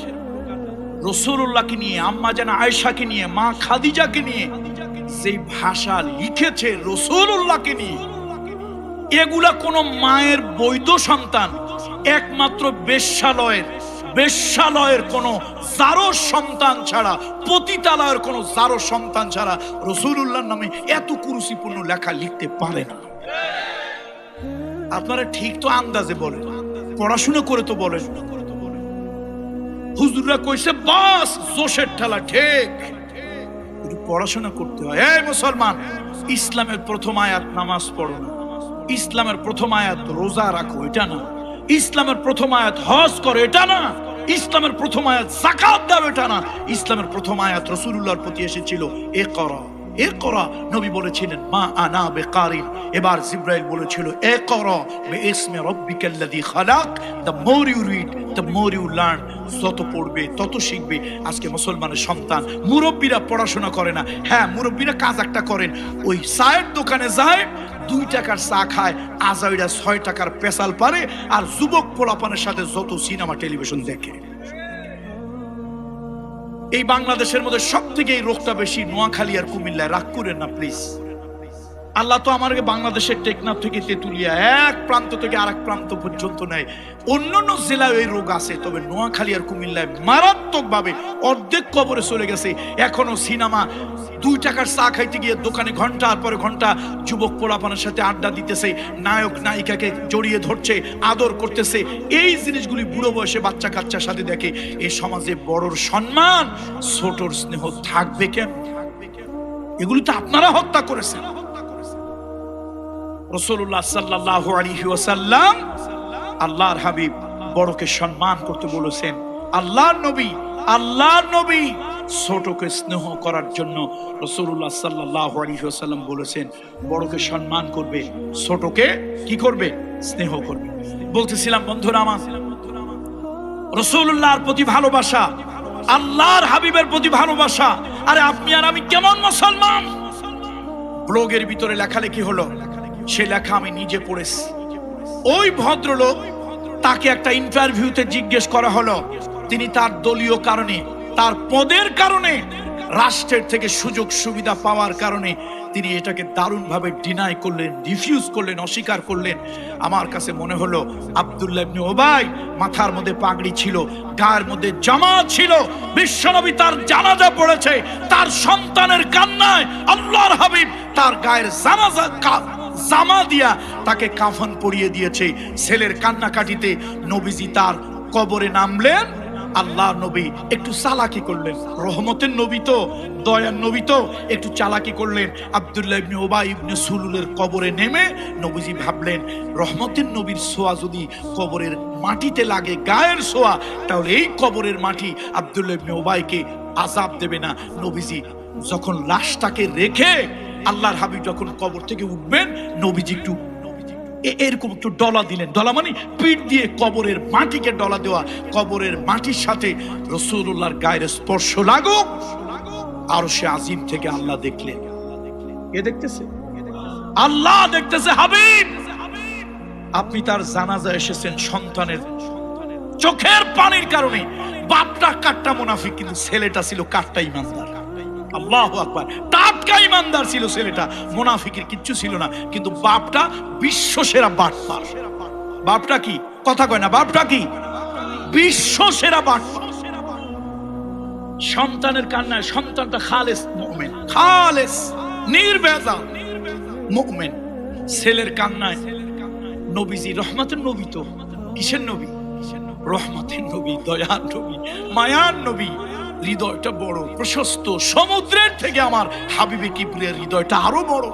রাসূলুল্লাহকে নিয়ে, আম্মা জান আয়েশাকে নিয়ে, মা খাদিজাকে নিয়ে যে ভাষা লিখেছে রাসূলুল্লাহকে নিয়ে, এগুলা কোন মায়ের বৈধ সন্তান, একমাত্র বেশ্যালয়ের কোন জারো সন্তান ছাড়া, পতিতালয়ের কোন জারো সন্তান ছাড়া রাসূলুল্লাহর নামে এত কুরুচিপূর্ণ লেখা লিখতে পারে না। আপনারা ঠিক তো আন্দাজে বলেন, পড়াশোনা করে তো বলেন। হুজুররা কইছে বাস জোশের ঠেলা, ঠিক একটু পড়াশোনা করতে হয়। এই মুসলমান, ইসলামের প্রথম আয়াত নামাজ পড়ো না, ইসলামের প্রথম আয়াত রোজা রাখো এটা না, ইসলামের প্রথম আয়াত হজ করো এটা না, ইসলামের প্রথম আয়াত যাকাত দাও এটা না, ইসলামের প্রথম আয়াত রাসূলুল্লাহর প্রতি এসেছিল ইকরা। ইকরা নবী বলেছিলেন মা আনা বিকারিন, এবার জিবরাইল বলেছিল ইকরা বিইসমি রাব্বিকাল্লাযী খালাক। The more you read the more you learn, যত পড়বে তত শিখবে। আজকে মুসলমানের সন্তান, মুরব্বীরা পড়াশোনা করে না। হ্যাঁ, মুরব্বীরা কাজ একটা করেন, ওই চায়ের দোকানে যায় 2 টাকার চা খায়, আজাইরা 6 টাকার পেশাল পারে, আর যুবক পোলাপানের সাথে যত সিনেমা টেলিভিশন দেখে। এই বাংলাদেশের মধ্যে সব থেকে এই রোগটা বেশি নোয়াখালী আর কুমিল্লায়। রাগ করেন না প্লিজ। আল্লাহ তো আমাকে বাংলাদেশের টেকনাফ থেকে তেতুলিয়া এক প্রান্ত থেকে আরেক প্রান্ত পর্যন্ত নেয়। অন্যান্য জেলায় এই রোগ আছে, তবে নোয়াখালী আর কুমিল্লায় মারাত্মক ভাবে অর্ধেক কবরে চলে গেছে। এখনো সিনেমা 2 টাকার চা খাইতে গিয়ে দোকানে ঘন্টার পরে ঘন্টা যুবক পোলাপানের সাথে আড্ডা দিতেছে, নায়ক নায়িকাকে জড়িয়ে ধরছে, আদর করতেছে। এই জিনিসগুলি বুড়ো বয়সে বাচ্চা কাচ্চার সাথে দেখে। এই সমাজে বড়র সম্মান, ছোটর স্নেহ থাকবে কেন? এগুলি তো আপনারা হত্যা করেছেন। রাসূলুল্লাহ সাল্লাল্লাহু আলাইহি ওয়াসাল্লাম আল্লাহর হাবিব বড়কে সম্মান করতে বলেছেন। আল্লাহর নবী ছোটকে স্নেহ করার জন্য রাসূলুল্লাহ সাল্লাল্লাহু আলাইহি ওয়াসাল্লাম বলেছেন বড়কে সম্মান করবে, ছোটকে কি করবে? স্নেহ করবে। বলতেছিলাম বন্ধুরা আমার, রাসূলুল্লাহর প্রতি ভালোবাসা, আল্লাহর হাবিবের প্রতি ভালোবাসা। আরে আপনি আর আমি কেমন মুসলমান? ব্লগের ভিতরে লেখালেখি হলো, সে লেখা আমি নিজে পড়েছি। ওই ভদ্রলোক, তাকে একটা ইন্টারভিউতে জিজ্ঞেস করা হলো, তিনি তার দলীয় কারণে, তার পদের কারণে, রাষ্ট্রের থেকে সুযোগ সুবিধা পাওয়ার কারণে তিনি এটাকে দারুণভাবে ডিনাই করলেন, রিফিউজ করলেন, অস্বীকার করলেন। আমার কাছে মনে হলো আব্দুল্লাহ ইবনে উবাই মাথার মধ্যে পাগড়ি ছিল, গায়ের মধ্যে জামা ছিল, বিশ্বনবী তার জানাজা পড়েছে, তার সন্তানের কান্নায় আল্লাহর হাবিব তার গায়ের জামা দিয়া তাকে কাফন পরিয়ে দিয়েছে। ছেলের কান্নাকাটিতে নবীজি তার কবরে নামলেন। আল্লাহর নবী একটু চালাকি করলেন, রহমতের নবী তো, দয়ার নবী তো, একটু চালাকি করলেন। আব্দুল্লাহ ইবনে উবাই ইবনে সুলুলের কবরে নেমে নবীজি ভাবলেন রহমতের নবীর ছোঁয়া যদি কবরের মাটিতে লাগে, গায়ের ছোঁয়া, তাহলে এই কবরের মাটি আব্দুল্লাহ ইবনে উবাইকে আযাব দেবে না। নবীজি যখন লাশটাকে রেখে আল্লাহর হাবিব যখন কবর থেকে উঠবেন, নবীজি একটু এরকম একটু ডলা দিলেন। ডলা মানে পিঠ দিয়ে কবরের মাটিকে ডলা দেওয়া। কবরের মাটির সাথে রাসূলুল্লাহর গায়ের স্পর্শ লাগুক, আর সে আজিম থেকে আল্লাহ দেখলেন। কে দেখতেছে? আল্লাহ দেখতেছে। হাবিব, আপনি তার জানাজা এসেছেন সন্তানের চোখের পানির কারণে। বাপটা কাট্টা মুনাফিক, কিন্তু ছেলেটা ছিল কাট্টা ইমানদার। আল্লাহু আকবার, টাটকা ইমানদার ছিল ছেলেটা, মুনাফিকের কিচ্ছু ছিল না। কিন্তু বাপটা বিশ্ব সেরা বাটপার। বাপটা কি কথা কয় না? বাপটা কি বিশ্ব সেরা বাটপার। সন্তানের কান্নায় সন্তানটা খালেস মুমিন, খালেস নির্ভেজাল মুমিন। ছেলের কান্নায় নবীজি, রহমতের নবী তো, কিসের নবী? রহমতের নবী, দয়ার নবী, মায়ার নবী। হৃদয়টা বড় প্রশস্ত, সমুদ্রের থেকে আমার হাবিবে কিবরিয়ার হৃদয়টা আরো বড়।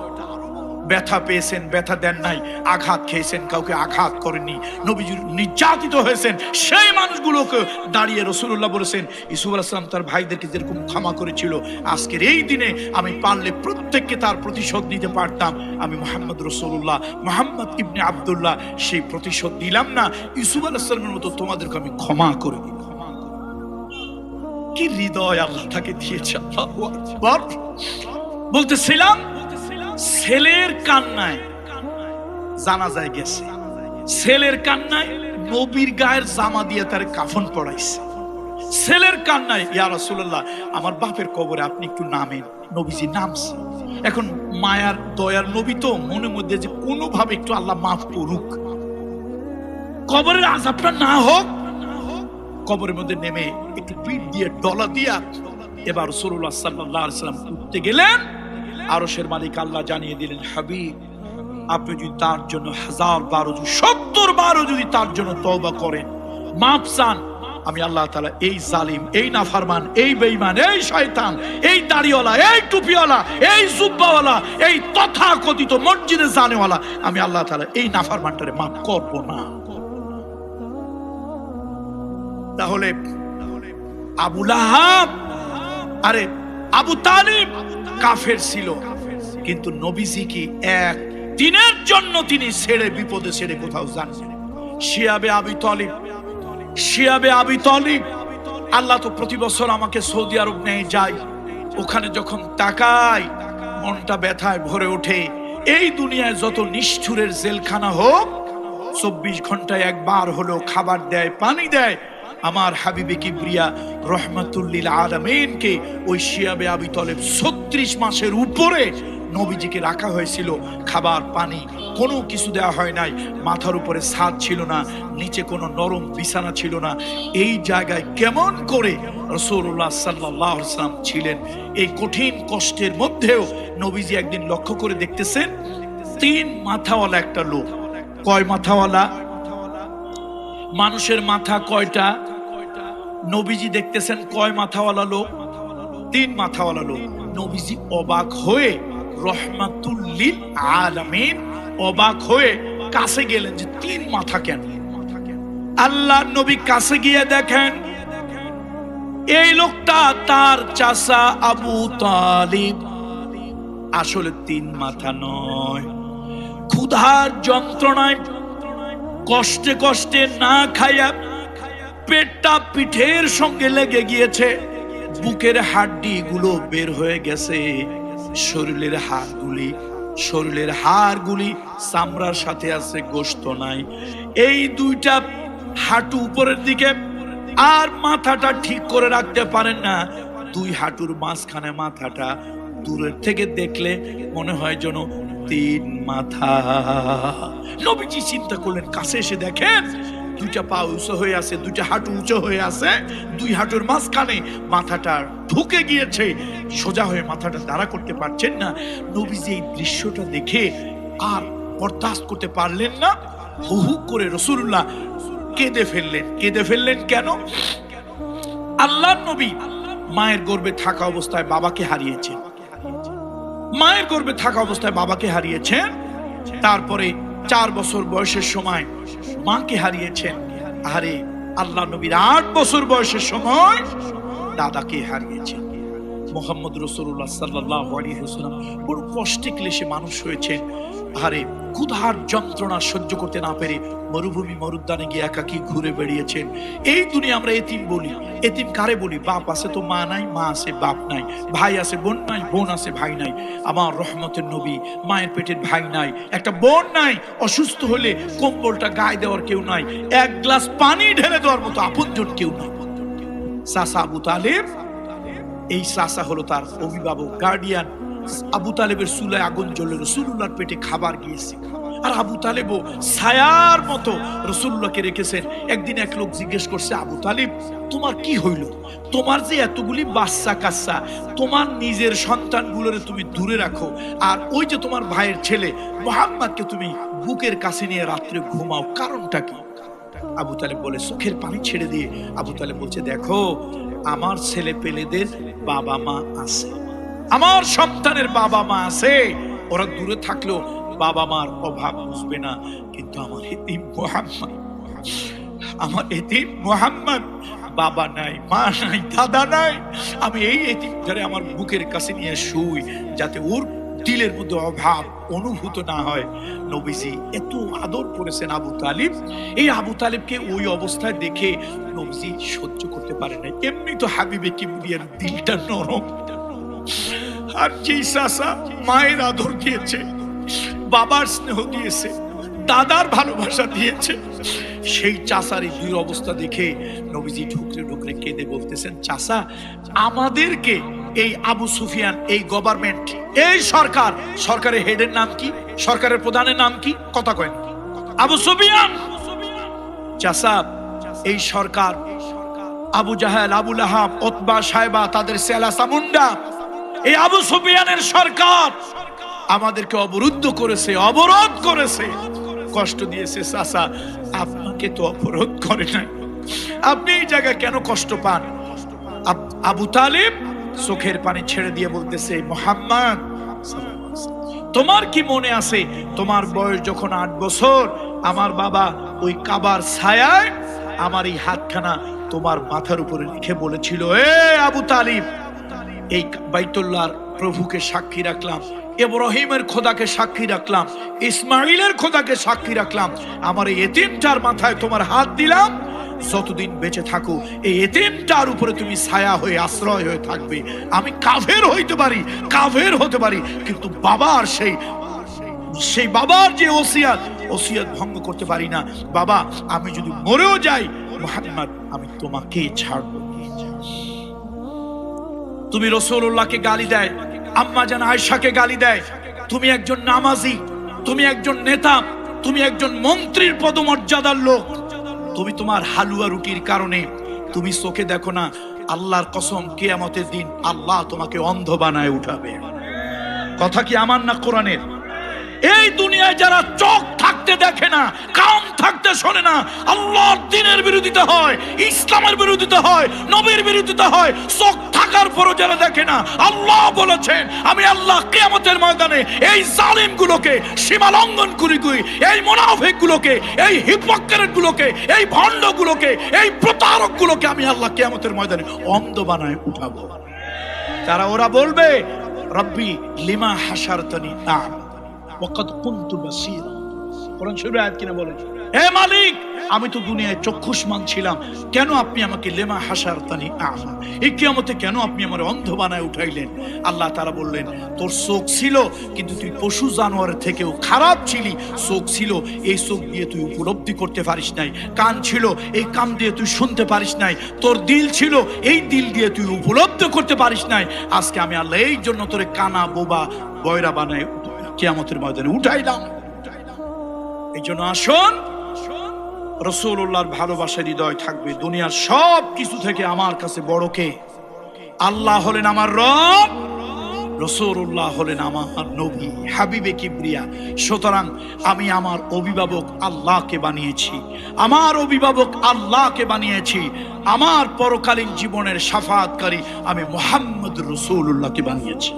ব্যথা পেয়েছেন, ব্যথা দেন নাই, আঘাত খেয়েছেন, কাউকে আঘাত করেননি। নবীজি নির্যাতিত হয়েছেন, সেই মানুষগুলোকে দাঁড়িয়ে রাসূলুল্লাহ বলেছেন ইউসুফ আলাইহিস সালাম তার ভাইদেরকে যেরকম ক্ষমা করেছিল, আজকের এই দিনে আমি পারলে প্রত্যেককে তার প্রতিশোধ নিতে পারতাম। আমি মুহাম্মদ রাসূলুল্লাহ, মুহাম্মদ ইবনে আব্দুল্লাহ, সেই প্রতিশোধ দিলাম না। ইউসুফ আলাইহিস সালামের মতো তোমাদেরকে আমি ক্ষমা করে দিই। কি হৃদয় আল্লাহ তাকে দিয়েছে! আল্লাহু আকবার। বলতেছিলাম ছেলের কান্নায় জানাজায় গেছে, ছেলের কান্নায় নবীর গায়ের জামা দিয়ে তার কাফন পড়াইছে। ছেলের কান্নায় ইয়া রাসূলুল্লাহ আমার বাপের কবরে আপনি একটু নামেন। নবীজি নামছে। এখন মায়ার দয়ার নবী তো, মনের মধ্যে যে কোনো ভাবে একটু আল্লাহ মাফ করুক, কবরের আযাবটা না হোক। কবরের মধ্যে নেমে একটু পিঠ দিয়ে ডলা দিয়া এবার রাসূলুল্লাহ সাল্লাল্লাহু আলাইহি ওয়াসাল্লাম উঠতে গেলেন। আরশের মালিক আল্লাহ জানিয়ে দিলেন, হাবিব আপনি যদি তার জন্য 1000 বার 70 বার যদি তার জন্য তওবা করেন, মাফ চান, আমি আল্লাহ তাআলা এই জালিম, এই নাফরমান, এই বেঈমান, এই শয়তান, এই দাড়িওয়ালা, এই টুপিওয়ালা, এই জুব্বাওয়ালা, এই তথাকথিত মসজিদে জানেওয়ালা, আমি আল্লাহ তাআলা এই নাফরমানটারে মাফ করব না। তাহলে আবু লাহাব, আরে আবু তালিব কাফের ছিল, কিন্তু নবীজি কি এক দিনের জন্য তিনি ছেড়ে বিপদে ছেড়ে কোথাও যান? শিয়াবে আবি তালিব, শিয়াবে আবি তালিব, আল্লাহ তো প্রতি বছর আমাকে সৌদি আরব নিয়ে যায়, ওখানে যখন তাকাই মনটা ব্যথায় ভরে ওঠে। এই দুনিয়ায় যত নিষ্ঠুরের জেলখানা হোক, 24 ঘন্টায় একবার হলো খাবার দেয়, পানি দেয়। আমার হাবিবে কিবরিয়া রহমাতুল লিল আলামিনকে ওই শিয়াবে আবি তালিব 36 মাসের উপরে নবীজিকে রাখা হয়েছিল। খাবার পানি কোনো কিছু দেওয়া হয় নাই, মাথার উপরে ছাদ ছিল না, নিচে কোনো নরম বিছানা ছিল না। এই জায়গায় কেমন করে রাসূলুল্লাহ সাল্লাল্লাহু আলাইহি ওয়াসাল্লাম ছিলেন? এই কঠিন কষ্টের মধ্যেও নবীজি একদিন লক্ষ্য করে দেখতেছেন 3 মাথাওয়ালা একটা লোক। কয় মাথাওয়ালা? মানুষের মাথা কয়টা? নবীজি দেখতেছেন কয় মাথাওয়ালা লোক? 3 মাথাওয়ালা লোক। নবীজি অবাক হয়ে, রহমাতুল লিল আলামিন অবাক হয়ে কাছে গেলেন যে 3 মাথা কেন? আল্লাহ নবী কাছে গিয়ে দেখেন এই লোকটা তার চাচা আবু তালিব। আসলে 3 মাথা নয়, ক্ষুধার যন্ত্রণায় কষ্টে কষ্টে না খাইয়া পেটটা পিঠের সঙ্গে লেগে গিয়েছে, বুকের হাড্ডি গুলো বের হয়ে গেছে, শরীরের হাড়গুলি চামড়ার সাথে আছে, গোশত নাই। এই 2টা হাঁটু উপরের দিকে, আর মাথাটা ঠিক করে রাখতে পারেন না। 2 হাঁটুর মাঝখানে মাথাটা, দূরের থেকে দেখলে মনে হয় যেন 3 মাথা। নবীজি চিন্তা করলেন, কাছে এসে দেখেন 2টা পা উঁচু হয়ে আছে, 2টা হাঁটু উঁচু হয়ে আছে, 2 হাঁটুর মাঝখানে মাথাটা ঢুকে গিয়েছে, সোজা হয়ে মাথাটা দাঁড়া করতে পারছেন না। নবীজি এই দৃশ্যটা দেখে আর বরদাস্ত করতে পারলেন না, হু হু করে রাসূলুল্লাহ কেঁদে ফেললেন। কেন? আল্লাহর নবী মায়ের গর্ভে থাকা অবস্থায় বাবাকে হারিয়েছেন, মায়ের গর্ভে থাকা অবস্থায় বাবাকে হারিয়েছেন। তারপরে 4 বছর বয়সের সময় মাকে হারিয়েছেন। আরে আল্লাহ নবীর 8 বছর বয়সের সময় দাদাকে হারিয়েছেন। মুহাম্মদ রাসূলুল্লাহ সাল্লাল্লাহু আলাইহি ওয়াসাল্লাম বড় কষ্টে ক্লেশে মানুষ হয়েছেন। আরে ক্ষুধার যন্ত্রণা সহ্য করতে না পেরে মরুভূমি মরুদ্যানে গিয়ে একাকী ঘুরে বেরিয়েছেন। এই দুনিয়া আমরা এতিম বলি। এতিম কারে বলি? বাপ আছে তো মা নাই, মা আছে বাপ নাই, ভাই আছে বোন নাই, বোন আছে ভাই নাই। আমার রহমতের নবী মায়ের পেটের ভাই নাই, একটা বোন নাই, অসুস্থ হলে কম্বলটা গায়ে দেওয়ার কেউ নাই, 1 গ্লাস পানি ঢেলে দেওয়ার মতো আপনজন কেউ নাই। চাচা আবু তালেব, এই চাচা হলো তার অভিভাবক, গার্ডিয়ান। আবু তালেবের চুলায় আগুন জ্বলে রাসূলুল্লাহর পেটে খাবার গিয়েছে, আর আবু তালেবও ছায়ার মতো রাসূলুল্লাহকে রেখেছেন। একদিন এক লোক জিজ্ঞেস করছে, আবু তালেব তোমার কি হইল? তোমার যে এতগুলি বাচ্চা কাচ্চা, তোমার নিজের সন্তানগুলোরে তুমি দূরে রাখো, আর ওই যে তোমার ভাইয়ের ছেলে মুহাম্মদকে তুমি বুকের কাছে নিয়ে রাত্রে ঘুমাও, কারণটা কি? আবু তালেব বলে, চোখের পানি ছেড়ে দিয়ে আবু তালেব বলছে, দেখো আমার ছেলে পেলেদের বাবা মা আছে, আমার সন্তানের বাবা মা আছে, ওরা দূরে থাকলেও বাবা মার অভাব বুঝবে না। কিন্তু আমার এতিম মুহাম্মদ বাবা নাই, মা নাই, দাদা নাই। আমি এই এতিমটারে আমার বুকের কাছে নিয়ে শুই, যাতে ওর দিলের মধ্যে অভাব অনুভূত না হয়। নবীজি এত আদর করেছেন আবু তালিব। এই আবু তালিবকে ওই অবস্থায় দেখে নবীজি সহ্য করতে পারে না। এমনি তো হাবিবে কিবরিয়ার দিলটা নরম, আর যেই চাচা মায়ের আদর দিয়েছে, বাবার স্নেহ দিয়েছে, দাদার ভালোবাসা দিয়েছে, সেই চাচার এই 2 অবস্থা দেখে নবীজি ঢুকরে ঢুকরে কেঁদে বলতেছেন, চাচা আমাদেরকে এই আবু সুফিয়ান, এই গভর্নমেন্ট, এই সরকারের হেডের নাম কি? সরকারের প্রধানের নাম কি? কথা কয় না, আবু সুফিয়ান। চাচা এই সরকার আবু জাহেল, আবু লাহাব, উতবা, সাইবা, তাদের সেলা সামুন্ডা, এই আবু সুফিয়ানের সরকার আমাদেরকে অবরুদ্ধ করেছে, অবরোধ করেছে, কষ্ট দিয়েছে। চাচা আপনাকে তো অবরোধ করে নাই, আপনি এই জায়গায় কেন কষ্ট পান? আবু তালিব চোখের পানি ছেড়ে দিয়ে বলতেছে, মুহাম্মদ, তোমার কি মনে আছে তোমার বয়স যখন 8 বছর আমার বাবা ওই কাবার ছায়ায় আমার এই হাতখানা তোমার মাথার উপরে রেখে বলেছিল, এ আবু তালিব, এই বাইতুল্লাহর প্রভুকে সাক্ষী রাখলাম, ইব্রাহিমের খোদাকে সাক্ষী রাখলাম, ইসমাইলের খোদাকে সাক্ষী রাখলাম, আমার এই এতিমটার মাথায় তোমার হাত দিলাম, যতদিন বেঁচে থাকো এই এতিমটার উপরে তুমি ছায়া হয়ে আশ্রয় হয়ে থাকবে। আমি কাফের হইতে পারি, কাফের হতে পারি, কিন্তু বাবার সেই বাবার যে ওসিয়ত ভঙ্গ করতে পারি না। বাবা, আমি যদি মরেও যাই মুহাম্মদ, আমি তোমাকে ছাড়বো। তুমি রাসূলুল্লাহকে গালি দেয়, আম্মা জান আয়েশাকে গালি দেয়, তুমি একজন নামাজি, তুমি একজন নেতা, তুমি একজন মন্ত্রীর পদমর্যাদার লোক, তুমি তোমার হালুয়া রুটির কারণে তুমি চোখে দেখো না, আল্লাহর কসম কিয়ামতের দিন আল্লাহ তোমাকে অন্ধ বানায় উঠাবে। কথা কি আমার না কোরআনের? এই দুনিয়ায় যারা চোখ থাকতে দেখে না, কান থাকতে শোনে না, আল্লাহর দ্বীনের বিরোধিতা হয়, ইসলামের বিরোধিতা হয়, নবীর বিরোধিতা হয়, চোখ থাকার পরও যারা দেখে না, আল্লাহ বলেছেন আমি আল্লাহ কিয়ামতের ময়দানে এই জালিমগুলোকে, সীমা লঙ্ঘন করি, এই মুনাফিকগুলোকে, এই হিপোক্রেটগুলোকে, এই ভণ্ডগুলোকে, এই প্রতারকগুলোকে আমি আল্লাহ কিয়ামতের ময়দানে অন্ধ বানায় উঠাবো। তারা ওরা বলবে, রব্বি লিমা হাসারতানি আ'মা ওয়াকাদ কুনতু বাসীরা। কোরআন শরীফের আয়াত কিনা বলে, হে মালিক, আমি তো দুনিয়ায় চক্ষুষ্মান ছিলাম, কেন আপনি আমাকে লেমা হাসারতানি আ'মা, এই কিয়ামতে কেন আপনি আমার অন্ধ বানায় উঠাইলেন? আল্লাহ তাআলা বললেন, তোর চোখ ছিল কিন্তু তুই পশু জানোয়ারের থেকেও খারাপ ছিলি। চোখ ছিল, এই চোখ দিয়ে তুই উপলব্ধি করতে পারিস নাই। কান ছিল, এই কান দিয়ে তুই শুনতে পারিস নাই। তোর দিল ছিল, এই দিল দিয়ে তুই উপলব্ধি করতে পারিস নাই। আজকে আমি আল্লাহ এই জন্য তোরে কানা, বোবা, বয়রা বানায় কিয়ামতের ময়দানে উঠাইলাম। এই জন্য আসুন, রাসূলুল্লাহর ভালোবাসার হৃদয় থাকবে। দুনিয়ার সব কিছু থেকে আমার কাছে বড় কে? আল্লাহ হলেন আমার রব, রাসূলুল্লাহ হলেন আমার নবী, হাবিবে কিবরিয়া। সুতরাং আমি আমার অভিভাবক আল্লাহকে বানিয়েছি, আমার অভিভাবক আল্লাহকে বানিয়েছি, আমার পরকালীন জীবনের শাফাআতকারী আমি মুহাম্মদ রাসূলুল্লাহকে বানিয়েছি।